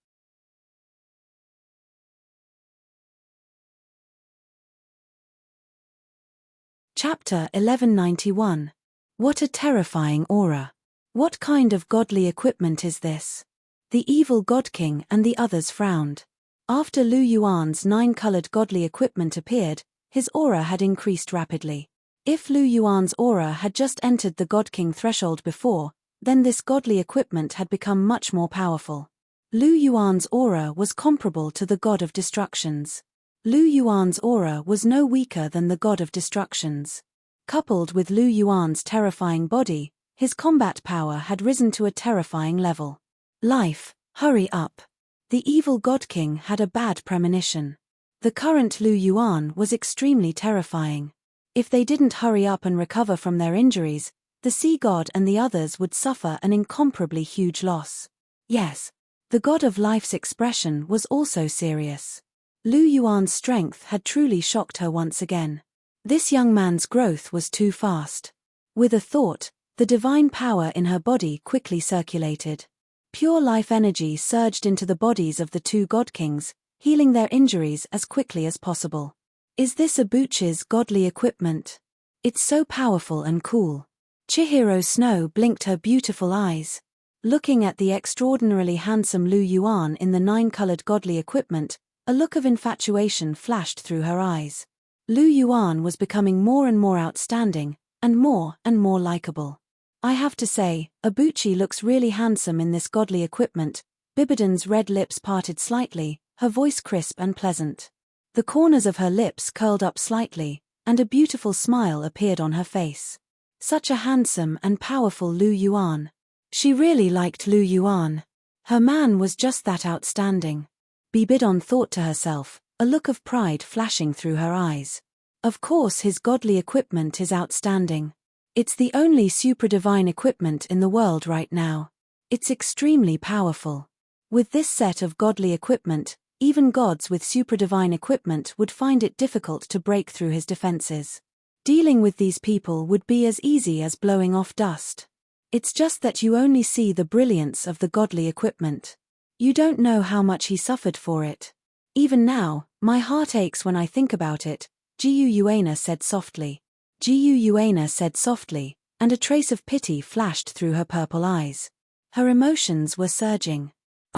Chapter 1191. What a terrifying aura! What kind of godly equipment is this? The evil god king and the others frowned. After Lu Yuan's 9-colored godly equipment appeared, his aura had increased rapidly. If Lu Yuan's aura had just entered the god king threshold before, then this godly equipment had become much more powerful. Lu Yuan's aura was comparable to the god of destructions. Lu Yuan's aura was no weaker than the god of destructions. Coupled with Lu Yuan's terrifying body, his combat power had risen to a terrifying level. Life, hurry up. The evil god king had a bad premonition. The current Lu Yuan was extremely terrifying. If they didn't hurry up and recover from their injuries, the sea god and the others would suffer an incomparably huge loss. Yes, the god of life's expression was also serious. Lu Yuan's strength had truly shocked her once again. This young man's growth was too fast. With a thought, the divine power in her body quickly circulated. Pure life energy surged into the bodies of the 2 god kings, healing their injuries as quickly as possible. Is this Abuchi's godly equipment? It's so powerful and cool. Chihiro Snow blinked her beautiful eyes. Looking at the extraordinarily handsome Lu Yuan in the 9-colored godly equipment, a look of infatuation flashed through her eyes. Lu Yuan was becoming more and more outstanding, and more likable. I have to say, Abuchi looks really handsome in this godly equipment. Bibidon's red lips parted slightly, her voice crisp and pleasant. The corners of her lips curled up slightly, and a beautiful smile appeared on her face. Such a handsome and powerful Lu Yuan. She really liked Lu Yuan. Her man was just that outstanding. Bibidon thought to herself, a look of pride flashing through her eyes. Of course his godly equipment is outstanding. It's the only supra-divine equipment in the world right now. It's extremely powerful. With this set of godly equipment, even gods with supra-divine equipment would find it difficult to break through his defenses. Dealing with these people would be as easy as blowing off dust. It's just that you only see the brilliance of the godly equipment. You don't know how much he suffered for it. Even now, my heart aches when I think about it, Yuana said softly. Yuana said softly, and a trace of pity flashed through her purple eyes. Her emotions were surging.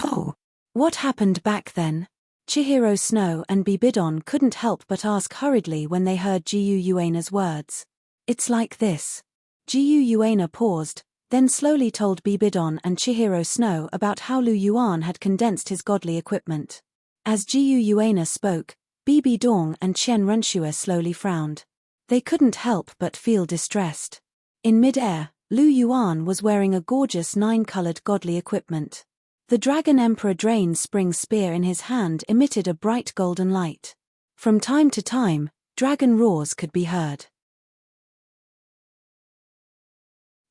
Oh! What happened back then? Chihiro Snow and Bibidon couldn't help but ask hurriedly when they heard Yuana's words. It's like this. Yuana paused, then slowly told Bibidon and Chihiro Snow about how Lu Yuan had condensed his godly equipment. As Yuana spoke, Bibi Dong and Chen Renshua slowly frowned. They couldn't help but feel distressed. In mid-air, Lu Yuan was wearing a gorgeous 9-colored godly equipment. The Dragon Emperor Drain's spring spear in his hand emitted a bright golden light. From time to time, dragon roars could be heard.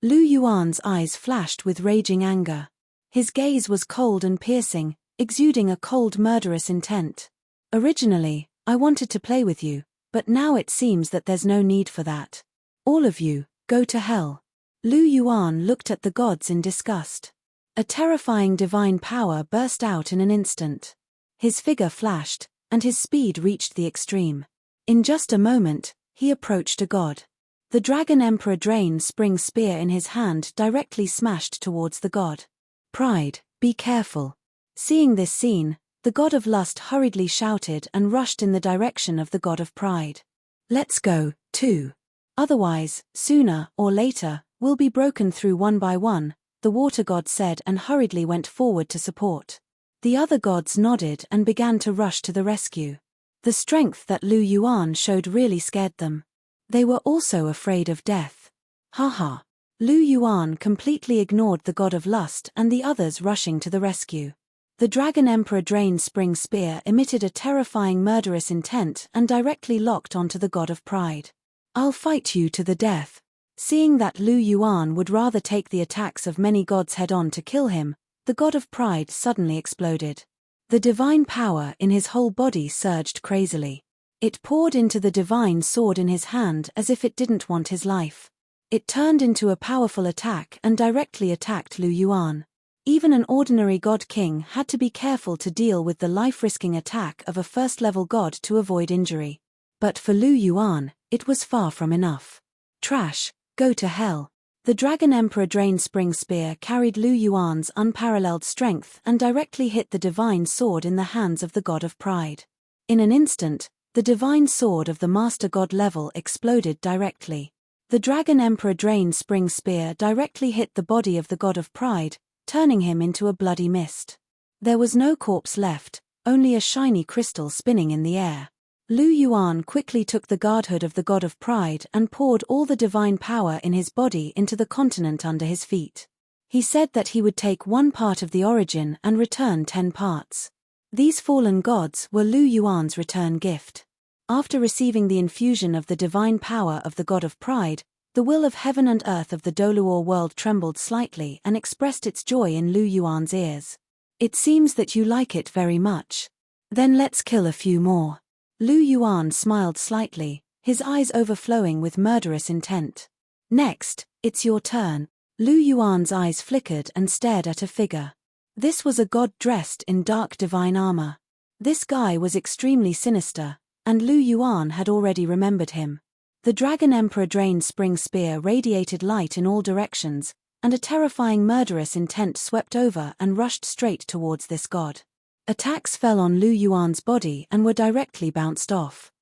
Lu Yuan's eyes flashed with raging anger. His gaze was cold and piercing, exuding a cold, murderous intent. Originally, I wanted to play with you, but now it seems that there's no need for that. All of you, go to hell. Lu Yuan looked at the gods in disgust. A terrifying divine power burst out in an instant. His figure flashed, and his speed reached the extreme. In just a moment, he approached a god. The Dragon Emperor Drain's spring spear in his hand directly smashed towards the god. Pride, be careful. Seeing this scene, the god of lust hurriedly shouted and rushed in the direction of the god of pride. Let's go, too. Otherwise, sooner or later, we'll be broken through one by one, the water god said and hurriedly went forward to support. The other gods nodded and began to rush to the rescue. The strength that Lu Yuan showed really scared them. They were also afraid of death. Haha. Lu Yuan completely ignored the god of lust and the others rushing to the rescue. The Dragon Emperor Drain's spring spear emitted a terrifying murderous intent and directly locked onto the god of pride. I'll fight you to the death. Seeing that Lu Yuan would rather take the attacks of many gods head-on to kill him, the god of pride suddenly exploded. The divine power in his whole body surged crazily. It poured into the divine sword in his hand as if it didn't want his life. It turned into a powerful attack and directly attacked Lu Yuan. Even an ordinary god king had to be careful to deal with the life-risking attack of a first-level god to avoid injury. But for Lu Yuan, it was far from enough. Trash, go to hell. The Dragon Emperor Drain's spring spear carried Lu Yuan's unparalleled strength and directly hit the divine sword in the hands of the god of pride. In an instant, the divine sword of the master god level exploded directly. The Dragon Emperor Drain's spring spear directly hit the body of the god of pride, turning him into a bloody mist. There was no corpse left, only a shiny crystal spinning in the air. Lu Yuan quickly took the godhood of the god of pride and poured all the divine power in his body into the continent under his feet. He said that he would take 1 part of the origin and return 10 parts. These fallen gods were Lu Yuan's return gift. After receiving the infusion of the divine power of the god of pride, the will of heaven and earth of the Douluo world trembled slightly and expressed its joy in Lu Yuan's ears. It seems that you like it very much. Then let's kill a few more. Lu Yuan smiled slightly, his eyes overflowing with murderous intent. Next, it's your turn. Lu Yuan's eyes flickered and stared at a figure. This was a god dressed in dark divine armor. This guy was extremely sinister, and Lu Yuan had already remembered him. The Dragon Emperor Drain's spring spear radiated light in all directions, and a terrifying murderous intent swept over and rushed straight towards this god. Attacks fell on Lu Yuan's body and were directly bounced off.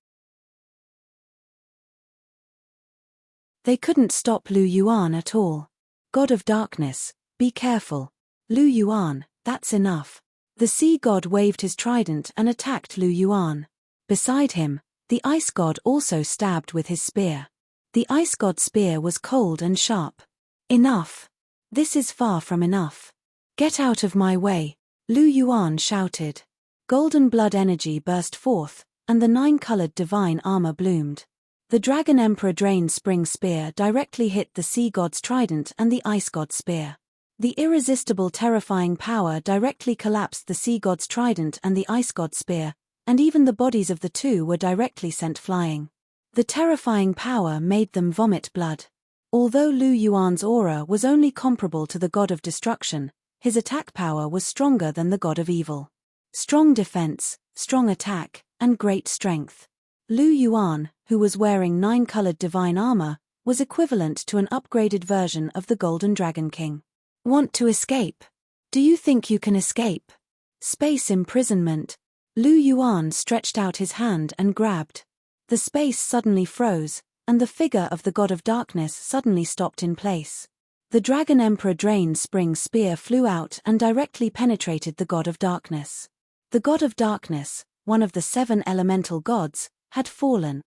They couldn't stop Lu Yuan at all. God of darkness, be careful. Lu Yuan, that's enough. The sea god waved his trident and attacked Lu Yuan. Beside him, the ice god also stabbed with his spear. The ice god's spear was cold and sharp. Enough. This is far from enough. Get out of my way, Lu Yuan shouted. Golden blood energy burst forth, and the 9-colored divine armor bloomed. The Dragon Emperor Drain's spring spear directly hit the sea god's trident and the ice god's spear. The irresistible terrifying power directly collapsed the sea god's trident and the ice god's spear, and even the bodies of the two were directly sent flying. The terrifying power made them vomit blood. Although Lu Yuan's aura was only comparable to the god of destruction, his attack power was stronger than the god of evil. Strong defense, strong attack, and great strength. Lu Yuan, who was wearing 9-colored divine armor, was equivalent to an upgraded version of the Golden Dragon King. Want to escape? Do you think you can escape? Space imprisonment. Lu Yuan stretched out his hand and grabbed. The space suddenly froze, and the figure of the god of darkness suddenly stopped in place. The Dragon Emperor Drain Spring Spear flew out and directly penetrated the god of darkness. The god of darkness, one of the 7 elemental gods, had fallen.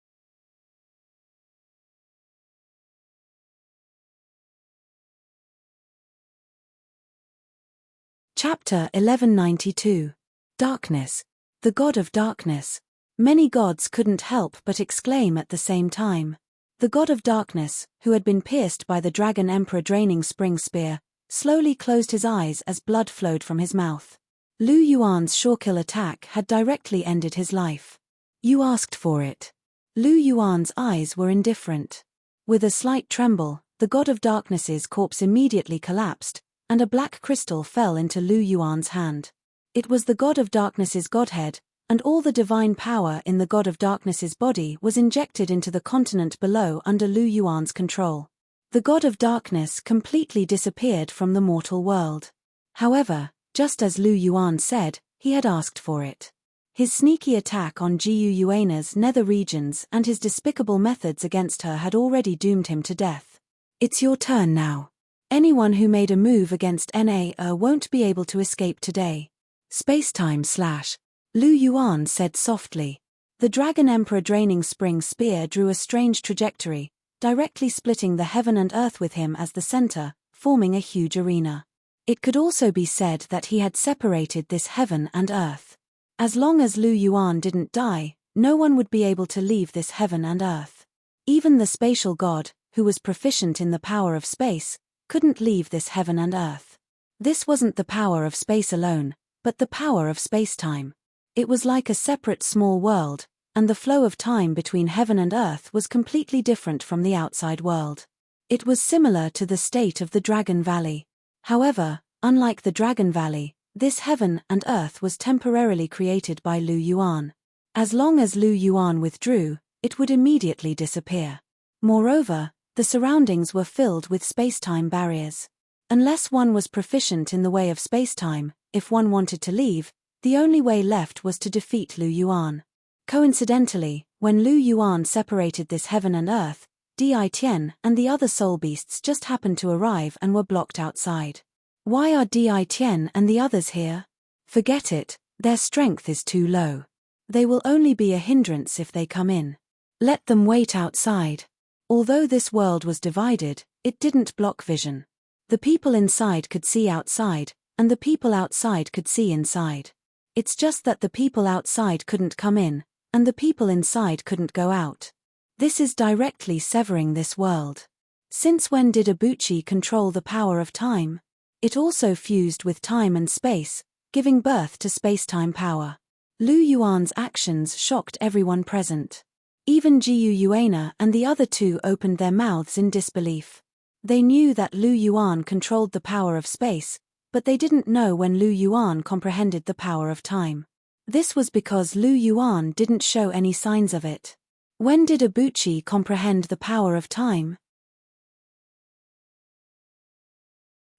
Chapter 1192. Darkness. The god of darkness. Many gods couldn't help but exclaim at the same time. The god of darkness, who had been pierced by the Dragon Emperor Draining Spring Spear, slowly closed his eyes as blood flowed from his mouth. Lu Yuan's Shorekill attack had directly ended his life. You asked for it. Lu Yuan's eyes were indifferent. With a slight tremble, the god of darkness's corpse immediately collapsed, and a black crystal fell into Lu Yuan's hand. It was the god of darkness's godhead, and all the divine power in the god of darkness's body was injected into the continent below under Lu Yuan's control. The god of darkness completely disappeared from the mortal world. However, just as Lu Yuan said, he had asked for it. His sneaky attack on Jiu Yuana's nether regions and his despicable methods against her had already doomed him to death. It's your turn now. Anyone who made a move against Na won't be able to escape today. Spacetime / Lu Yuan said softly. The Dragon Emperor Draining Spring Spear drew a strange trajectory, directly splitting the heaven and earth with him as the center, forming a huge arena. It could also be said that he had separated this heaven and earth. As long as Lu Yuan didn't die, no one would be able to leave this heaven and earth. Even the spatial god, who was proficient in the power of space, couldn't leave this heaven and earth. This wasn't the power of space alone, but the power of spacetime. It was like a separate small world, and the flow of time between heaven and earth was completely different from the outside world. It was similar to the state of the Dragon Valley. However, unlike the Dragon Valley, this heaven and earth was temporarily created by Lu Yuan. As long as Lu Yuan withdrew, it would immediately disappear. Moreover, the surroundings were filled with spacetime barriers. Unless one was proficient in the way of spacetime, if one wanted to leave, the only way left was to defeat Lu Yuan. Coincidentally, when Lu Yuan separated this heaven and earth, Di Tian and the other soul beasts just happened to arrive and were blocked outside. Why are Di Tian and the others here? Forget it, their strength is too low. They will only be a hindrance if they come in. Let them wait outside. Although this world was divided, it didn't block vision. The people inside could see outside, and the people outside could see inside. It's just that the people outside couldn't come in, and the people inside couldn't go out. This is directly severing this world. Since when did Ibuchi control the power of time? It also fused with time and space, giving birth to space-time power. Lu Yuan's actions shocked everyone present. Even Jiu Yuana and the other two opened their mouths in disbelief. They knew that Lu Yuan controlled the power of space, but they didn't know when Lu Yuan comprehended the power of time. This was because Lu Yuan didn't show any signs of it. When did Ibuchi comprehend the power of time?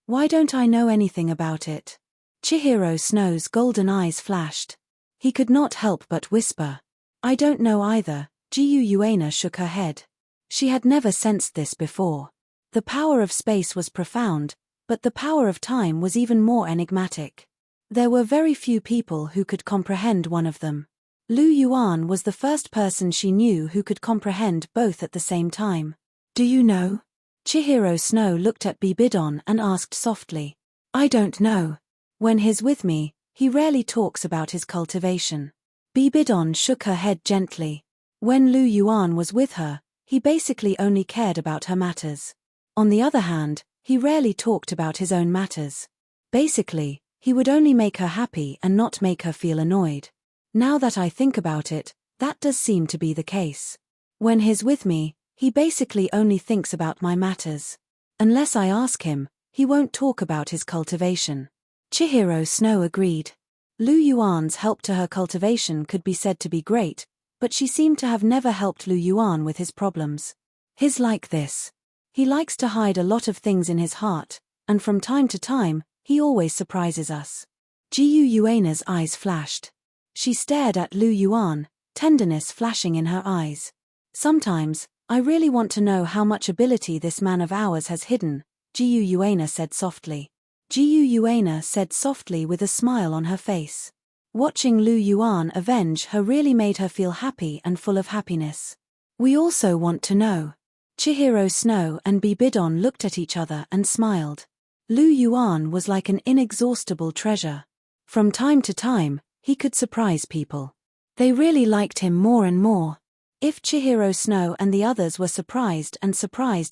Why don't I know anything about it? Chihiro Snow's golden eyes flashed. He could not help but whisper. I don't know either. Jiu Yuana shook her head. She had never sensed this before. The power of space was profound, but the power of time was even more enigmatic. There were very few people who could comprehend one of them. Lu Yuan was the first person she knew who could comprehend both at the same time. Do you know? Chihiro Snow looked at Bibidon and asked softly. I don't know. When he's with me, he rarely talks about his cultivation. Bibidon shook her head gently. When Lu Yuan was with her, he basically only cared about her matters. On the other hand, he rarely talked about his own matters. Basically, he would only make her happy and not make her feel annoyed. Now that I think about it, that does seem to be the case. When he's with me, He basically only thinks about my matters. Unless I ask him, he won't talk about his cultivation. Chihiro Snow agreed. Lu Yuan's help to her cultivation could be said to be great, but she seemed to have never helped Lu Yuan with his problems. He's like this. He likes to hide a lot of things in his heart, and from time to time, he always surprises us. Gu Yuana's eyes flashed. She stared at Lu Yuan, tenderness flashing in her eyes. Sometimes, I really want to know how much ability this man of ours has hidden, Gu Yuana said softly. Gu Yuana said softly with a smile on her face. Watching Lu Yuan avenge her really made her feel happy and full of happiness. We also want to know. Chihiro Snow and Bibidon looked at each other and smiled. Lu Yuan was like an inexhaustible treasure. From time to time, he could surprise people. They really liked him more and more. If Chihiro Snow and the others were surprised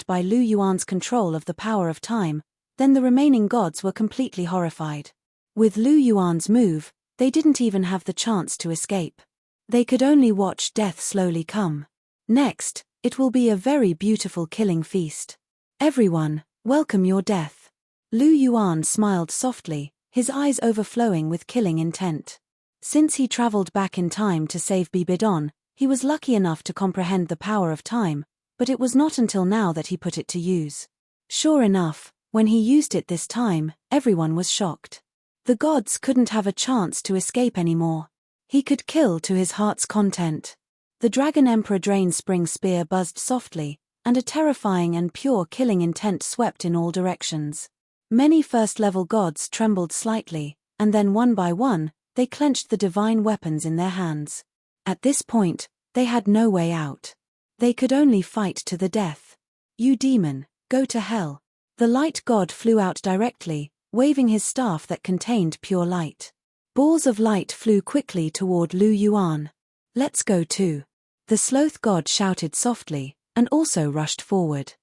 by Lu Yuan's control of the power of time, then the remaining gods were completely horrified. With Lu Yuan's move, they didn't even have the chance to escape. They could only watch death slowly come. Next, it will be a very beautiful killing feast. Everyone, welcome your death. Lu Yuan smiled softly, his eyes overflowing with killing intent. Since he traveled back in time to save Bibidon, he was lucky enough to comprehend the power of time, but it was not until now that he put it to use. Sure enough, when he used it this time, everyone was shocked. The gods couldn't have a chance to escape anymore. He could kill to his heart's content. The Dragon Emperor Drain Spring Spear buzzed softly, and a terrifying and pure killing intent swept in all directions. Many first-level gods trembled slightly, and then one by one, they clenched the divine weapons in their hands. At this point, they had no way out. They could only fight to the death. You demon, go to hell. The light god flew out directly, waving his staff that contained pure light. Balls of light flew quickly toward Lu Yuan. Let's go too. The sloth god shouted softly, and also rushed forward.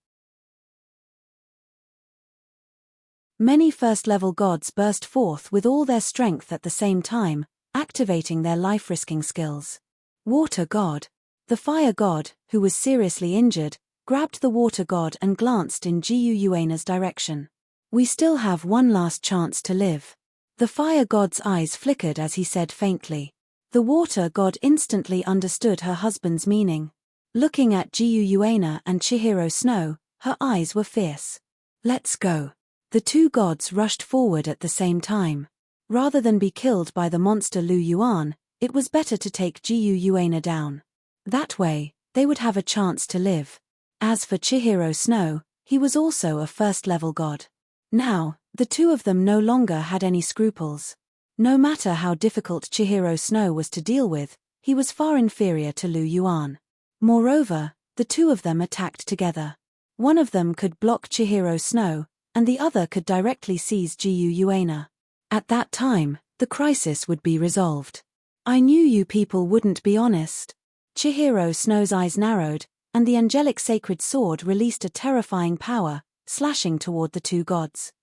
Many first-level gods burst forth with all their strength at the same time, activating their life-risking skills. Water god. The fire god, who was seriously injured, grabbed the water god and glanced in Gu Yuana's direction. We still have one last chance to live. The fire god's eyes flickered as he said faintly. The water god instantly understood her husband's meaning. Looking at Gu Yuana and Chihiro Snow, her eyes were fierce. Let's go. The two gods rushed forward at the same time. Rather than be killed by the monster Lu Yuan, it was better to take Gu Yuana down. That way, they would have a chance to live. As for Chihiro Snow, he was also a first-level god. Now, the two of them no longer had any scruples. No matter how difficult Chihiro Snow was to deal with, he was far inferior to Lu Yuan. Moreover, the two of them attacked together. One of them could block Chihiro Snow, and the other could directly seize Gu Yuana. At that time, the crisis would be resolved. I knew you people wouldn't be honest. Chihiro Snow's eyes narrowed, and the angelic sacred sword released a terrifying power, slashing toward the two gods.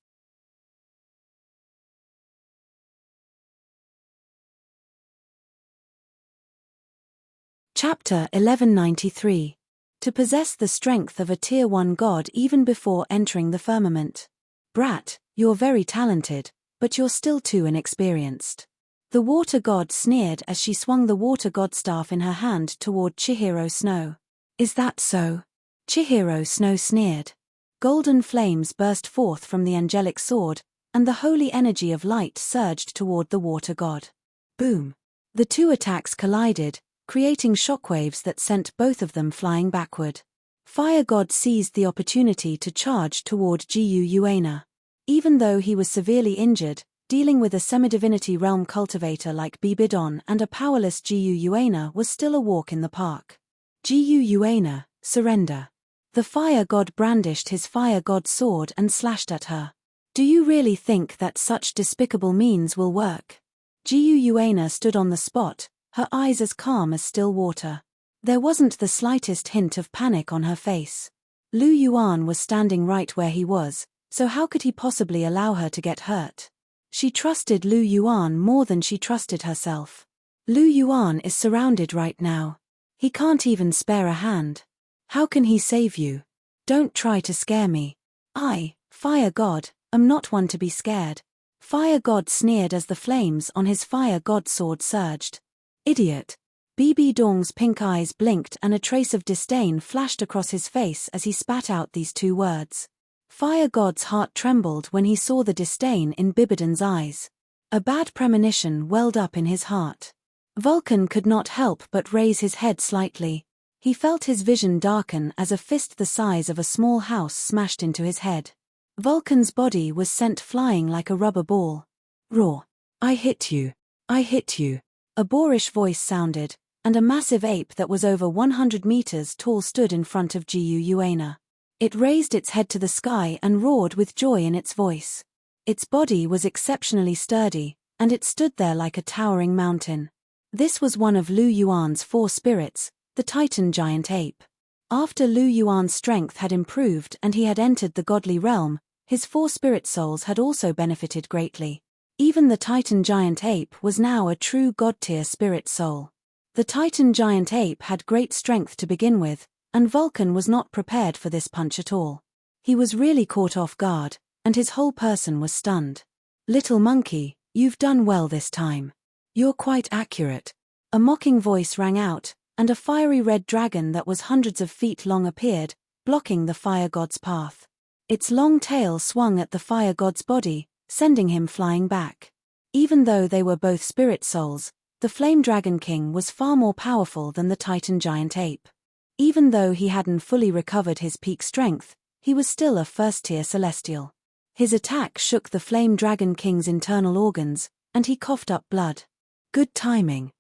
Chapter 1193. To possess the strength of a Tier 1 god even before entering the firmament. Brat, you're very talented, but you're still too inexperienced. The water god sneered as she swung the water god staff in her hand toward Chihiro Snow. Is that so? Chihiro Snow sneered. Golden flames burst forth from the angelic sword, and the holy energy of light surged toward the water god. Boom! The two attacks collided, creating shockwaves that sent both of them flying backward. Fire god seized the opportunity to charge toward Gu Yuana. Even though he was severely injured, dealing with a semi-divinity realm cultivator like Bibidon and a powerless Gu Yuana was still a walk in the park. Gu Yuana, surrender. The fire god brandished his fire god sword and slashed at her. Do you really think that such despicable means will work? Gu Yuana stood on the spot, her eyes as calm as still water. There wasn't the slightest hint of panic on her face. Lu Yuan was standing right where he was, so how could he possibly allow her to get hurt? She trusted Lu Yuan more than she trusted herself. Lu Yuan is surrounded right now. He can't even spare a hand. How can he save you? Don't try to scare me. I, Fire God, am not one to be scared. Fire God sneered as the flames on his Fire God sword surged. Idiot. BB Dong's pink eyes blinked and a trace of disdain flashed across his face as he spat out these two words. Fire God's heart trembled when he saw the disdain in Bibidon's eyes. A bad premonition welled up in his heart. Vulcan could not help but raise his head slightly. He felt his vision darken as a fist the size of a small house smashed into his head. Vulcan's body was sent flying like a rubber ball. Roar. I hit you. I hit you. A boorish voice sounded, and a massive ape that was over 100 meters tall stood in front of Yuana. It raised its head to the sky and roared with joy in its voice. Its body was exceptionally sturdy, and it stood there like a towering mountain. This was one of Lu Yuan's 4 spirits, the Titan giant ape. After Lu Yuan's strength had improved and he had entered the godly realm, his 4 spirit souls had also benefited greatly. Even the Titan giant ape was now a true god-tier spirit soul. The Titan giant ape had great strength to begin with, and Vulcan was not prepared for this punch at all. He was really caught off guard, and his whole person was stunned. Little monkey, you've done well this time. You're quite accurate. A mocking voice rang out, and a fiery red dragon that was hundreds of feet long appeared, blocking the fire god's path. Its long tail swung at the fire god's body, sending him flying back. Even though they were both spirit souls, the Flame Dragon King was far more powerful than the Titan giant ape. Even though he hadn't fully recovered his peak strength, he was still a first-tier celestial. His attack shook the Flame Dragon King's internal organs, and he coughed up blood. Good timing.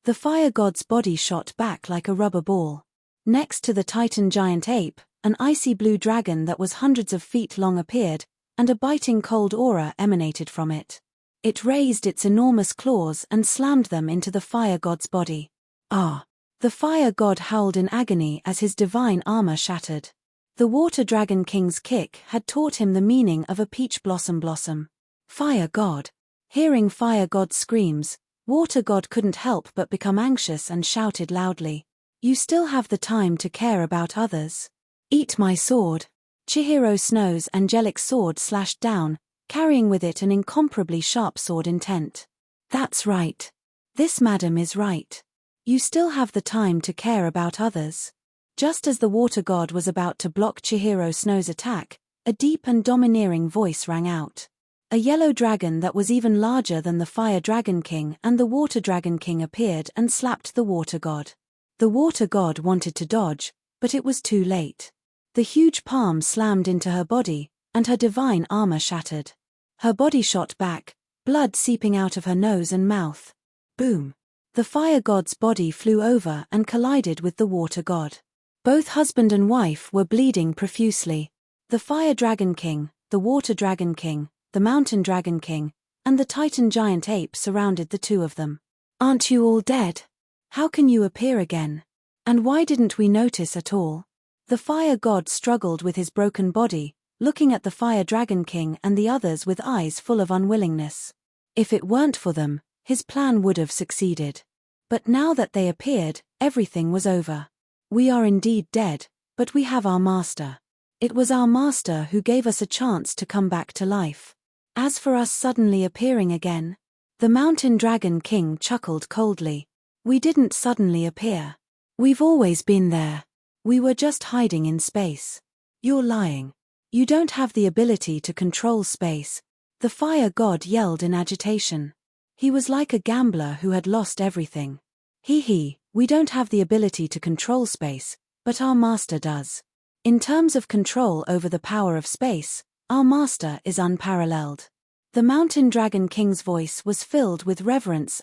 The fire god's body shot back like a rubber ball. Next to the Titan giant ape, an icy blue dragon that was hundreds of feet long appeared, and a biting cold aura emanated from it. It raised its enormous claws and slammed them into the fire god's body. Ah! The fire god howled in agony as his divine armor shattered. The Water Dragon King's kick had taught him the meaning of a peach blossom. Fire god. Hearing fire god's screams, Water god couldn't help but become anxious and shouted loudly. You still have the time to care about others. Eat my sword. Chihiro Snow's angelic sword slashed down, carrying with it an incomparably sharp sword intent. That's right. This madam is right. You still have the time to care about others. Just as the water god was about to block Chihiro Snow's attack, a deep and domineering voice rang out. A yellow dragon that was even larger than the Fire Dragon King and the Water Dragon King appeared and slapped the water god. The water god wanted to dodge, but it was too late. The huge palm slammed into her body, and her divine armor shattered. Her body shot back, blood seeping out of her nose and mouth. Boom! The fire god's body flew over and collided with the water god. Both husband and wife were bleeding profusely. The Fire Dragon King, the Water Dragon King, the Mountain Dragon King, and the Titan giant ape surrounded the two of them. Aren't you all dead? How can you appear again? And why didn't we notice at all? The fire god struggled with his broken body, looking at the Fire Dragon King and the others with eyes full of unwillingness. If it weren't for them, his plan would have succeeded. But now that they appeared, everything was over. We are indeed dead, but we have our master. It was our master who gave us a chance to come back to life. As for us suddenly appearing again, the Mountain Dragon King chuckled coldly. We didn't suddenly appear. We've always been there. We were just hiding in space. You're lying. You don't have the ability to control space. The fire god yelled in agitation. He was like a gambler who had lost everything. We don't have the ability to control space, but our master does. In terms of control over the power of space, our master is unparalleled. The Mountain Dragon King's voice was filled with reverence.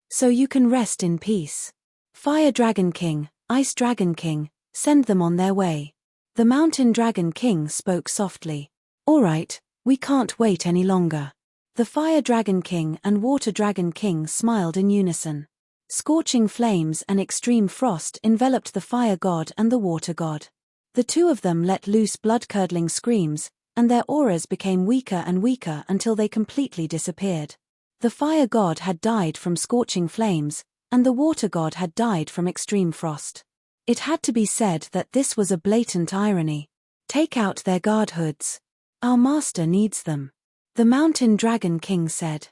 So you can rest in peace. Fire Dragon King, Ice Dragon King, send them on their way. The Mountain Dragon King spoke softly. All right, we can't wait any longer. The Fire Dragon King and Water Dragon King smiled in unison. Scorching flames and extreme frost enveloped the fire god and the water god. The two of them let loose blood-curdling screams, and their auras became weaker and weaker until they completely disappeared. The fire god had died from scorching flames, and the water god had died from extreme frost. It had to be said that this was a blatant irony. Take out their guard hoods. Our master needs them, the Mountain Dragon King said.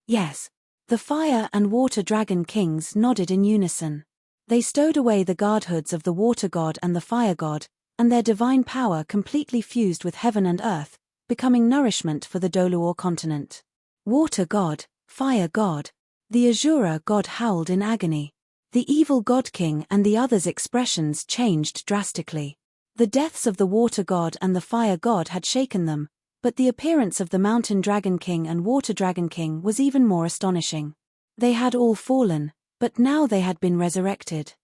Yes. The Fire and Water Dragon Kings nodded in unison. They stowed away the guard hoods of the Water God and the Fire God, and their divine power completely fused with heaven and earth, becoming nourishment for the Douluo continent. Water God, Fire God. The Azura God howled in agony. The evil God King and the others' expressions changed drastically. The deaths of the Water God and the Fire God had shaken them, but the appearance of the Mountain Dragon King and Water Dragon King was even more astonishing. They had all fallen, but now they had been resurrected.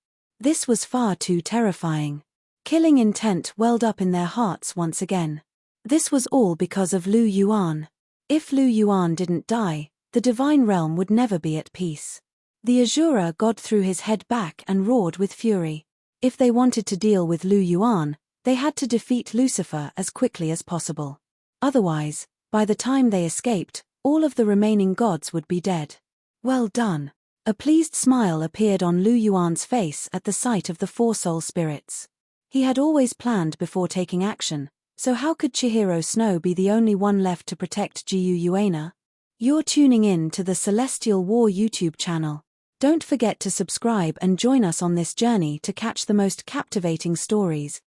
This was far too terrifying. Killing intent welled up in their hearts once again. This was all because of Lu Yuan. If Lu Yuan didn't die, the divine realm would never be at peace. The Azura God threw his head back and roared with fury. If they wanted to deal with Lu Yuan, they had to defeat Lucifer as quickly as possible. Otherwise, by the time they escaped, all of the remaining gods would be dead. Well done. A pleased smile appeared on Lu Yuan's face at the sight of the four soul spirits. He had always planned before taking action, so how could Chihiro Snow be the only one left to protect Jiu Yuana? You're tuning in to the Celestial War YouTube channel. Don't forget to subscribe and join us on this journey to catch the most captivating stories,